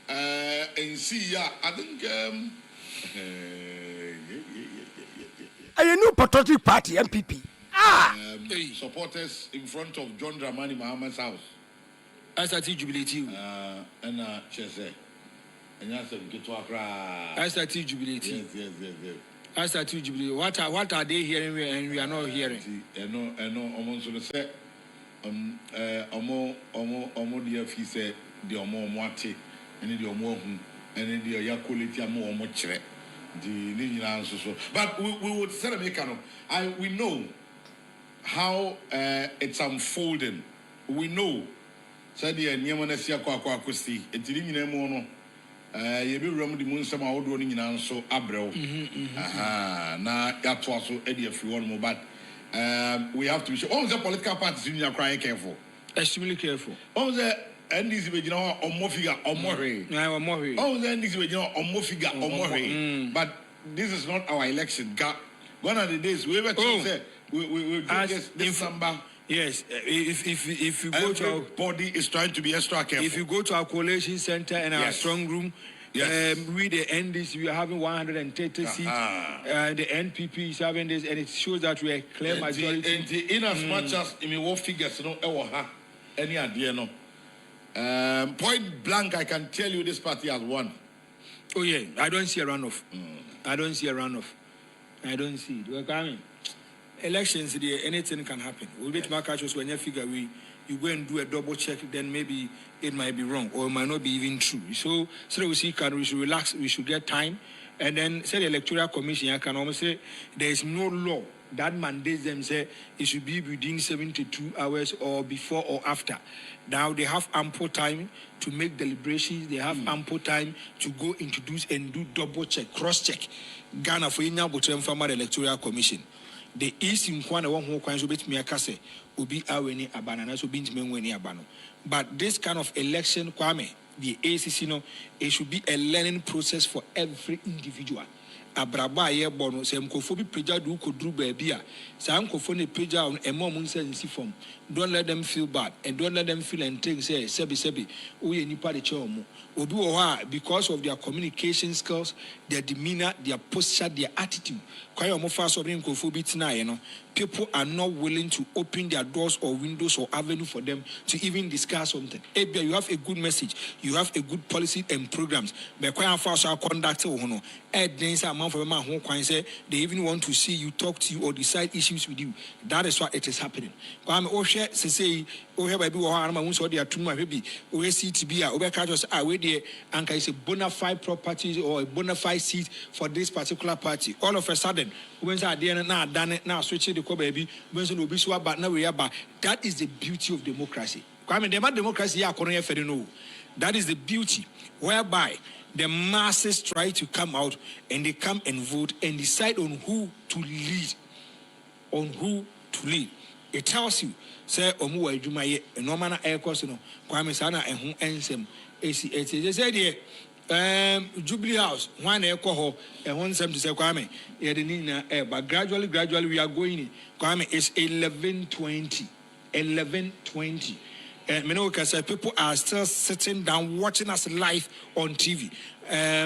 and Sia. I think
a new patriotic party, MPP.
Supporters in front of John Dramani Mahamad's house.
I started jubilating.
And Chese. And I said, get to Accra.
I started jubilating.
Yes.
I started jubilating. What are they hearing and we are not hearing?
No, almost to say, Omo dear fee said, the Omo Mwate, and the Omo, and the Yakuliti Omo Chere. The Ninian so. But we would say, we know how it's unfolding. We know. Said the Niamanesia Kwakusti, it's living in Mono. You be room the moon some old running in so abro. Na yatwa so edi everyone more, but we have to be sure. All the political parties in are crying careful. Extremely careful. All the NDC we or more figure or more. All the NDC we or more figure or more. But this is not our election. One of the days we ever say we do this number. Yes, if you go to our body is trying to be extra careful. If you go to our coalition center and our strong room, with the NDC we are having 130 seats. The NPP is having this, and it shows that we are clear majority. In as much as what figures any idea no. Point blank, I can tell you this party has won. Oh yeah, I don't see a runoff. I don't see a runoff. I don't see it. We're coming. Elections, anything can happen. We'll be to my catches when you figure you go and do a double check, then maybe it might be wrong or it might not be even true. So we see we should relax, we should get time. And then say the Electoral Commission, I can almost say there is no law that mandates them say it should be within 72 hours or before or after. Now they have ample time to make deliberations. They have ample time to go introduce and do double check, cross check. Ghana for Inya Botrem Farmer Electoral Commission. The East in Kwana one who coins will be me a case will be aweni abana so be weni abano. But this kind of election, Kwame, the ACC no, it should be a learning process for every individual. Abraba ye bono se mkofobi preja do kodru baabia sa mkofone preja on emo mun sense form. Don't let them feel bad and don't let them feel and think say sebi we nipa de chomo obi wo ha because of their communication skills, their demeanor, their posture, their attitude. Kwai omo fa so bring mkofobi tina ye no, people are not willing to open their doors or windows or avenue for them to even discuss something. Ebia, you have a good message, you have a good policy and programs, but kwai afa so conduct ho no for my home say they even want to see you, talk to you, or decide issues with you. That is why it is happening. Say baby so they are too much baby and is a bona fide property or a bona fide seat for this particular party. All of a sudden, when now done it now switching the baby but now we are back. That is the beauty of democracy. Democracy that is the beauty whereby the masses try to come out and they come and vote and decide on who to lead. On who to lead. It tells you, say, Omu Jumaye, and no man air cosino, Kwame Sana and who ensem. They said, Jubilee House, one air coho, and one sem to say, Kwame, but gradually we are going in. Kwame is 11:20. 11:20. And Menoka said people are still sitting down watching us live on TV.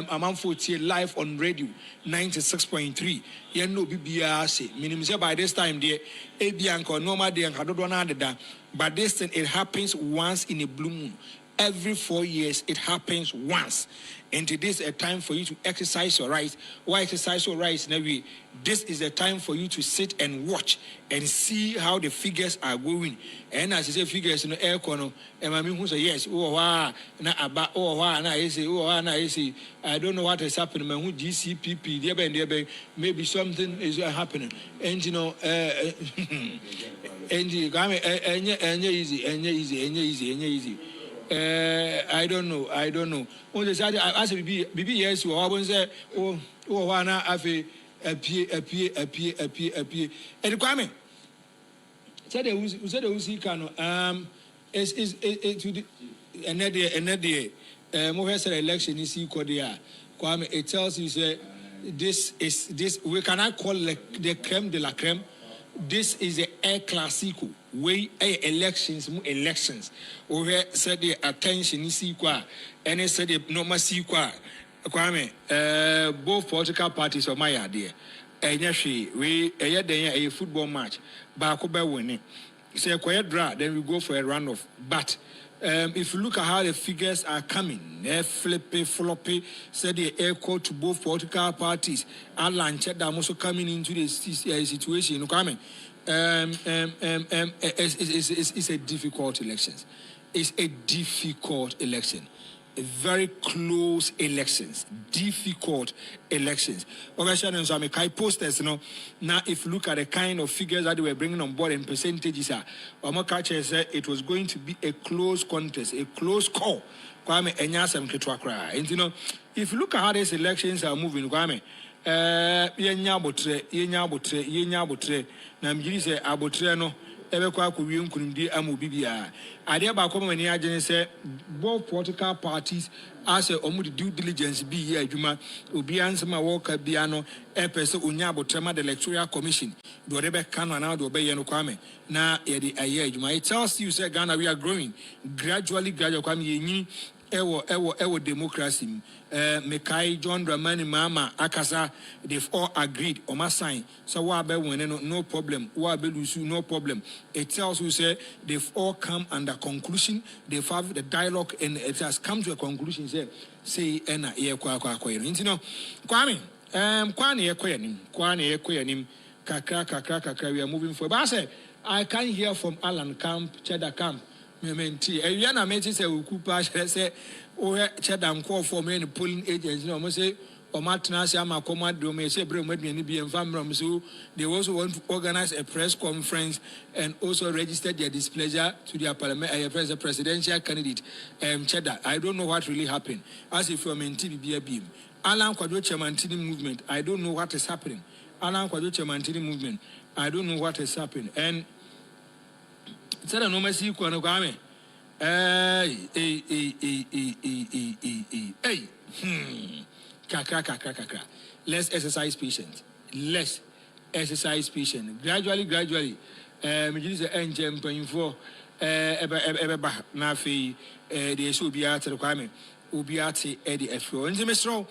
Among 40 live on radio 96.3. You know BBRC. Meaning by this time there, Abianco normal day and Kadodona. But this thing it happens once in a blue moon. Every 4 years it happens once. And it is a time for you to exercise your rights. Why exercise your rights? This is a time for you to sit and watch and see how the figures are going. And as you say, figures in the air corner, and I mean, who say yes, I don't know what is happening. Who GCPP, maybe something is happening. And you know, easy. I don't know. On the side, I said, BB, yes, you always say, Wana, appear. And Kwame said, who said, who's he can, is another day, Mohesa election is equal there. Kwame, it tells you, say, this, we cannot call the creme de la creme. This is the air classico. Way elections. Over said the attention is equal, and it said the normal sequel. Kwame, both political parties are my idea. And yes, we a football match, Bakoba winning. Say a quiet draw, then we go for a runoff. But if you look at how the figures are coming, flippy, floppy, said the air code to both political parties. Alan Chet also coming into this situation. Kwame. It's a difficult election. It's a difficult election.
very close elections, difficult elections. I posters, you know, now if you look at the kind of figures that they were bringing on board and percentages, said it was going to be a close contest, a close call. And you know, if you look at how these elections are moving, both political parties as a due diligence be here juma obi ansema worker biano person unyabo tema the electoral commission do rebe kanu na do be no kwame na ye di aye juma. It tells you say Ghana we are growing gradually kwame yenyi ewo democracy. Mekai John Dramani Mama Akasa, they've all agreed on my sign. So what about when no problem? What about no problem? It tells you say they've all come under conclusion. They've have the dialogue and it has come to a conclusion. Say ena ye kwa you know, Kwame, Kwani ekoyanim, kakra. We are moving forward. But I said I can't hear from Alan Camp, Cheddar Camp. Mementi. Yana meti say ukupa say Cheddar call for many polling agents. No, say Omatnasi Amakoma do me say bring me be and so they also want to organize a press conference and also register their displeasure to their parliament presidential candidate Cheddar. I don't know what really happened. As if you're meant to be a beam. Alan Kwadwo Chamantini movement. I don't know what is happening. Alan Kwadwo Chamantini movement. I don't know what is happening. And Sada no mercy kwano kwame. Kakra. Let's exercise patience. Gradually. Me say enje mpanyimfo eba na fe de so bia tere kwame. Obi ate e de afro. Nti me sro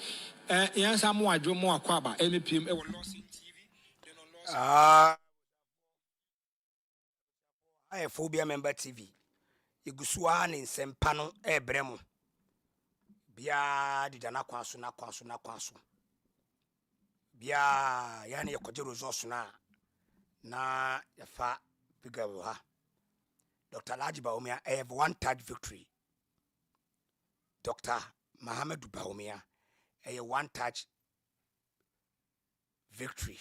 yansa mo adwo mo akwaba MPM e wo Lawson TV then on Lawson
I phobia member TV. Igusua ni nsempano ebremu. Bia didana kwanso na kwanso. Bia yani yekoje resource na yafa bigabo ha. Dr. Bawumia have one touch victory. Dr. Mahamudu Bawumia a one touch victory.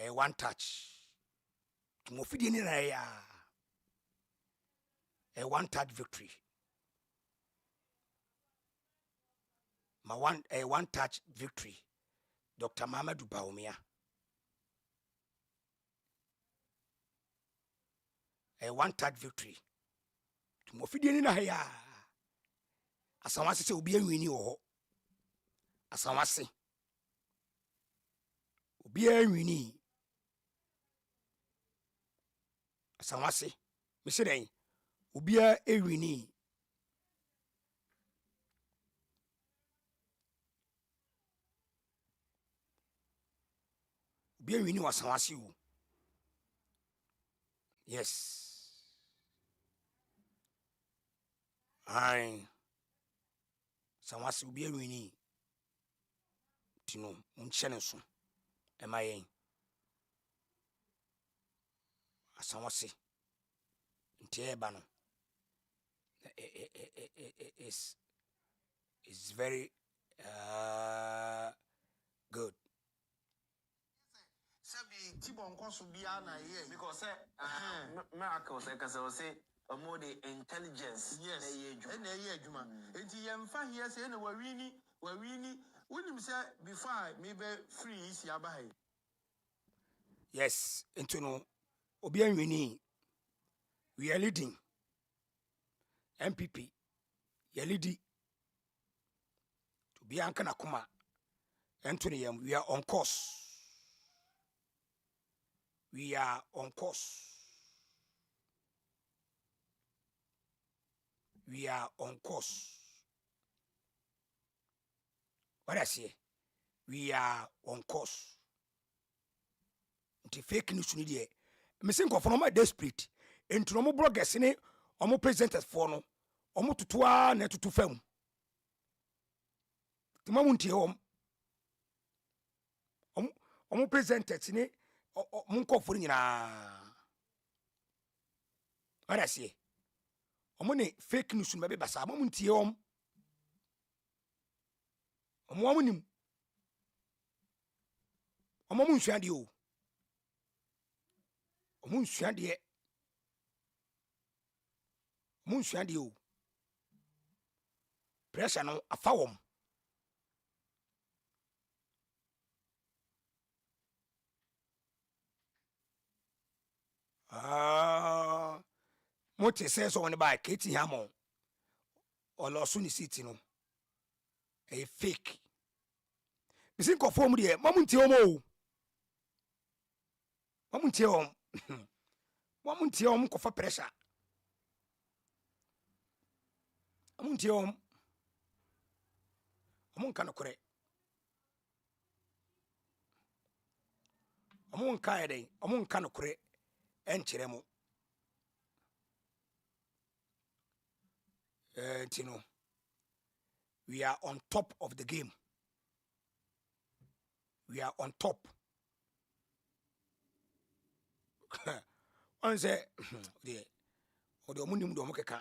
A one touch. Mofidi ni ya a one touch victory. A one touch victory. Dr. Mahamudu Bawumia. A one touch victory. Mofidi ni ya asawase se obi anwini wo. Asawase obi anwini asawase misirei ubia ewini wasawase wo. Yes ai sawase ubia ewini tino unchene so emayen asawase ntieba no is very good.
Sabi Tibon Kosu Biana here because miracles say more the intelligence. Yes, and a year Juma. And Yamfa here say, no, Warini, wouldn't say before maybe free is Yabai.
Yes, into no Obian Winnie. We are leading. MPP. We are leading. To Bianca Nakuma. Anthony, we are on course. We are on course. We are on course. What I say? We are on course. The fake news ni die. Me think of my desperate. Into no bloggers ni omo presenters for no. Omo tutua na tutu fam. Ti mamunti omo presenters ni mun ko furu nyina. What I say? omone fake news no be basa mo ntie om omo nim omo nsua de o omo nsua de o pressure no afa wom mote says on by Katie Hamon or Losuni City no a fake. You think of form there, Mamuntiom, Mamuntiom for pressure. Amuntiom, Amun cano correct. Amun Kaede, Amun cano correct, and Chiremo. Tino, we are on top of the game. We are on top. On say, the Omunum Domokeka.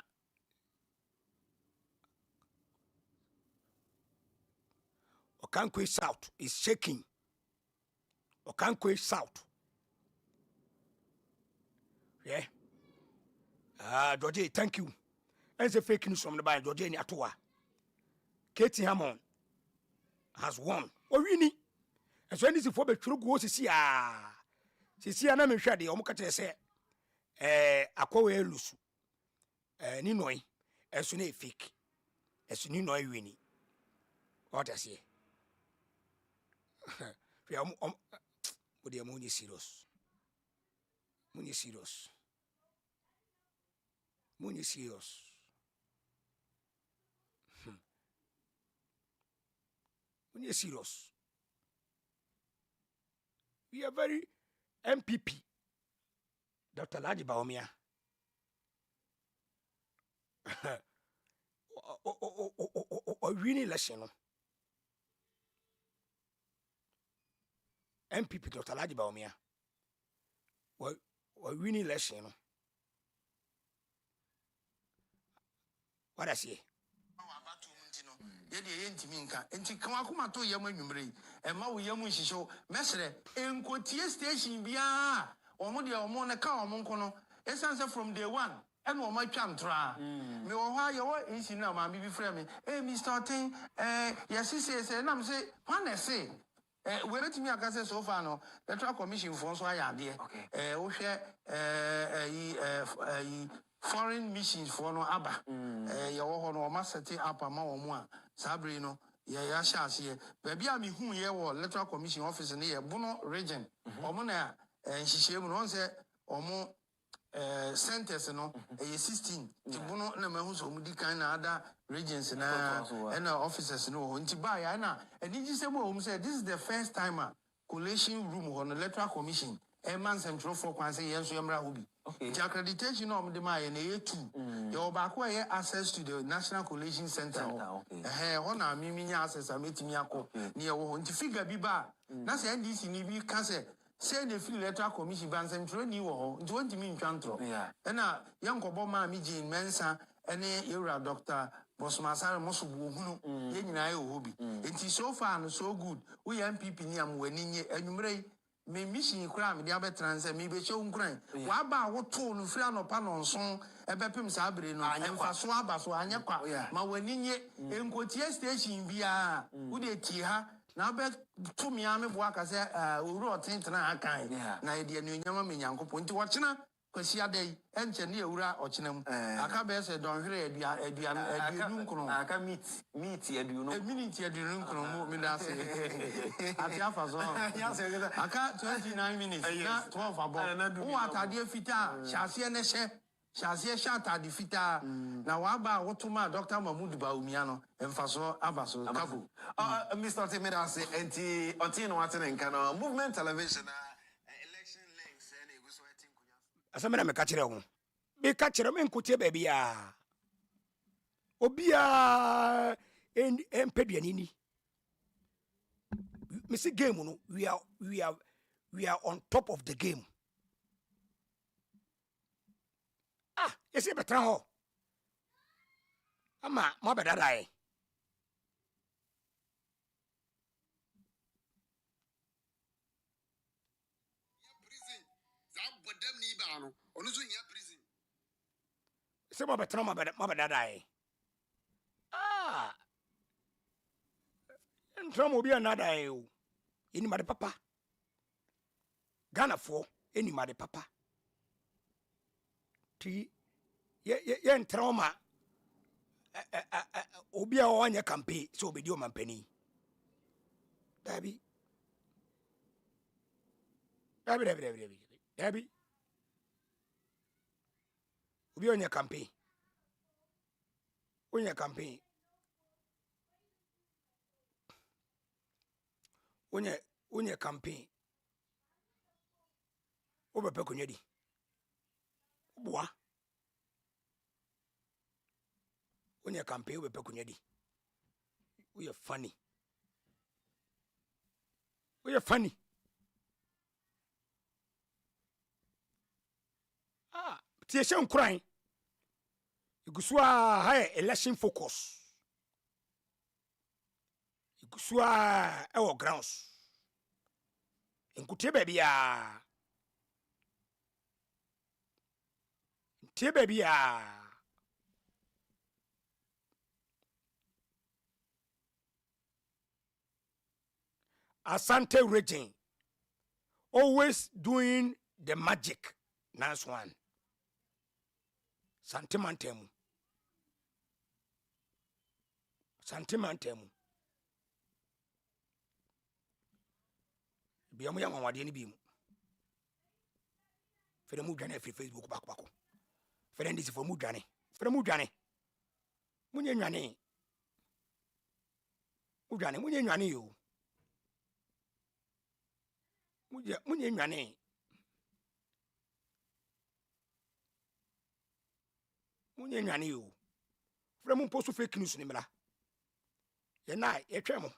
Okankwe South is shaking. Okankwe South. Yeah. Georgie, thank you. And the fake news from the Bible, Georgie Atua. Katie Hammond has won. Oh, really? And so this is for the true go to see. She see an amateur, the Omocate say, Aqua Lusu. Ninoi, as soon as fake. As soon as you winning. What I say. We are with the money serious. Money serious. Money serious. Money serious. We are very MPP. Dr. Laji Bawumia. Really lesson. MPP Dr. Laji Bawumia. Winning lesson. What I say?
Yedi yentimi nka enti kan akoma to yam anwumre e ma wo yam nhihyew mesre enkotie station bia omo de omo ne ka omo nko no esanse from day one e no omo atwa ntra me wo ha ye wo isi na ma bi frɛ me Mr. Otin yes say na me say one say we let me aka say so far no electoral commission for so ayade wo hwɛ foreign missions for no aba ye wo ho no o ma set up ama wo mo a sabre no ye ya sha ase baby a me hu ye wo electoral commission office ne ye Bono region omo na nhihye mu no say omo centers no 16 ti Bono na ma hu so mu di kan na other regions na and officers no nti ba ya na eniji se mo say this is the first time collation room on electoral commission man central for kwan say yenso yemra hobi the accreditation no de ma ye na ye 2 your back where access to the national collation center ho na miminya access ametimi akọ ne ye wo nti figure bi ba na say NDC ni bi ka say the free electoral commission ban central ni wo ho nti wonti mi ntwantro na yankobo ma mi Jean Mensa ene yewra Dr. Bosmasare Mosubu hunu ye nyina ye hobi nti so far no so good we MPP ni am wani nye anwumre me mission kura me dia betranse me be chew nkran wa ba wo to no fira no pa no nson ebepem sa abere no emfa so aba so anyekwa ma wani nye enkotie station bia wo de ti ha na be to me ame bo aka se owuro otentena akan na ye de nyama me nyankopon nti wo chena kwasi adai enche ne ewura ochenam aka be se don hwere aduanu nkron aka meet aduanu minute aduanu nkron mo mi da se ati afa so aka 29 minutes na 12 abo wo atade fita hyase ne hye hyase atade fita na wa ba wotuma Dr. Mahamudu Bawumia no emfaso abaso kabo
Mr. Otimeda say enti Otin no atene nka no movement television
asamena me kachire ho me kachire me nkutie ba bia obia empedua ni me see game no we are on top of the game yes e betra ho ama mo bedadae
prison za bodam ni ba no onu so nya prison
se mo betena mo bedadae ntram obi anadae o eni made papa Ghana fo eni made papa ti ye ntroma obi a onye campaign so obedi o mampani dabi obi onye campaign onye campaign onye campaign obepe kunyedi boa onye campaign obepe kunyedi we funny tie sɛ nkuran igusu a ha election focus igusu a ɛwɔ grounds nkutie baabi a ntie baabi a Asante region always doing the magic nice one santimantemu biamu ya nwawade ni bimu fere mu dwane afiri Facebook bako fere ndisi fo mu dwane munye nwane yo munye nwane yo fere mu post fake news ni mla ye na ye twemo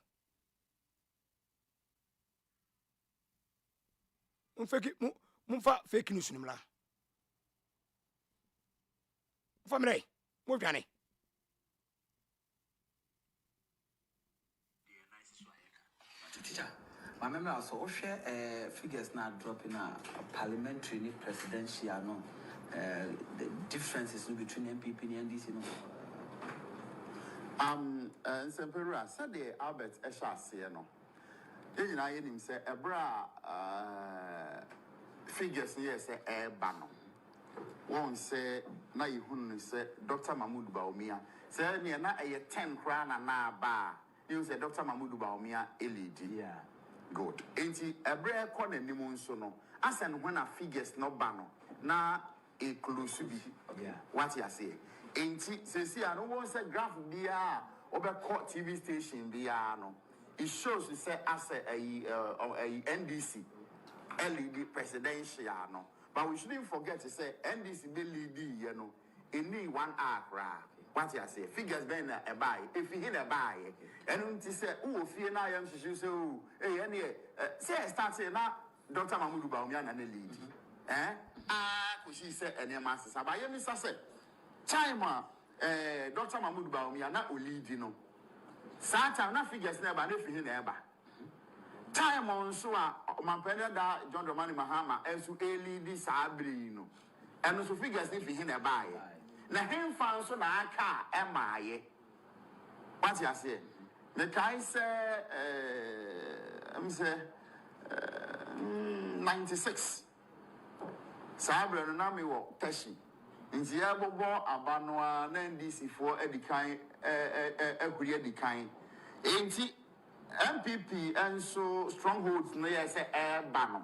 mumfa fake news ni mla famre mo dwane
teacher my memory also share figures now dropping a parliamentary ni presidential no the differences between MPP and NDC no
Nsempera said Albert Eshase no you know him say ebra figures here say eba no one say na yihunu say Dr. Mahamudu Bawumia say na 10 kra na ba you say Dr. Mahamudu Bawumia LED
yeah
good enti ebra ko na nimu nso no asen when a figures no ba no na inclusive
yeah
what you say enti say I no say graph bia obekọ TV station bia no it shows you say as a NDC LED presidential no but we shouldn't forget to say NDC be lead you know any 1 hour what you say figures been a buy if you hit a buy and to say oh fear na am she say oh any say start say na Dr. Mahamudu Bawumia na lead ko she say any master sabaye mi say time Dr. Mahamudu Bawumia na lead no Satan na figures na ba na fi hin na eba time on so a mampene da John Dramani Mahama enso lead sabri no eno so figures na fi hin na eba ye na hemfa so na aka emaaye what you say me kai say am say 96 sabri no na me wo tashi nti ya bobo abanoa na NDC for edikan ehuri edikan enti MPP and so strongholds no ya say bano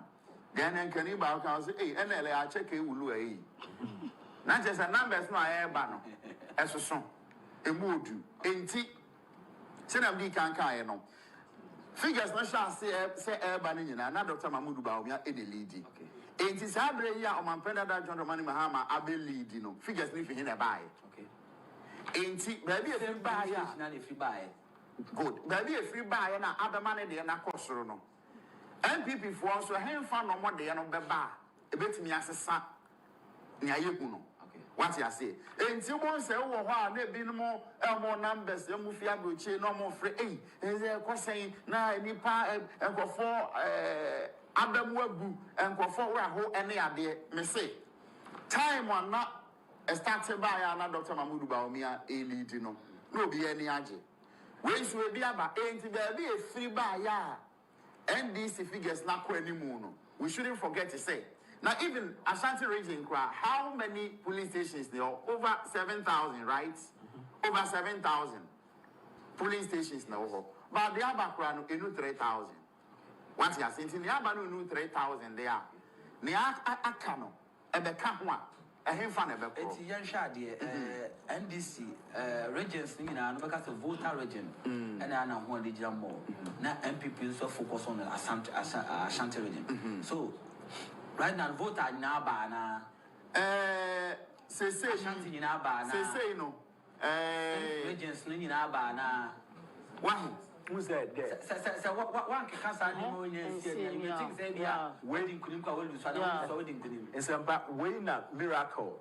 then can you ba kan say NL a check e wulu ayi na just numbers no bano esoso emodu enti se na bi kan kan no figures no sha say bano nyina na Dr. Mahamudu Bawumia e the lead enti sabre ya o mampenda da John Dramani Mahama abe lead no figures ni fi hin e bae
okay
enti baby e fi bae ya
na e fi bae
good baby e fi bae na abemane de na kosoro no MPP for so hemfa no mo de no beba ebetimi asesa ni ayehu no
okay
What you say? And you won't say, oh, wow, they be more numbers, you move your chain, no more free. Is there a saying, now, any part and go for Adam Webu and go for who any idea, me say. Time or not, started by Dr. Mahamudu Bawumia, a lead, you know, no be any agent. Ways will be about 80 baby, a free by ya. NDC figures not anymore. We shouldn't forget to say. Now, even Ashanti region, how many police stations there are? Over 7,000, right? Over 7,000 police stations now. But the Abakra no 3,000. What you are saying, the Abanu no 3,000 there. The Akano, and the Kapwa, a Hinfan of the
It's young Shadi, NDC, regions, you know, because of voter region, and I know what the Jammo. Now, MPP so focus on the Ashanti region. So, right now, voter now, Bana.
Say,
Ashanti in Abana.
Say, no.
Regions, in Abana.
One. Who's that there?
So, what one can say, wedding couldn't go with wedding.
It's about winning a miracle,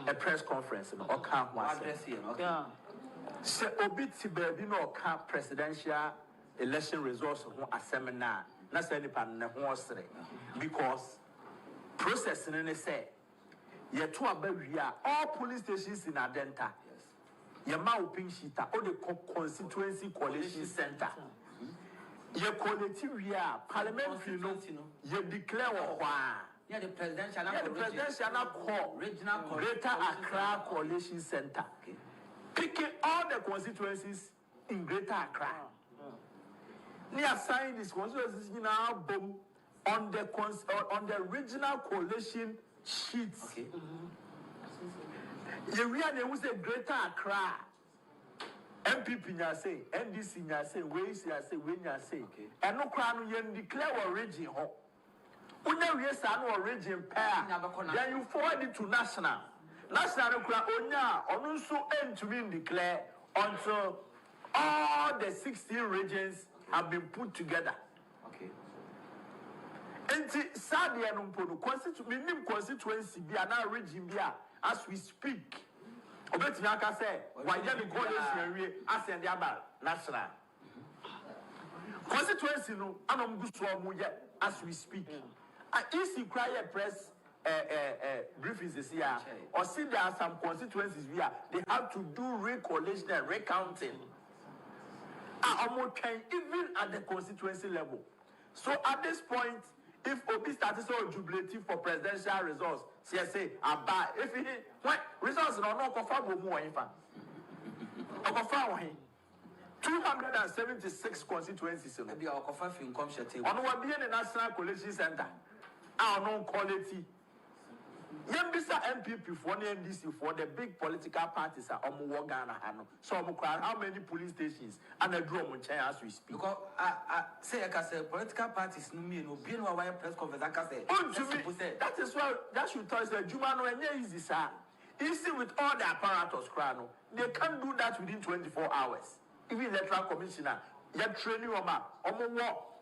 a press conference, or camp one. So, Obiti baby no camp presidential election results on a seminar. Not any pan because processing and say, yet to a barrier, all police stations in Adenta. Yamau Pinchita, or the constituency coalition center. Your collective parliamentary no, you declare why.
The presidential
regional Greater Accra Coalition Center. Picking all the constituencies in Greater Accra. They assign these constituencies now boom on the regional coalition sheets.
Okay.
You really was a Greater Accra. MPP nya say, NDC nya say, Ways nya say, we nya say. And no crown you declare a region ho. Una yes no region pair. Then you forward it to national. National crown onya onunso end to be declare until all the 16 regions have been put together.
Okay.
And Sadia no constituency be an region be as we speak. Obeti Naka say, why you coalition ascend the about national constituency no anom guso mu as we speak. And if you cry a press briefings this year, or see there are some constituencies where they have to do recollation and recounting. Even at the constituency level. So at this point, if Obi started so jubilative for presidential results, say, if he results are not confirmed more in fact. 276 constituencies.
Maybe our coffee income share table.
On what being the National Coalition Center, our non quality. Yembisa MPP for the NDC for the big political parties are on Ghana. So how many police stations and a drum on chair as we speak?
Because I say political parties no mean no be no wire press conference. I say
that is why that should tell us that Juma no easy sir. Easy with all the apparatus crano. They can't do that within 24 hours. Even electoral commissioner, you're training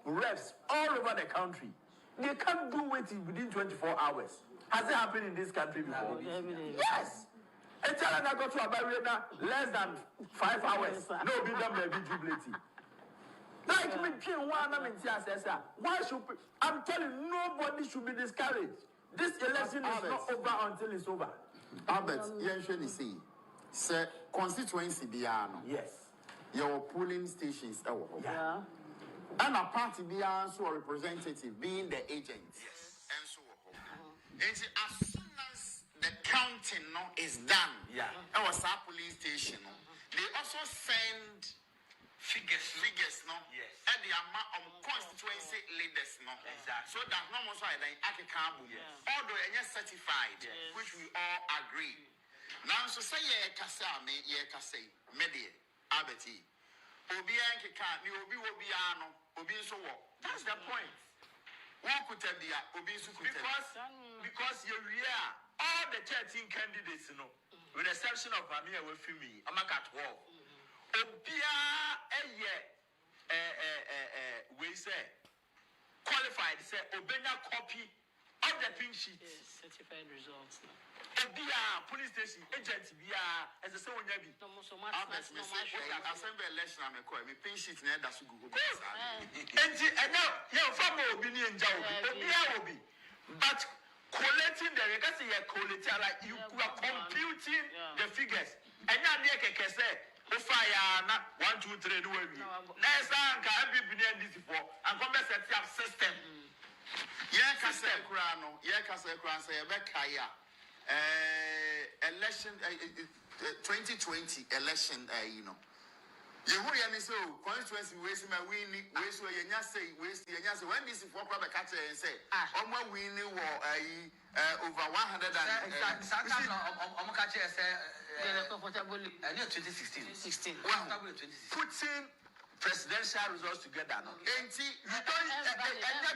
reps all over the country. They can't do it within 24 hours. Has it happened in this country before? Yes. A child that got to a barrier less than 5 hours. No, be done may be jubilating. Like me, why should I'm telling you, nobody should be discouraged. This election is not over until it's over.
Albert, you say constituency biano.
Yes.
Your polling stations.
Yeah.
And a party beyond so representative being the agent.
Yes.
And so as soon as the counting is done, that was our police station. They also send figures
Yes.
At the amount of constituency leaders
Exactly.
So that no more so I although and certified, which we all agree. Now so say media abeti obi anke ka ni obi wo biano obi so wo. That's the point.
Because you all the 13 candidates, with the exception of Bawumia Wefimi, Amakat War. Obia we say qualified, say Obenya copy of the pink sheet.
Yes, certified results.
police station agent bia as a so nya bi
assembly election am call me pin sheet na da so gugu
enti enya ye fam obi ni nja obi but collecting the because you collecting like you are computing the figures enya ne keke say o fire na 1 2 3 no we na esa nka MPP ni ndc for and come set up system
ye kasa kura say be kaya election 2020 election you know you hear me so constituency we see my win we so yenya say when this for proper catch and say omo win over 100 and
omo catch say 2016
putting presidential results together no enti you don't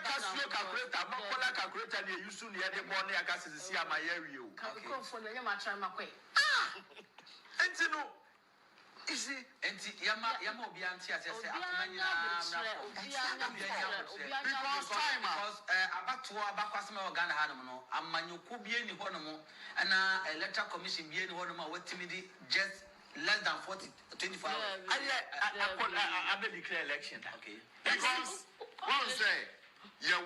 casio calculator mokola calculator dey use no dey money aka sisi amayewi o
come for no ma try makwe
enti no isi
enti yama obi anti ase akomanya because abato abakwasema organa hanom no amanyoko bie ni honom na electoral commission bie ni honom a watimidi just less than 24 hours.
I declare election.
Okay.
Because one say your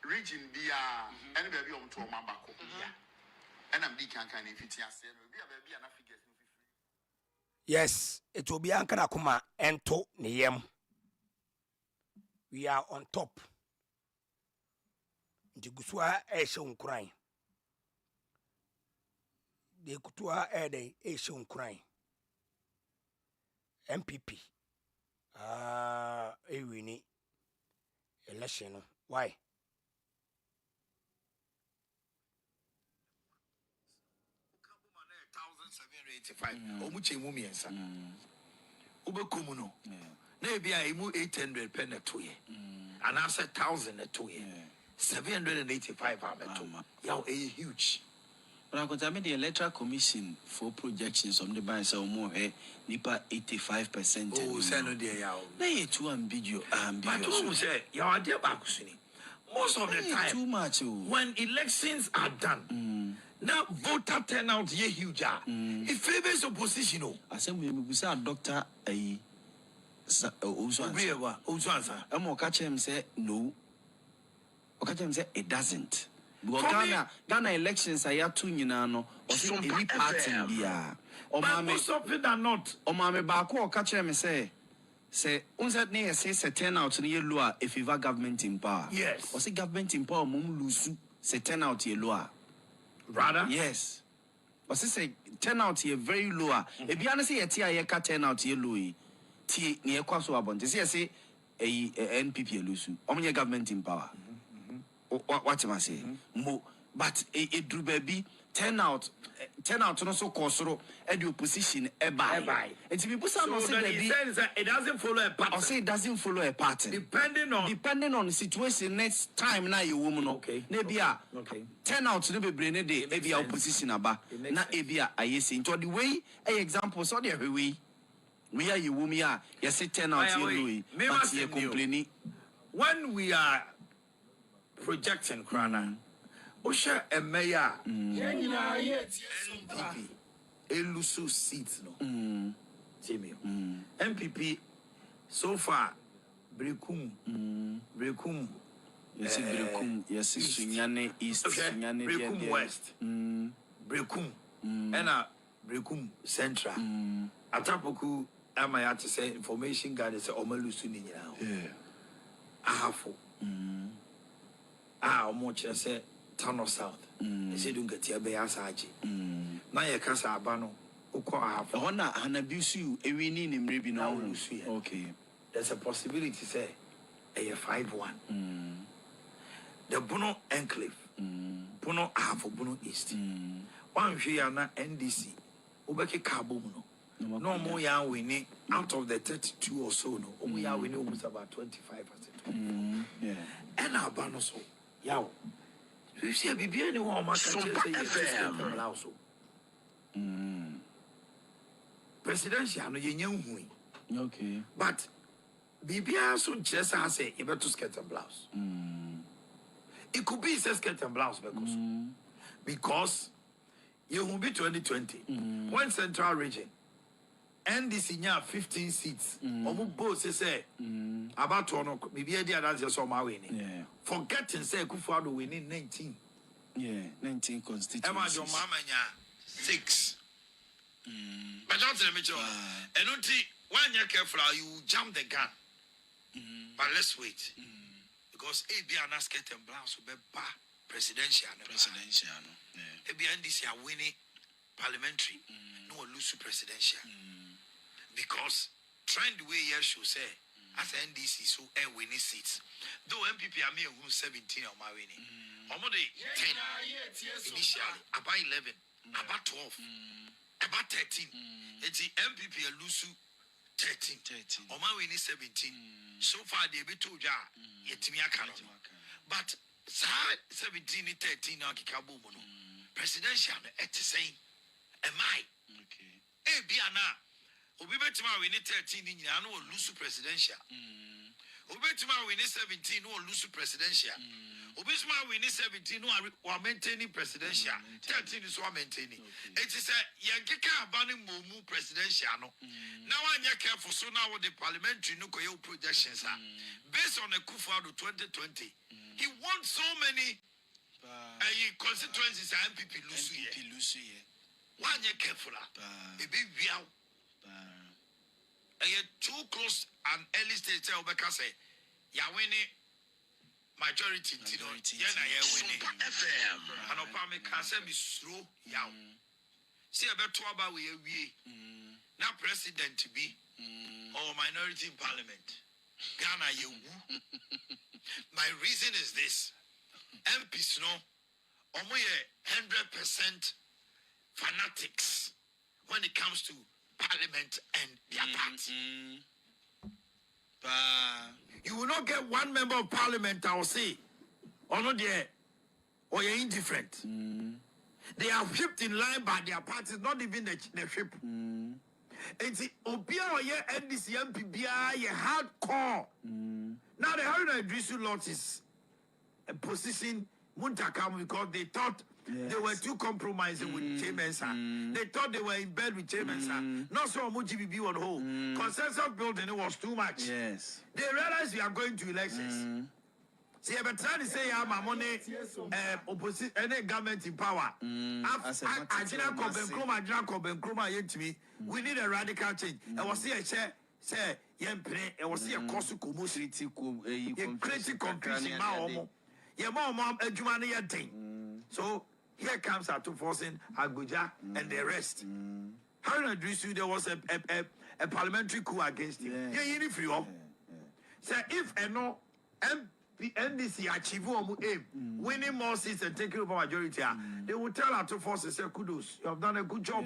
region be any baby on to Mambako. And I'm big can if it's a baby and figures.
Yes, it will be Ankara Kuma ento niyem. We are on top. Ndiguswa eshe unkurain. De kutua ede eshe unkurain. MPP winning election. Why?
Omuche mu miensa. Ubekumu no. Na bia emu 800 pen etoye. And I said 1,000 etoye. 785 abeto. Yaw huge.
But I could the Electoral Commission for projections on the buy so more nipa 85%.
Oh, send the yaw.
They too ambiguous.
But who say your idea bakusini? Most of the time,
too much.
When elections are done, now voter turnout ye huge. It favors opposition.
I said we say Dr.
Ouswansa.
I'm catch him say no. Catch him say it doesn't. Ghana elections are yet to no or any party bia.
Or most of it are not.
Or mammy Bako catch him say unset near say turn out near lower if you government in power.
Yes.
Or say government in power mum lose say turn out ye lower.
Rather?
Yes. Or say turn out ye very lower. If you say a tia ye cat turn out ye lowy. T near Kwaso Abon. Say a NPP lose. Only government in power. What am I saying? But it drew baby turn out no so cosoro the opposition buy. And to people say
it doesn't follow a pattern.
Or say it doesn't follow a pattern.
Depending
on the situation next time now you woman
okay.
Maybe turn out to be brain day maybe opposition aba na ebia ayesi into the way a example so the way we are you woman you say turn out you but you complaining
when we are projecting Krana. Osha a mayor. MPP. Elusu seats no. Timmy. MPP so far. Brekum.
Yes, Brekum. Yes, Sunyane East. Sunyane
Brekum West. Brekum. And Brekum Central. Atapoku. Am I to say information guard is Omalusu now.
Yeah.
Ahafo. Much I say Tano South. I say don't get your beasaji. Now your casa abano. Uko ahafo.
Hona hanabusu ewini ni mrebi na
ulusu.
Okay.
There's a possibility say a 5-1. The Bono Enclave. Bono ahafo Bono East. One year na NDC. Ubeke kabomuno. No more ya winning out of the 32 or so no. We are winning almost about 25%.
Yeah.
And our banner so. Yow. You see a baby anyone also. Presidential no yenye
okay.
But Bibia so just I say you better skirt and blouse. It could be skirt and blouse because
You will be 2020. One central region. NDC nya 15 seats. Omu both say about to no maybe idea that's just on my winning.
Yeah.
Forgetting say Kufuado winning 19.
Yeah, 19 constituencies.
Emma your mama nya 6. But don't tell me and until when you're careful you jump the gun. But let's wait. Because AB and Asket and Blouse will be presidential. Yeah. AB and NDC are winning parliamentary. No lose presidential. Because trying the way you should say as NDC so winning seats. Though MPP are me who 17 on my winning. Almost 10 initially, about 11, about 12, about 13. It's the MPP lose 13. On my winning 17. So far they be told ya yet me a canon. But 17 13 now kikabu mono. Presidential at the same. Am I? Okay. Eh, Biana. Obi betima we need 13 nyina no lose presidential. Obi betima we need 17 no lose presidential. Obi betima we need 17 no are maintaining presidential. 13 is what maintaining. It is a yankeka abaning momu presidential no. Now anya careful so now with the parliamentary no koyo projections are based on the Kufuado 2020. He won so many constituencies MPP lose here. One year careful. A big view. Too close an early stage say ya winning majority winning FM and opame can say be slow yaw see a better about we now president to be or minority in parliament Ghana you. My reason is this MPs no 100% fanatics when it comes to parliament and their party. You will not get one member of parliament, I will say, or not there, or you're indifferent. They are whipped in line by their parties, not even the whip. And see, Obia or your NDC MPBI, you hardcore. Now the Haruna Idrisu lot is a position Muntakam because they thought they were too compromising with Chairman. They thought they were in bed with Chairman. Not so much GBB on hold. Consensus building it was too much. Yes. They realized we are going to elections. See, I'm trying to say, I'm a money opposite any government in power. We need a radical change. I was here, say, I was here, cost creating confusion. So here comes our two forcing Abuja and the rest. How did I do you? There was a parliamentary coup against him. Yeah, free up. So if no NDC achieve aim, winning more seats and taking over majority, they will tell our two forces, say, kudos, you have done a good job.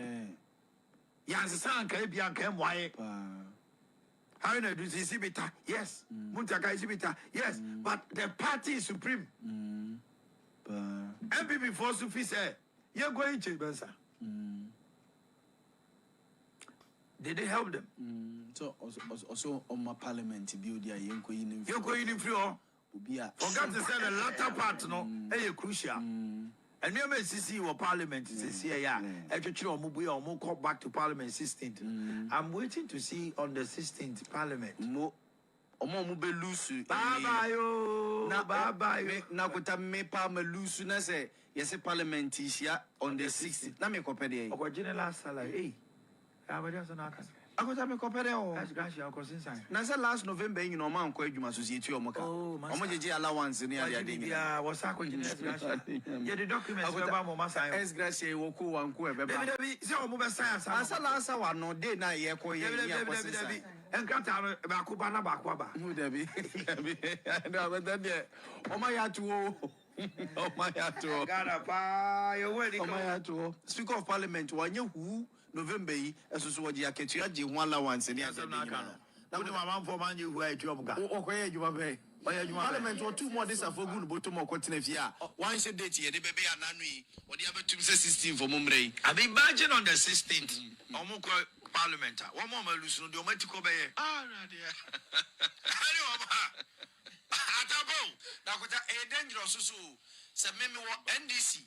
Yansan Caribbean came why. How did I do this? Yes. Muntaka is yes. But the party is supreme. MPP for Sufi say, you're going to Bensa. Did they help them?
So also on my parliament build there, you're
going in free. Forgot to say the latter part, no, crucial. And we may see your parliament is here. Actually, or more call back to parliament 16th. I'm waiting to see on the 16th parliament.
Omo mu be lusu
bye
na kota me pa me lusu na say yes parliament is here on the 16th na me kopede e
o general salary abadi so na aka
akota me kopede o
gracias o consensus
na say last November yin o man ko adwuma society o mo ka omo jeje allowance ni ade ade ni
ya wo sa ko general gracias ye the documents we ba mo ma sign
es gracias wo ko wan ko e be ba
David say o mo be sign
asa wa no day na ye ko ye ni akosi
Enkata no bakuba na bakuba.
Who Debbie? No, but then oh my God, oh my God,
Ghana pa, you ready?
Oh my God, Speaker of Parliament, one you who November, as was what you are catching, one allowance in the other.
Now, the man for man you who are job.
Oh, where you are very. Parliament or two more days for good bottom or continent. One said date here, the baby and Nani, or the other 2 16 for Mumray.
I mean, imagine on the 16th, Omoko Parliament. One more lose no domestico bay. Ah, dear. Atabo, now got a dangerous so. Some member NDC.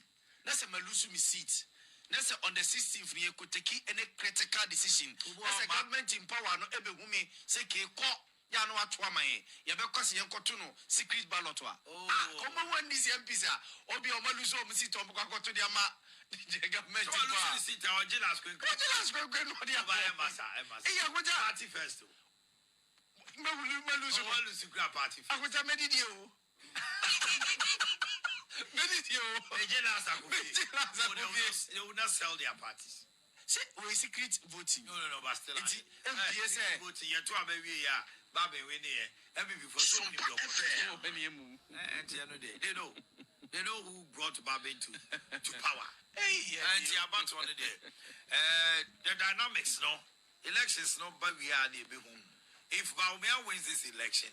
That's a malusu seat.
Nese on the 16th we could take any critical decision. As a government in power no ebe humi say ke ko ya no atwa man ye be kwase yen koto no secret ballot wa. Omo wan this MPs obi o maluso o sit on koto dia ma the government in power. So sit our jealous kwen. Jealous kwen no dia ba e masa. E ya goja party first. Maluso secret party. Agoja medidi o. They will not sell their parties. Say we secret voting. No, but still. Voting. You two are baby ya. Baby we near. Every before so many blocks. They know who brought Babe to power. Hey, and you about one day. The dynamics, no elections, no, but we are the big home. If Bawumia wins this election.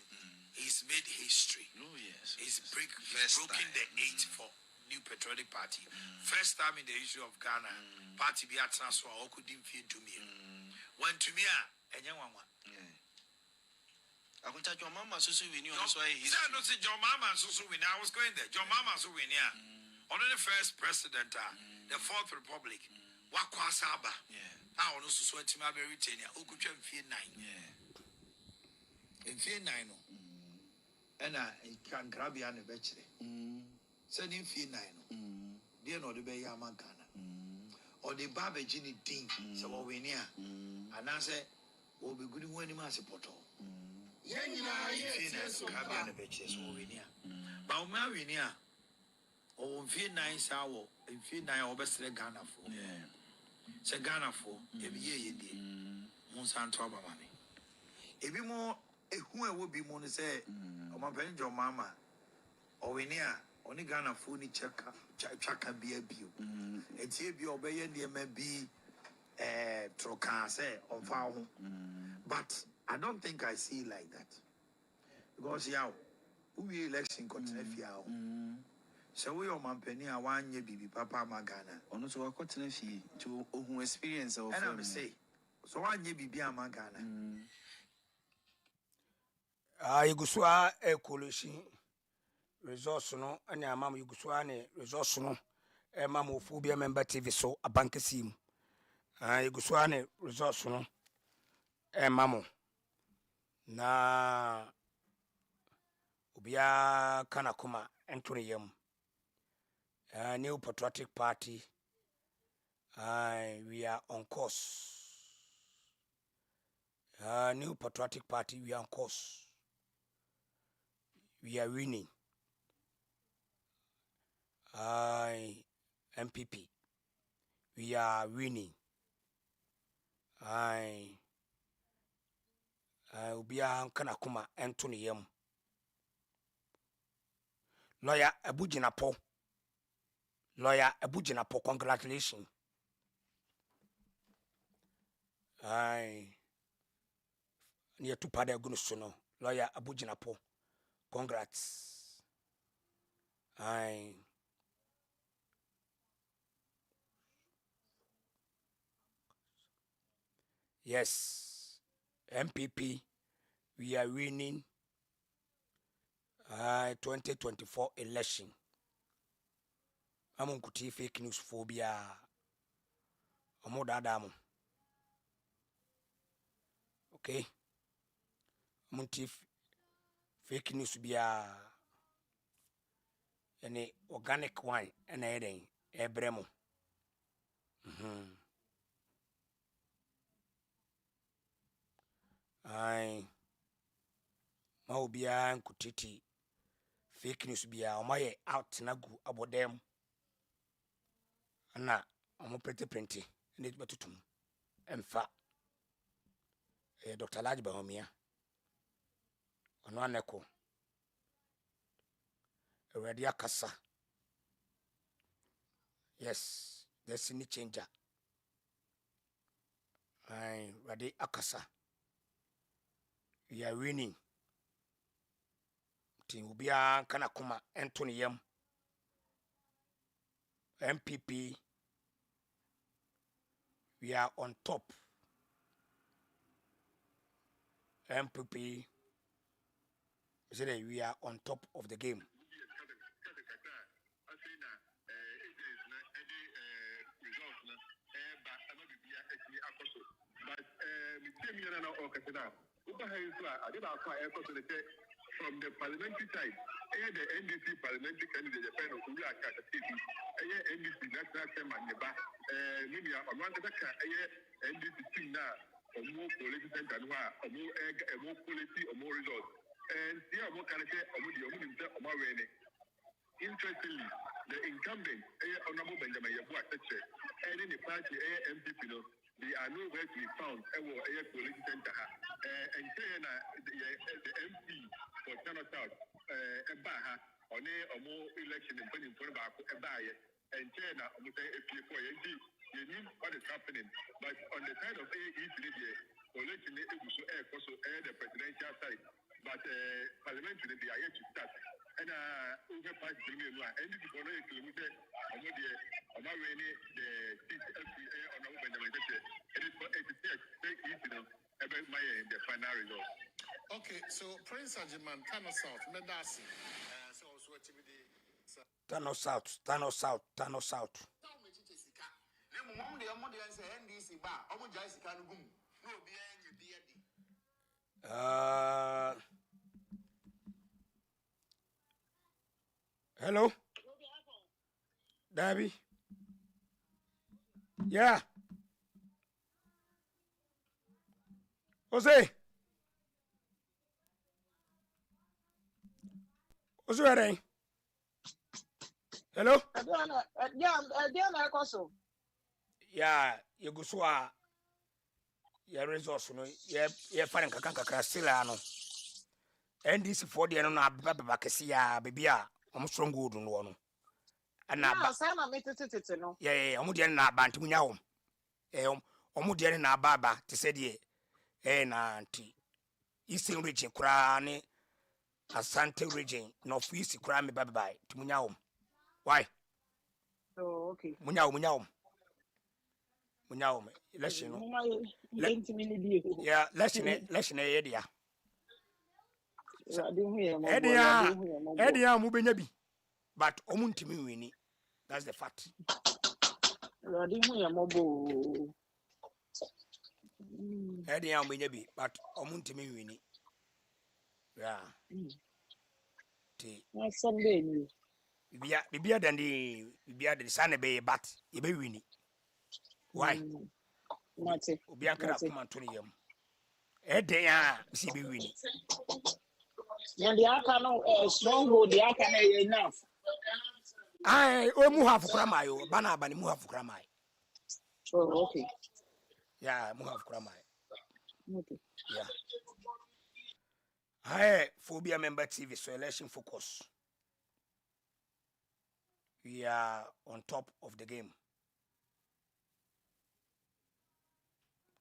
He's made history. Oh yes. He's broken the 8 for New Patriotic Party. First time in the history of Ghana, party be at transfer or couldn't feel to me. When to me, and young one. I could tell your mama so win you. So I not say your mama so win. I was going there. Your mama so win here. Only the first president, the Fourth Republic. Wakwasaba. Yeah. I want to sweat to my very tenure. Who could you feel 9? Yeah. In fear 9. And I can grab you on the bachelor. Send him fee 9. Dear no the bay Yamankana. Or the Baba Ginny Ding, so we near. And I say, we'll be good when him as a portal. Yes, grab you on the bachelor, so we near. But we near. Oh, fee 9 hour, and fee 9 or best Ghana for. Yeah. Say Ghana for, every year you did. Monsanto Mammy. If you more. Who will be more say, oh, my friend, your mama, or we near only Ghana phone chaka be a view. And see if you obey the MB trocan say or found. But I don't think I see like that. Because yeah, we election continue. So we are man penny, I want you be Papa Magana. Or not to a continue to who experience of and I say, so I need be a Magana.
Yuguswa coalition resource no and Mamma Yuguswa resource no Mamma Phobia member TV so Abankesiem. Yuguswa resource no Mammo na Ubia Kanakuma Antonium New Patriotic Party. We are on course. New Patriotic Party, we are on course. We are winning. MPP. We are winning. Ubia Kanakuma Antonium. Lawyer Abujinapo. Lawyer Abujinapo, congratulations. Near to Pada Gunusono. Lawyer Abujinapo. Congrats. Yes. MPP, we are winning 2024 election. Amon kuti fake news phobia. Amodadamu. Okay. Muntif fake news bia any organic wine and anything ebremo. Maubia nkutiti fake news bia omaye out nagu abodem ana omo prenti and batutum emfa Dr. Laji Bawumia ono aneko Radia Kasa. Yes, destiny changer. Radia Akasa. We are winning. Ubia Kanakuma Antonium. MPP. We are on top. MPP. We are on top of the game.
Yamiana or Casina. From the parliamentary side, the NDC parliamentary candidate, the pen of Ula Kata City, NDC National Chairman, maybe a Mandaka, NDC team now, or more political center, or more egg, more quality, or more results. And here, what can I say? Or more rainy. Interestingly, the incumbent, Honorable Benjamin Yabua, and in the party, MPP, they are nowhere to be found at a political center. And China, the MP for China South, Baha, on a more election in 2024, and China, if you knew what is happening. But on the side of election, it was also the presidential side. But parliamentary, they are yet to start. And over past the million, and this is one of the kilometers of the seat on the Benjamin. It is for 86 about my the final result.
Okay, so Prince Ajiman, Tano South, Medasi. So also
Tano South, Tano South, Tano South. Hello, Debbie. Yeah. Jose. What's your name? Hello? Yeah, you go so your resource, no, you're finding Kakaka still. And this for the Abankesiem, baby, I'm strong good on one. And now, yeah, Omudian Bantunyao. Omudian na Baba, to say the auntie. Eastern region, Krani, Asante region, Northeast Krami Baba, to Munyao. Why?
Oh, okay.
Munyao. Let's you know. Yeah, let's area. Edia Mubenabi. But Omuntimi winnie. That's the fact. Edia Mubenabi, but Omuntimi winnie. Yeah.
Sunday.
Be than the Sunday bay, but you be winnie. Why? Obiankara come Antonium. Edia, see be winnie.
And the Akano stronghold, the Akane enough.
I Muhafu Kramayo, Bana Bani Muhafu Kramai.
Oh, okay.
Yeah, Muhafu Kramai.
Okay.
Yeah. Hi, Phobia Member TV, so election focus. We are on top of the game.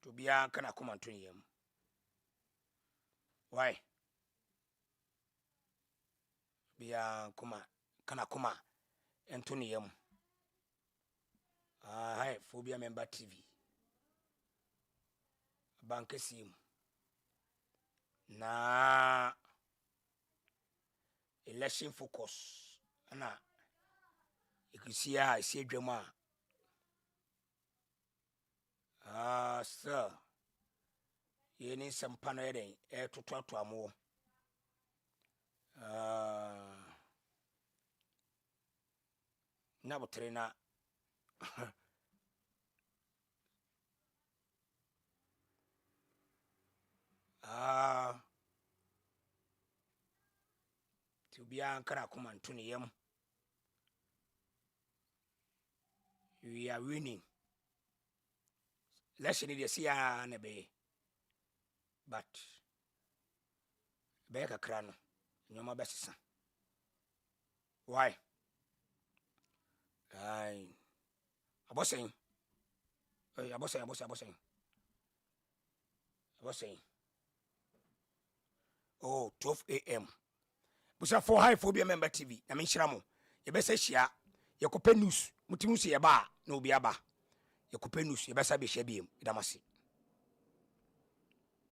To be a can I come Antonium? Why? Be a kuma kana kuma Antonium. Hi, Phobia Member TV. Abankesiem. Na election focus. Ana you can see I see drama. Sir. You need some panel to talk to a more. Now, trainer. To be a Karakum Antonium. We are winning. Let's need to see an bay. But Becca Crano, no more best. Why? I was saying. I was saying. Oh, 12 a.m. Busa for high phobia member TV. I mean, Shramo. You best say, Shia. You could news. Mutimusi yaba, no biaba. You could news. You best be shabium. Damasi.